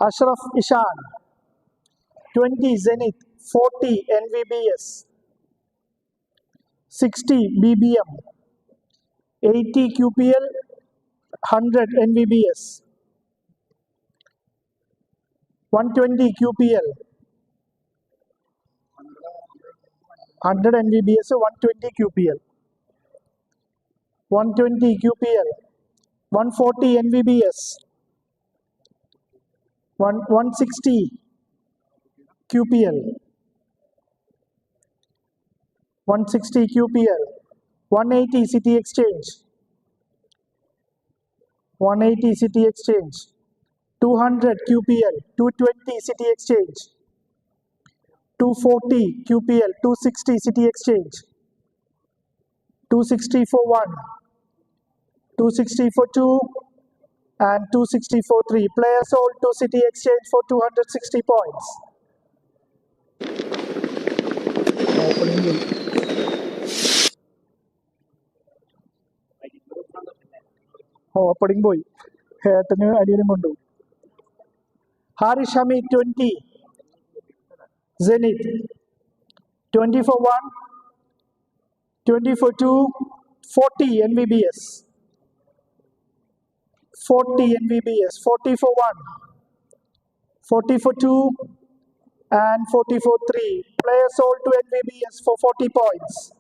Ashraf Ishan. 20 Zenith. 40 NVBS. 60 BBM. 80 QPL. 100 NVBS. 120 QPL, 100 NVBS, 120 QPL, 120 QPL, 140 NVBS, 160 QPL, 160 QPL, 180 City Exchange, 180 City Exchange, 200 QPL, 220 City Exchange, 240 QPL, 260 City Exchange, 260 for 1, 260 for 2, and 260 for 3. Player sold to City Exchange for 260 points. Opening boy. Harish Hamid 20, Zenith 20 for 1, 20 for 2, 40 NVBS, 40 NVBS, 40 for 1, 40 for 2, and 40 for 3. Player sold to NVBS for 40 points.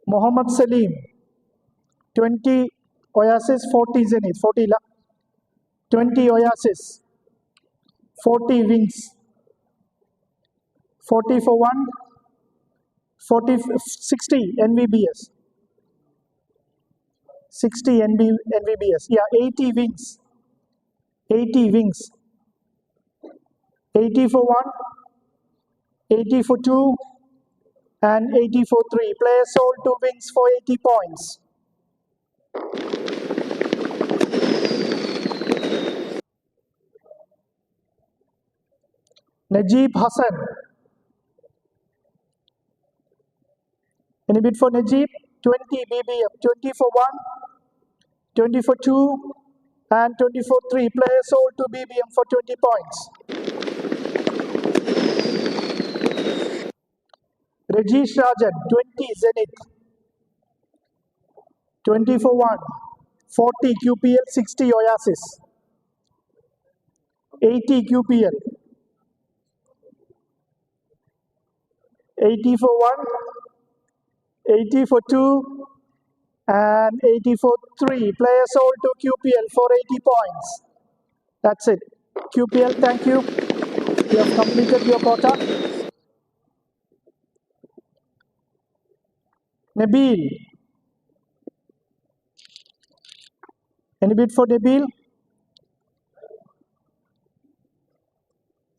Mohammad Salim 20 Oasis, 40 Zenith, 40 20 Oasis, 40 Wings, 40 for 1, 40 60 NVBS, 60 NVBS, yeah, 80 Wings, 80 Wings, 80 for 1, 80 for 2, and 80 for 3. Player sold to Wings for 80 points. Najib Hassan. Any bid for Najib? 20 BBM, 20 for 1, 20 for 2, and 20 for 3. Player sold to BBM for 20 points. Rajesh Rajan, 20 Zenith, 20 for 1, 40 QPL, 60 Oasis, 80 QPL, 80 for 1, 80 for 2, and 80 for 3. Player sold to QPL for 80 points. That's it. QPL, thank you. You have completed your quota. Nabil. Any bid for Nabil?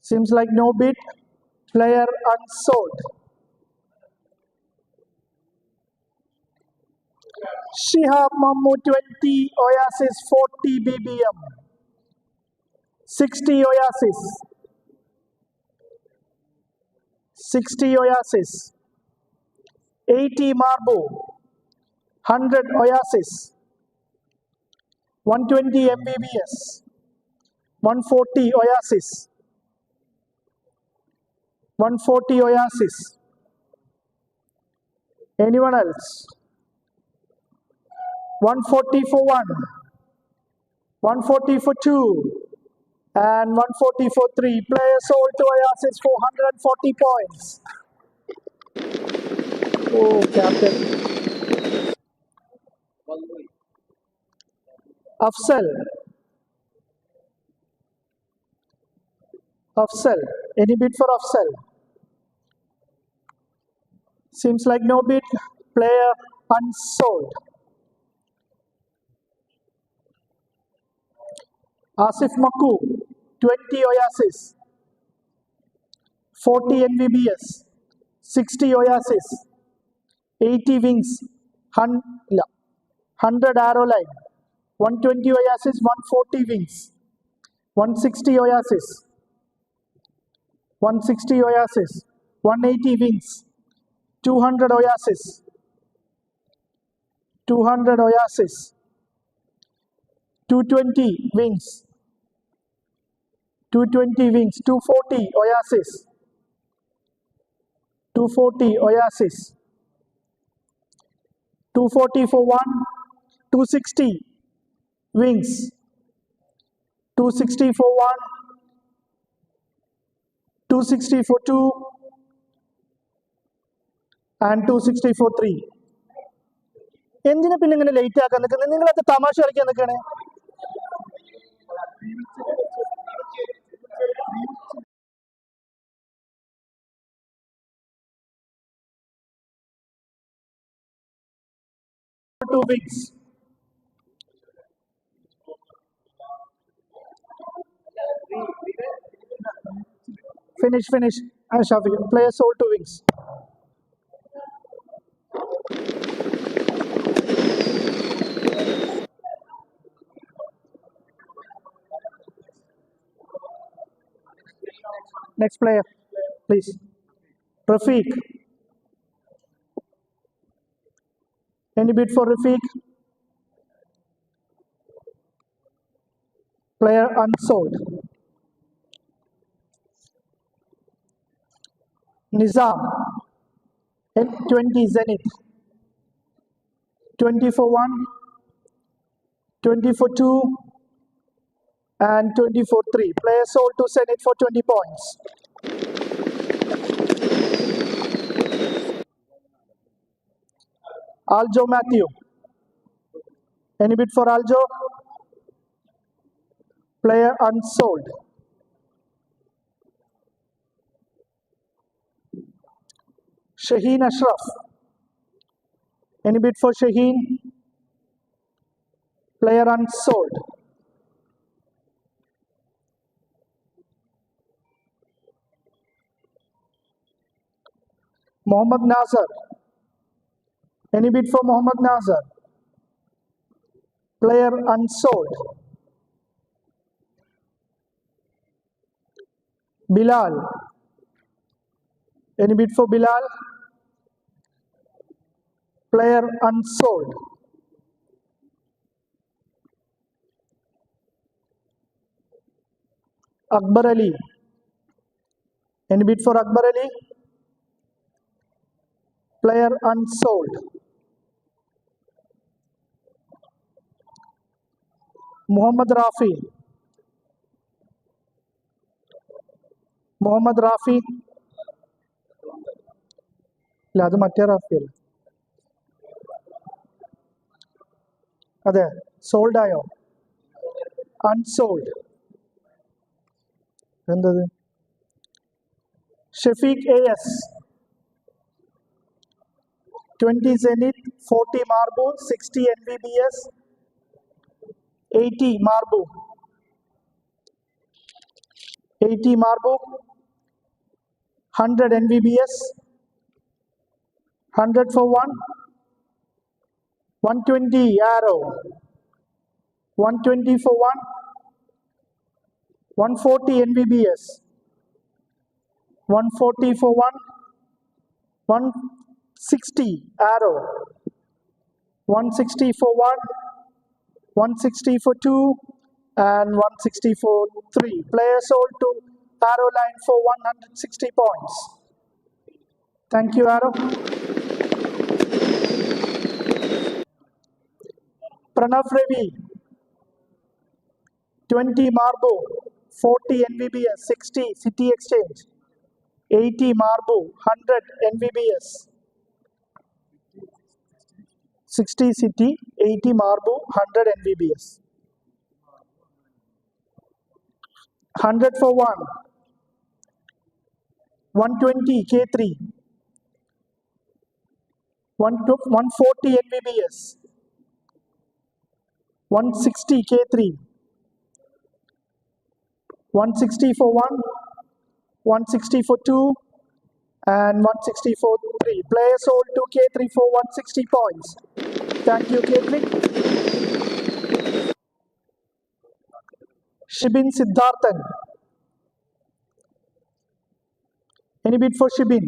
Seems like no bid. Player unsold. Shihab Mahmood 20, Oasis 40 BBM, 60 Oasis, 60 Oasis, 80 Marbo, 100 Oasis, 120 MBBS, 140 Oasis, 140 Oasis. Anyone else? 140 for 1, 140 for 2, and 140 for 3. Player sold to Oasis for 140 points. Oh, captain. Afsal. Afsal. Any bid for Afsal? Seems like no bid. Player unsold. Asif Maku, 20 Oasis, 40 NVBS, 60 Oasis, 80 Wings, 100 Arrow Line, 120 Oasis, 140 Wings, 160 Oasis, 160 Oasis, 180 Wings, 200 Oasis, 200 Oasis, 220 Wings, 220 Wings, 240 Oasis, 240 Oasis, 240 for 1, 260 wings, 260 for 1, 260 for 2, and 260 for 3. എന്തിനാ പിന്നെ ഇങ്ങനെ late ആക്കാൻ നിൽക്കുന്നത്? നിങ്ങളത് തമാശ കളിക്കാൻ നിൽക്കണേ. Two wings. Finish. Shafi, player sold 2 wings. Next player, please. Rafiq. Any bid for Rafiq? Player unsold. Nizam. 20 Zenith. 20 for 1, 20 for 2, and 20 for 3. Player sold to Zenith for 20 points. Aljo Matthew. Any bid for Aljo? Player unsold. Shaheen Ashraf. Any bid for Shaheen? Player unsold. Mohammad Nazar. Any bid for Mohammad Nazar? Player unsold. Bilal. Any bid for Bilal? Player unsold. Akbar Ali. Any bid for Akbar Ali? Player unsold. Muhammad Rafi. Muhammad Rafi. ഇല്ല, അത് മറ്റേ റാഫി അല്ല. അതെ, sold ആയോ? Unsold. എന്തത്? Shafeeq AS. 20 Zenith, 40 Marbu, 60 NVBS, 80 Marbu. 80 Marbu, 100 NVBS, 100 for 1, 120 Arrow, 120 for 1, 140 NVBS, 140 for 1, 160 Arrow, 160 for 1, 160 for 2, and 160 for 3. Player sold to Arrow line for 160 points. Thank you, Arrow. Pranav Ravi. 20 Marbu, 40 NVBS, 60 City Exchange, 80 Marbu, 100 NVBS, 60 City, 80 Marbu, 100 NVBS. 100 for 1, 120 K3, 140 NVBS, 160 K3, 160 for 1, 160 for 2, and 160 for 3. Player sold to K3 for 160 points. Thank you, K3. Shibin Siddharthan. Any bid for Shibin?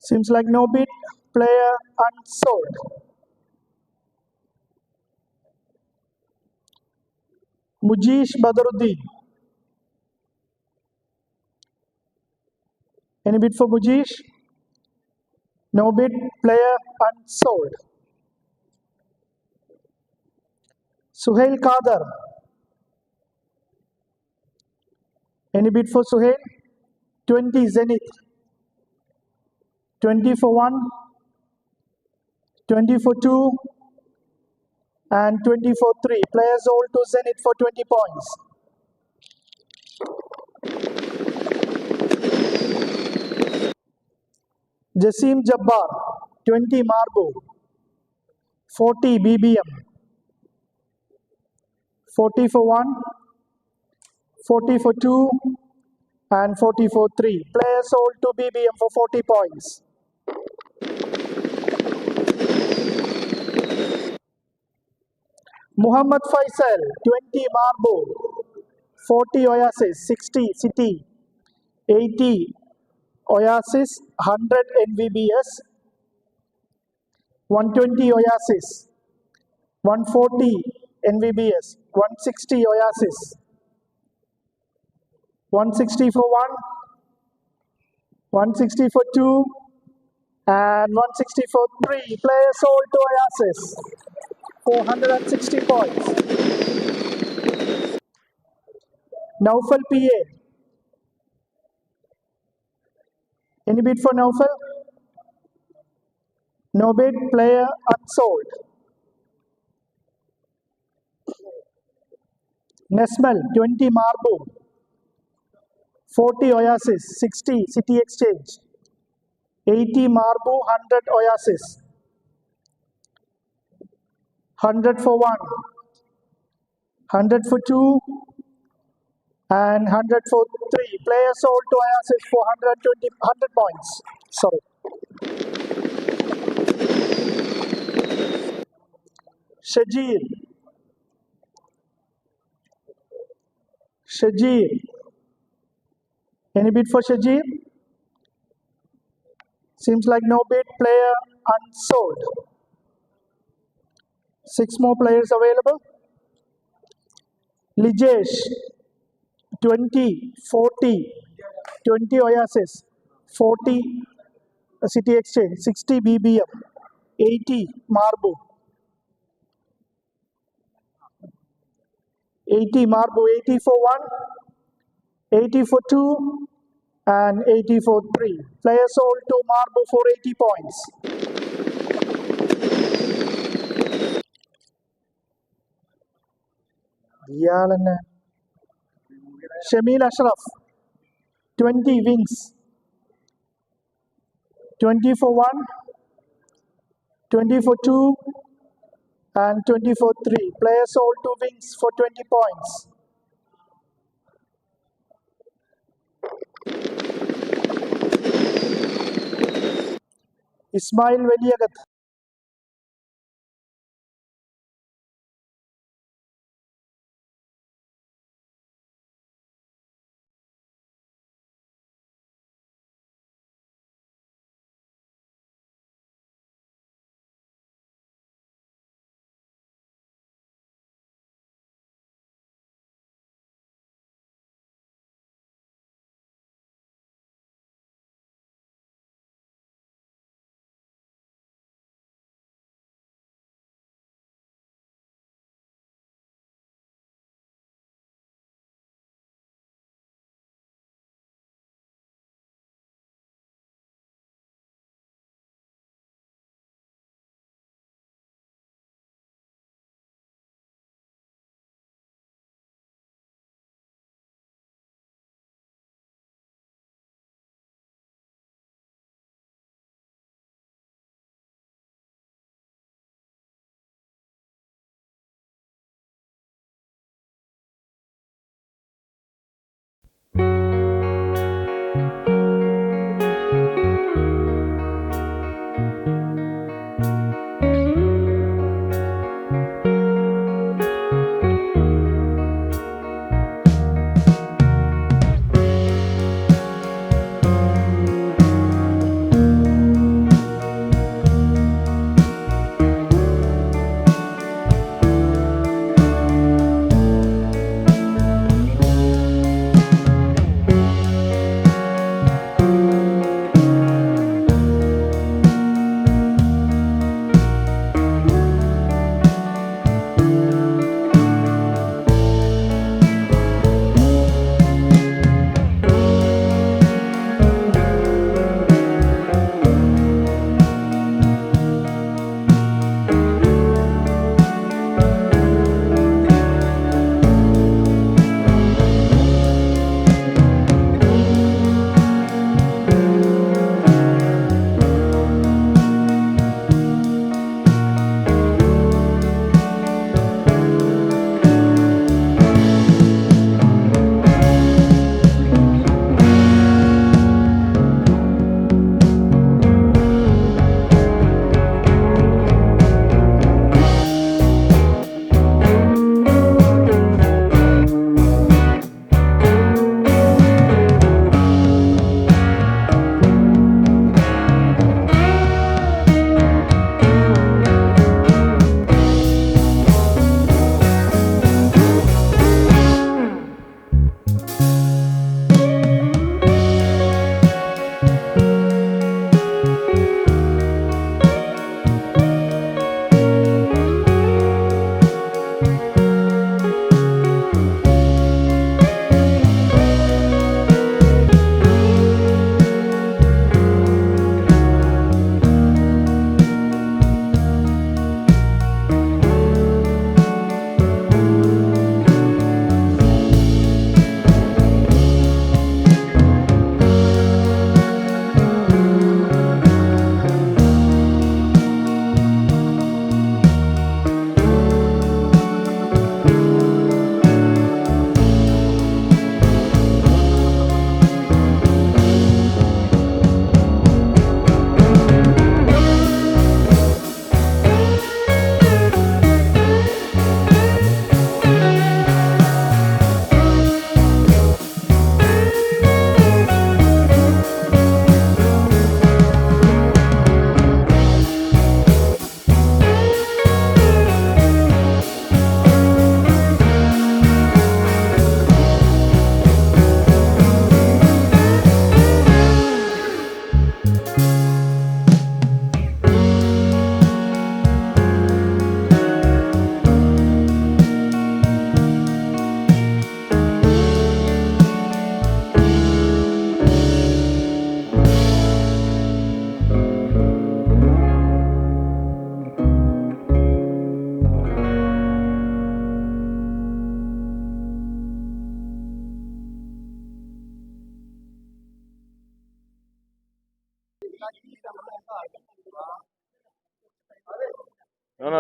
Seems like no bid. Player unsold. Mujish Badruddin. Any bid for Mujish? No bid, player unsold. Suhail Kadar. Any bid for Suhail? 20 Zenith. 20 for 1, 20 for 2, and 20 for 3. Players sold to Zenith for 20 points. Jasim Jabbar. 20 Marbo. 40 BBM. 40 for 1, 40 for 2, and 40 for 3. Players sold to BBM for 40 points. Muhammad Faisal, 20 Marbo, 40 Oasis, 60 City, 80 Oasis, 100 NVBS, 120 Oasis, 140 NVBS, 160 Oasis, 160 for 1, 160 for 2, and 160 for 3. Players sold to Oasis, 460 points. Naufal PA. Any bid for Naufal? No bid, player unsold. Nesmal, 20 Marbo, 40 Oasis, 60 City Exchange, 80 Marbo, 100 Oasis, 100 for 1, 100 for 2, and 100 for 3. Players sold to Oasis for 100 points. Sorry. Shajir. Shajir. Any bid for Shajir? Seems like no bid, player unsold. 6 more players available. Lijesh, 20, 40, 20 Oasis, 40 City Exchange, 60 BBM, 80 Marbu, 80 Marbu, 80 for 1, 80 for 2, and 80 for 3. Players sold to Marbu for 80 points. Shamil Ashraf, 20 wings, 20 for 1, 20 for 2, and 20 for 3. Players sold 2 wings for 20 points. Ismail Veliagat,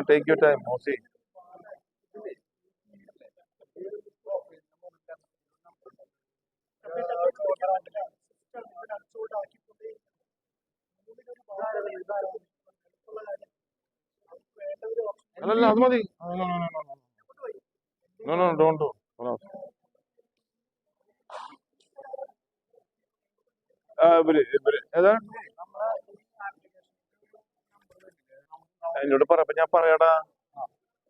take your time, Mosi. അല്ലല്ല അത് മതി. No, don't do. No. ഏതാ എന്നോട് പറ, ഞാൻ പറയാടാ.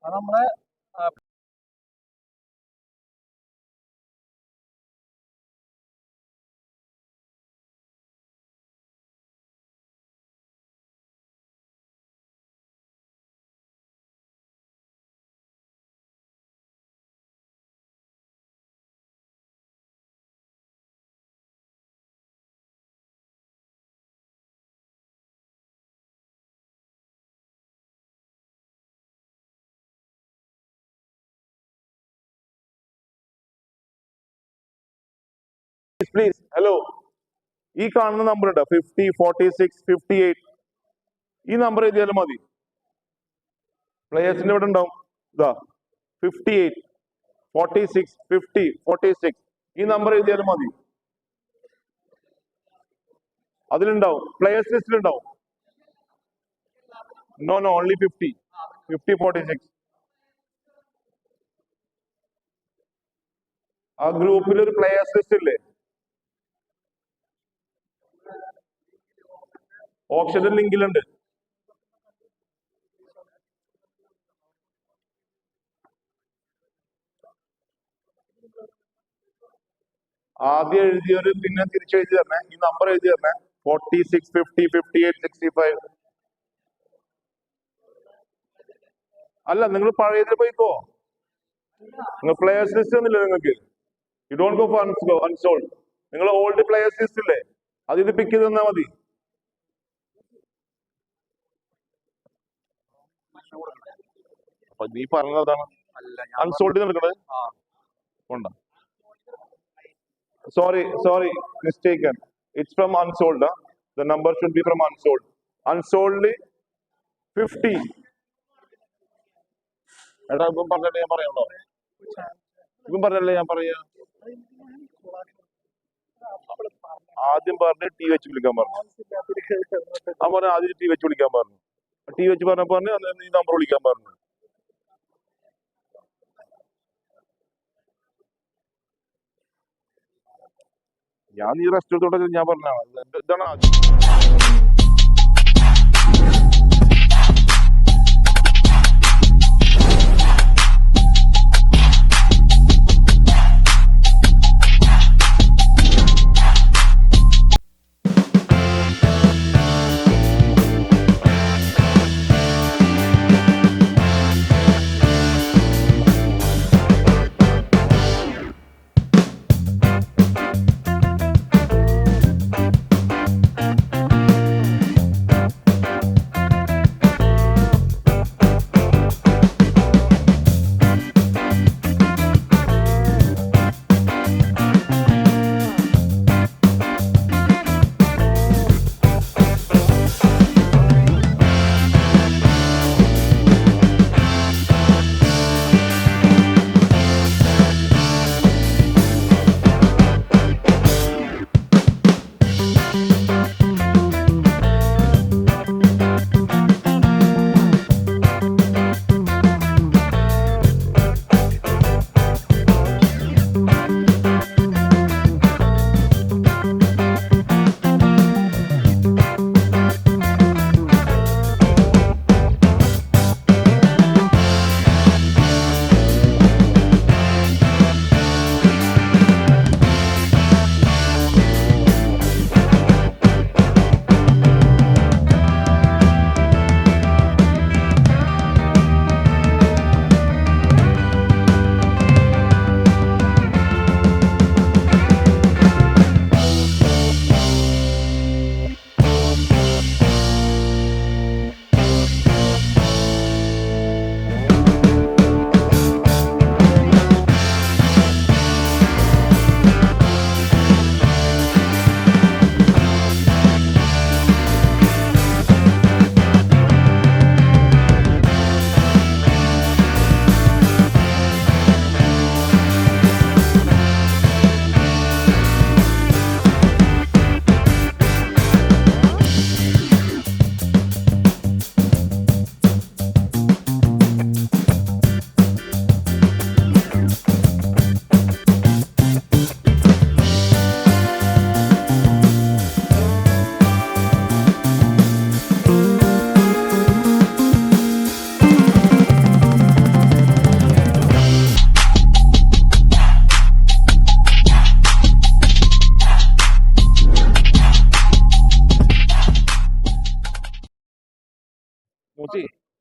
നമ്മളെ please. Hello, ഈ കാണുന്ന നമ്പർ ഉണ്ട് 50, 46, 58. ഈ നമ്പർ എഴുതിയാലും മതി. പ്ലേയേഴ്സിന്റെ ഇവിടെ ഉണ്ടാവും. ഇതാ 58, 46, 50, 46. ഈ നമ്പർ എഴുതിയാലും മതി. അതിലുണ്ടാവും, പ്ലേയേഴ്സ് ലിസ്റ്റിലുണ്ടാവും. No, only 50, 46. ആ ഗ്രൂപ്പിൽ ഒരു പ്ലേയേഴ്സ് ലിസ്റ്റ് ഇല്ലേ? ഓപ്ഷന്റെ ലിങ്കിലുണ്ട്. ആദ്യം എഴുതിയൊരു പിന്നെ തിരിച്ചെഴുതി തരണേ. ഈ നമ്പർ എഴുതി തരണേ. 46, 50, 58, 65. അല്ല, നിങ്ങൾ പഴയതിൽ പോയിക്കോ. നിങ്ങൾ പ്ലേയേഴ്സ് ലിസ്റ്റ് ഒന്നുമില്ല നിങ്ങൾക്ക്. You don't go for unsold. നിങ്ങൾ ഓൾഡ് പ്ലേയേഴ്സ് ലിസ്റ്റ് ഇല്ലേ, അത് ഇത് പിക്ക് ചെയ്ത് തന്നാൽ മതി. അപ്പൊ നീ പറഞ്ഞതാണ് അൺസോൾഡ് നടക്കണത്. കൊണ്ട sorry, mistaken. It's from unsold. The number should be from unsold. Unsold 50. എടാ ഇപ്പം പറഞ്ഞിട്ട് ഞാൻ പറയണോ? ഇപ്പം പറഞ്ഞല്ലേ ഞാൻ പറയാ. ആദ്യം പറഞ്ഞ് ടി വെച്ച് വിളിക്കാൻ പറഞ്ഞു. ആ പറഞ്ഞ ആദ്യം ടി വെച്ച് വിളിക്കാൻ പറഞ്ഞു. ടി വെച്ച് പറഞ്ഞപ്പോ ഈ നമ്പർ വിളിക്കാൻ പറഞ്ഞു. ഞാൻ ഈ റെസ്റ്റോറൻറ്റോടെ ഞാൻ പറഞ്ഞാണ് ഇതാണ്.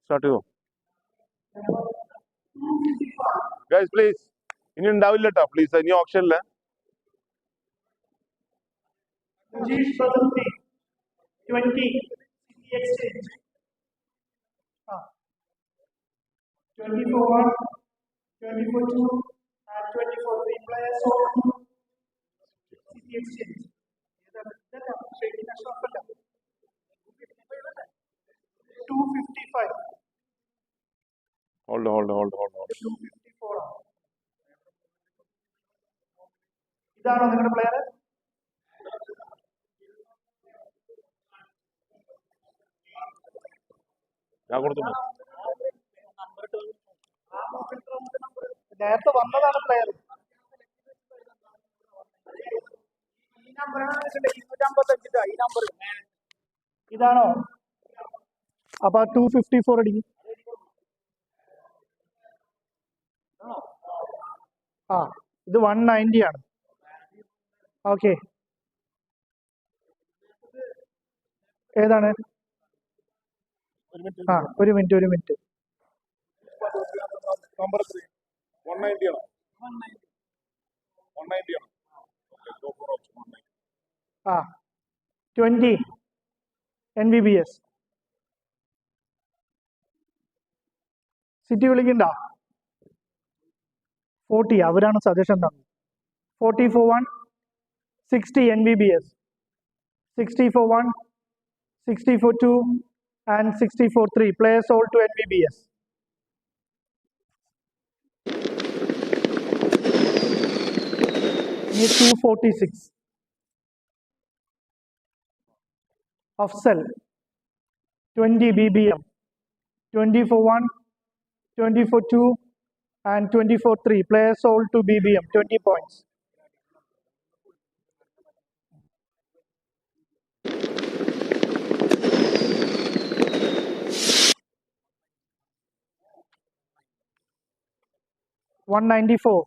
സ്റ്റാർട്ട് ചെയ്തോ ഗൈസ് പ്ലീസ്. ഇനി ഉണ്ടാവില്ല കേട്ടോ പ്ലീസ്, ഇനി ഓപ്ഷൻ ഇല്ല. Rajesh Badalti, 20, City Exchange. 24-1, 24-2, and 24-3 players sold to City Exchange. 255. Hold 254. ഇതാണോ നിങ്ങളുടെ പ്ലെയർ? ഞാൻ കൊടുത്തു. നേരത്തെ വന്നതാണ് പ്ലെയർ. ഇതാണോ? അപ്പൊ 254 അടിക്കും. ആ ഇത് 190 ആണ്. ഓക്കെ, ഏതാണ്? ആ ഒരു മിനിറ്റ്. നമ്പർ 3 190 ആണോ? 190 ആണോ? Okay, go for option 190. ആ 20 NVBS. സിറ്റി വിളിക്കണ്ട. 40 അവരാണ് സജഷൻ തന്നത്. 40 for 1, 60 NVBS, 60 for 1, 60 for 2, and 60 for 3. Players sold to NVBS. Need 246. Afsal, 20 BBM, 20 for 1, 20 for 2, and 20 for 3. Players sold to BBM, 20 points. $194.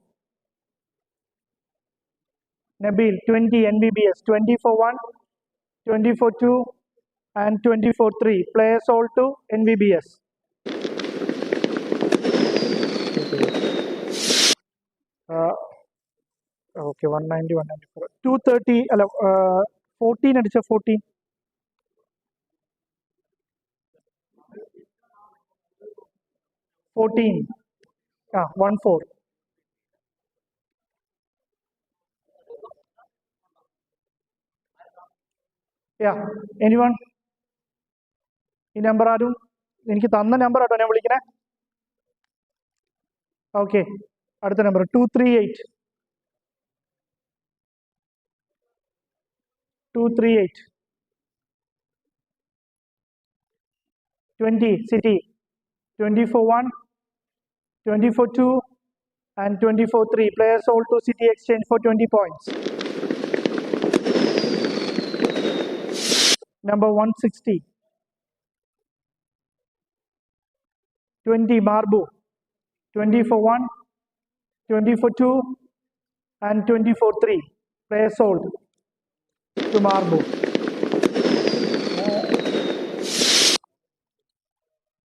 Nabil, 20 NVBS, 20 for 1, 20 for 2, and 20 for 3. Players sold to NVBS. Okay, 190, 194. 230, 14 അടിച്ച 14. 14. 14. Anyone? ഈ number ആരും എനിക്ക് തന്ന number ആട്ടോ ഞാൻ വിളിക്കണേ. Okay, അടുത്ത number 238. 20 City, 20 for 1, 20 for 2, and 20 for 3. Players sold to City Exchange for 20 points. Number 160. 20 Marbu, 20 for 1, 20 for 2, and 20 for 3. Players sold to Marbu.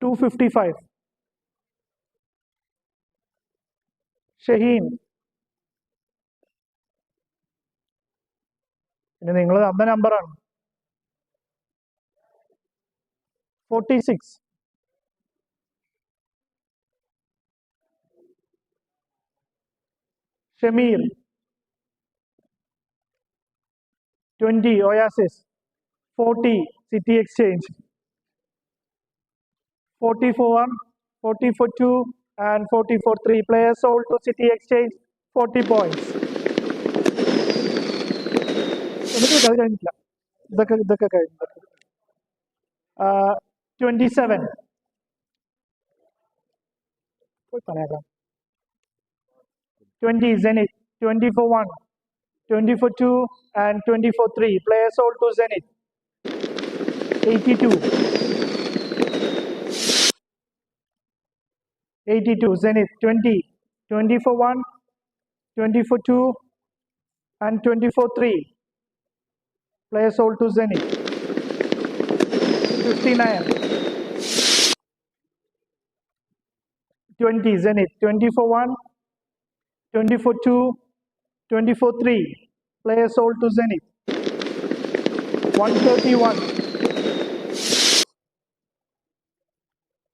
255. Shaheen. ഇനി നിങ്ങൾ തന്ന നമ്പറാണ്. 46. Shamir, 20 Oasis, 40 City Exchange, 40 for 1, 40 for 2, and 40 for 3. Players sold to City Exchange, 40 points. ഇതൊക്കെ കഴിഞ്ഞില്ല. 27. 20 Zenith, 20 for 1, 20 for 2, and 20 for 3. Players sold to Zenith, 82. 82 Zenith, 20, 20 for 1, 20 for 2, and 20 for 3. Players sold to Zenith, 59. 20 Zenith, 20 for 1, 20 for 2, 20 for 3. Player sold to Zenith. 131.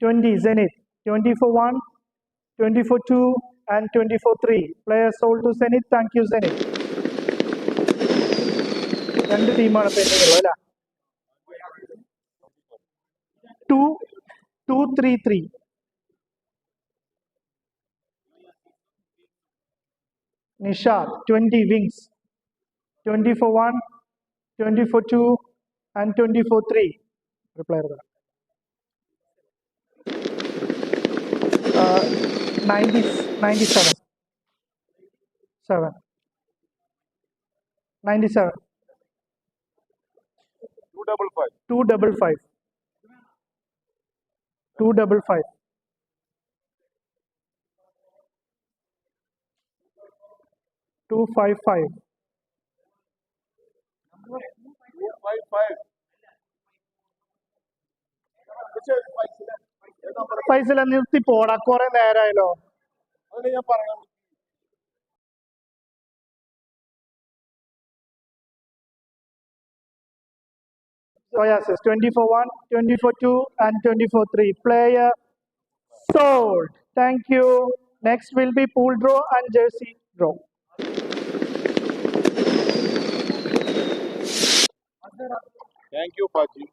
20 Zenith, 20 for 1, 20 for 2, and 20 for 3. Player sold to Zenith. Thank you, Zenith. രണ്ട് ടീമാണ് pending ഉള്ളത് അല്ലേ? 233. Nishad, 20 wings. 20 for 1, 20 for 2, and 20 for 3. Reply. 97. 7. 97. 255. 255. 255. 255. 255. പൈസ നിർത്തി പോടാ, കുറെ നേരമായല്ലോ. അതല്ലേ ഞാൻ പറയാം. Oh yes, 20 for 1, 20 for 2, and 20 for 3. Player sold. Thank you. Next will be pool draw and jersey draw. Thank you, Paji.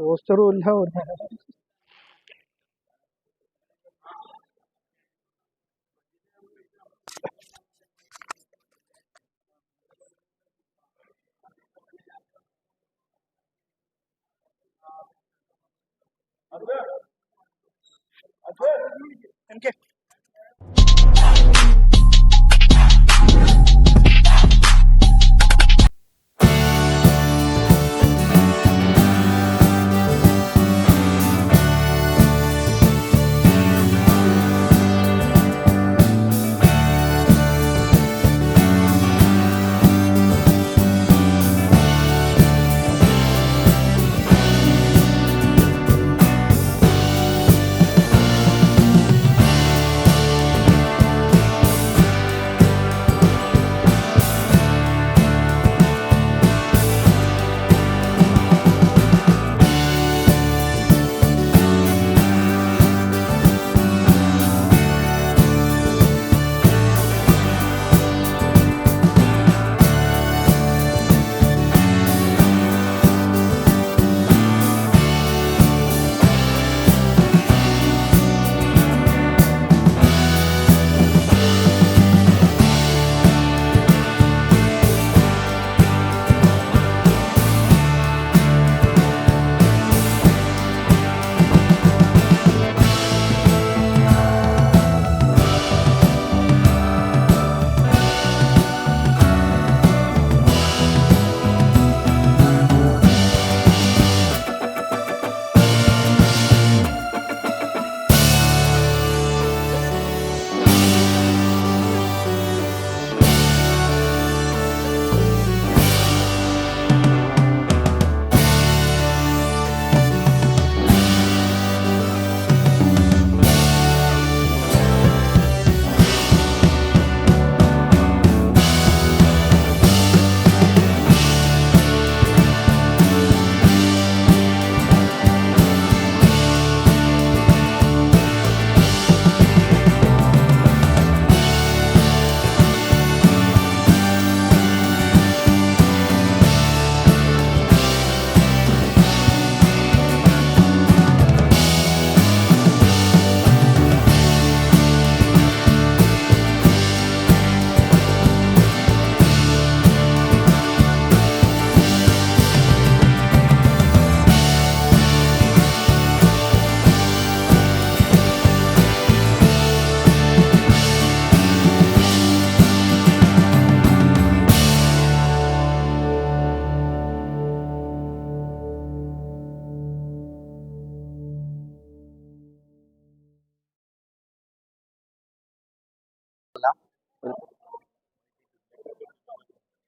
പോസ്റ്ററും ഇല്ല. Okay.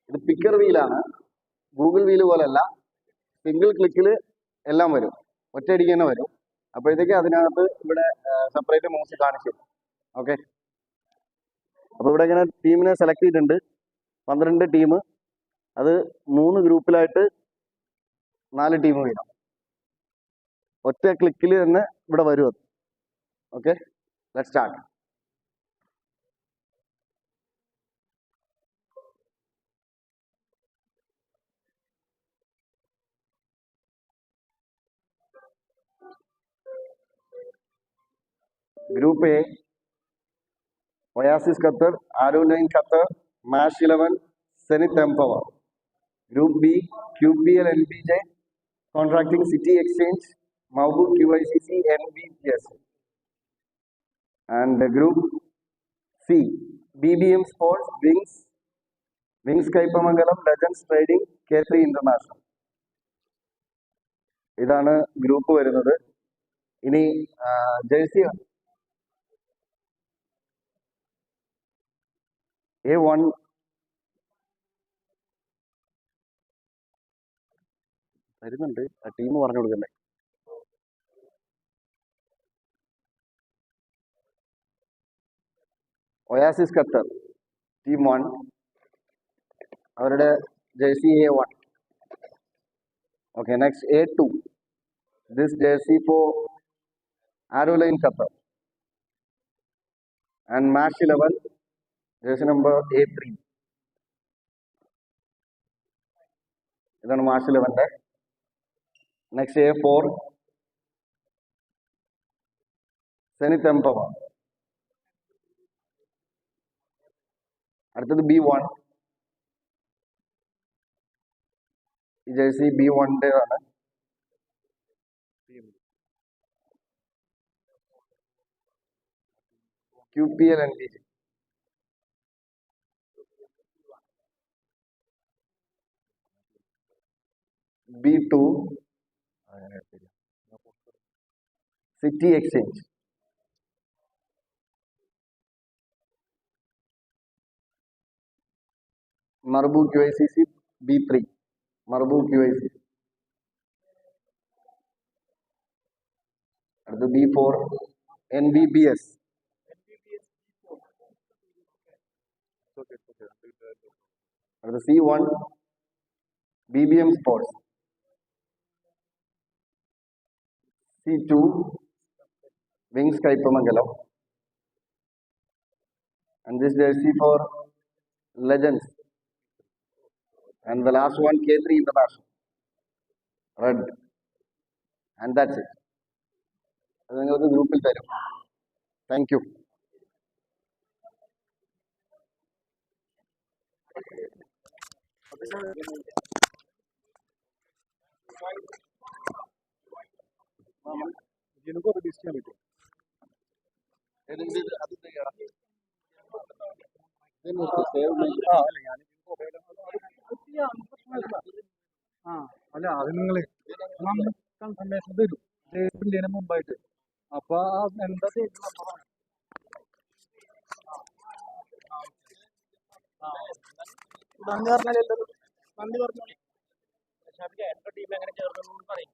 ഇത് പിക്കർ വീലാണ്, ഗൂഗിൾ വീല് പോലെയല്ല. സിംഗിൾ ക്ലിക്കിൽ എല്ലാം വരും, ഒറ്റയടിക്ക് തന്നെ വരും. അപ്പോഴത്തേക്ക് അതിനകത്ത് ഇവിടെ സെപ്പറേറ്റ് മൂവ്സ് കാണിച്ചു. ഓക്കെ, അപ്പോൾ ഇവിടെ ഇങ്ങനെ ടീമിനെ സെലക്ട് ചെയ്തിട്ടുണ്ട്. 12 ടീം, അത് 3 ഗ്രൂപ്പിലായിട്ട് 4 ടീം വീതം. ഒറ്റ ക്ലിക്കിൽ തന്നെ ഇവിടെ വരും അത്. Okay, let's start. Group A, Oasis Qatar, Aeroline Qatar, Mash 11, Zenith Empower. Group B, QPL LBJ, Contracting City Exchange, Maubu QICC, NBPS. And Group C, BBM Sports, Wings Kaipamangalam, Legends Trading, K3 International. ഇതാണ് group വരുന്നത്. ഇനി jersey A1 വരുന്നുണ്ട്, ആ team പറഞ്ഞു കൊടുക്കണ്ടേ. Oasis Qatar, Team 1, അവരുടെ jersey A1. Okay, next A2, this jersey for Aeroline Qatar. And Mash 11, jersey number A3. ഇതാണ് Mash 11. Next A4, Zenith Empower. അടുത്തത് B1, ഈ jersey B1-ൻ്റെതാണ്. QPL NBJ. B2, City Exchange. Marbu QICC B3, Marbu QICC. അടുത്ത B4, NBBS. അടുത്ത C1, BBM Sports. C2, Wings Kaipamangalam. And this jersey for Legends. And the last one, K3 International. Red. And that's it. അത് നിങ്ങൾക്ക് ഗ്രൂപ്പിൽ തരും. Thank you. അല്ല അത് നിങ്ങൾ confirmation തരും ഡേറ്റിന് മുമ്പായിട്ട്. അപ്പൊ എന്താ നന്ദി പറഞ്ഞാലല്ലോ, നന്ദി പറഞ്ഞോളി. എത്ര ടീം എങ്ങനെ ചേർന്നു പറയും.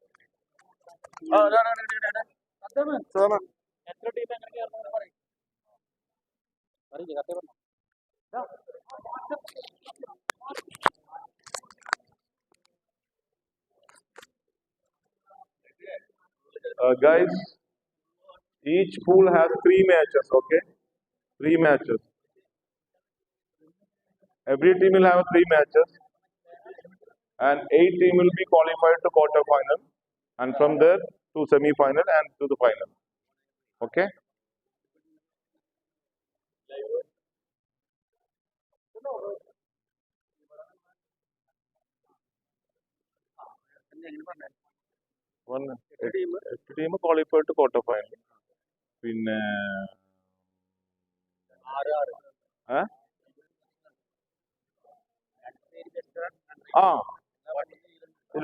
എത്ര ടീം എങ്ങനെ ചേർന്നു പറയും. പറയില്ലേ, കത്തേ പറഞ്ഞു. Guys, each pool has 3 matches, okay? 3 matches. Every team will have 3 matches, and 8 team will be qualified to quarter final, and from there to semi final and to the final. Okay? One team qualified to quarter final. പിന്നെ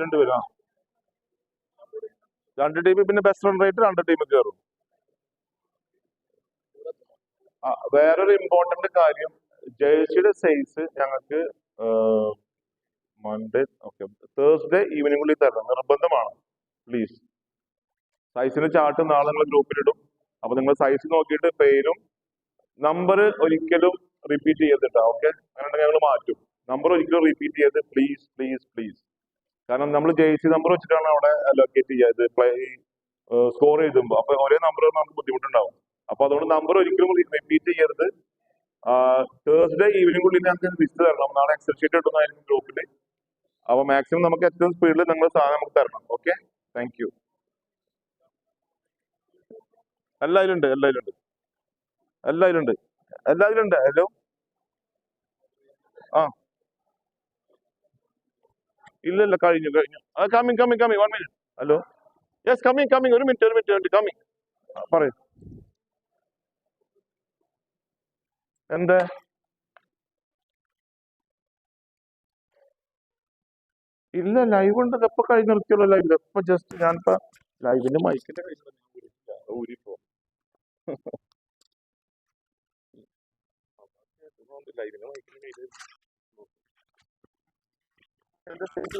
രണ്ടുപേരും 2 team പിന്നെ best run rate 2 team കയറും. വേറൊരു important കാര്യം, ജേഴ്സിയുടെ size ഞങ്ങൾക്ക് Monday Thursday ഈവനിംഗുള്ളിൽ തരണം, നിർബന്ധമാണ് please. സൈസിന്റെ chart നാളെ നിങ്ങൾ ഗ്രൂപ്പിലിടും. അപ്പൊ നിങ്ങൾ സൈസ് നോക്കിയിട്ട് പേരും നമ്പർ ഒരിക്കലും റിപ്പീറ്റ് ചെയ്തിട്ടാ. ഓക്കെ, അങ്ങനെ ഞങ്ങൾ മാറ്റും. നമ്പർ ഒരിക്കലും റിപ്പീറ്റ് ചെയ്ത് പ്ലീസ് പ്ലീസ് പ്ലീസ്. കാരണം നമ്മൾ ജേഴ്സി നമ്പർ വെച്ചിട്ടാണ് അവിടെ അലോക്കേറ്റ് ചെയ്യുക സ്കോർ എഴുതുമ്പോൾ. അപ്പൊ ഒരേ നമ്പർ നമുക്ക് ബുദ്ധിമുട്ടുണ്ടാവും. അപ്പൊ അതുകൊണ്ട് നമ്പർ ഒരിക്കലും റിപ്പീറ്റ് ചെയ്യരുത്. തേഴ്സ്ഡേ ഈവനിംഗുള്ളിൽ ഞങ്ങൾക്ക് ലിസ്റ്റ് തരണം. നാളെ എക്സൽ ഷീറ്റ് ഇടുന്നതായിരിക്കും ഗ്രൂപ്പിൽ. അപ്പൊ മാക്സിമം നമുക്ക് ഏറ്റവും സ്പീഡിൽ നിങ്ങൾ സാധനം നമുക്ക് തരണം. Okay, thank you. എല്ലാവരും ഉണ്ട്, എല്ലാവരും ഉണ്ട്, എല്ലാവരും ഉണ്ട്, എല്ലാവരും ഉണ്ട്. ഹലോ, ആ ഇല്ല ഇല്ല, കഴിഞ്ഞു കഴിഞ്ഞു. Coming coming coming 1 minute. Hello, yes coming coming, ഒരു മിനിറ്റ് കമ്മിങ്. പറയൂ, എന്താ? ഇല്ല, ലൈവ് ഉണ്ട്. ഇപ്പൊ കഴിഞ്ഞ നിർത്തിയുള്ള ലൈവ്. ഇപ്പൊ ജസ്റ്റ് ഞാനിപ്പോ ലൈവിന്റെ മൈക്കിന്റെ ഊരിപ്പോ ലൈവിന്റെ മൈക്കിന്റെ എന്റെ സ്റ്റേജ്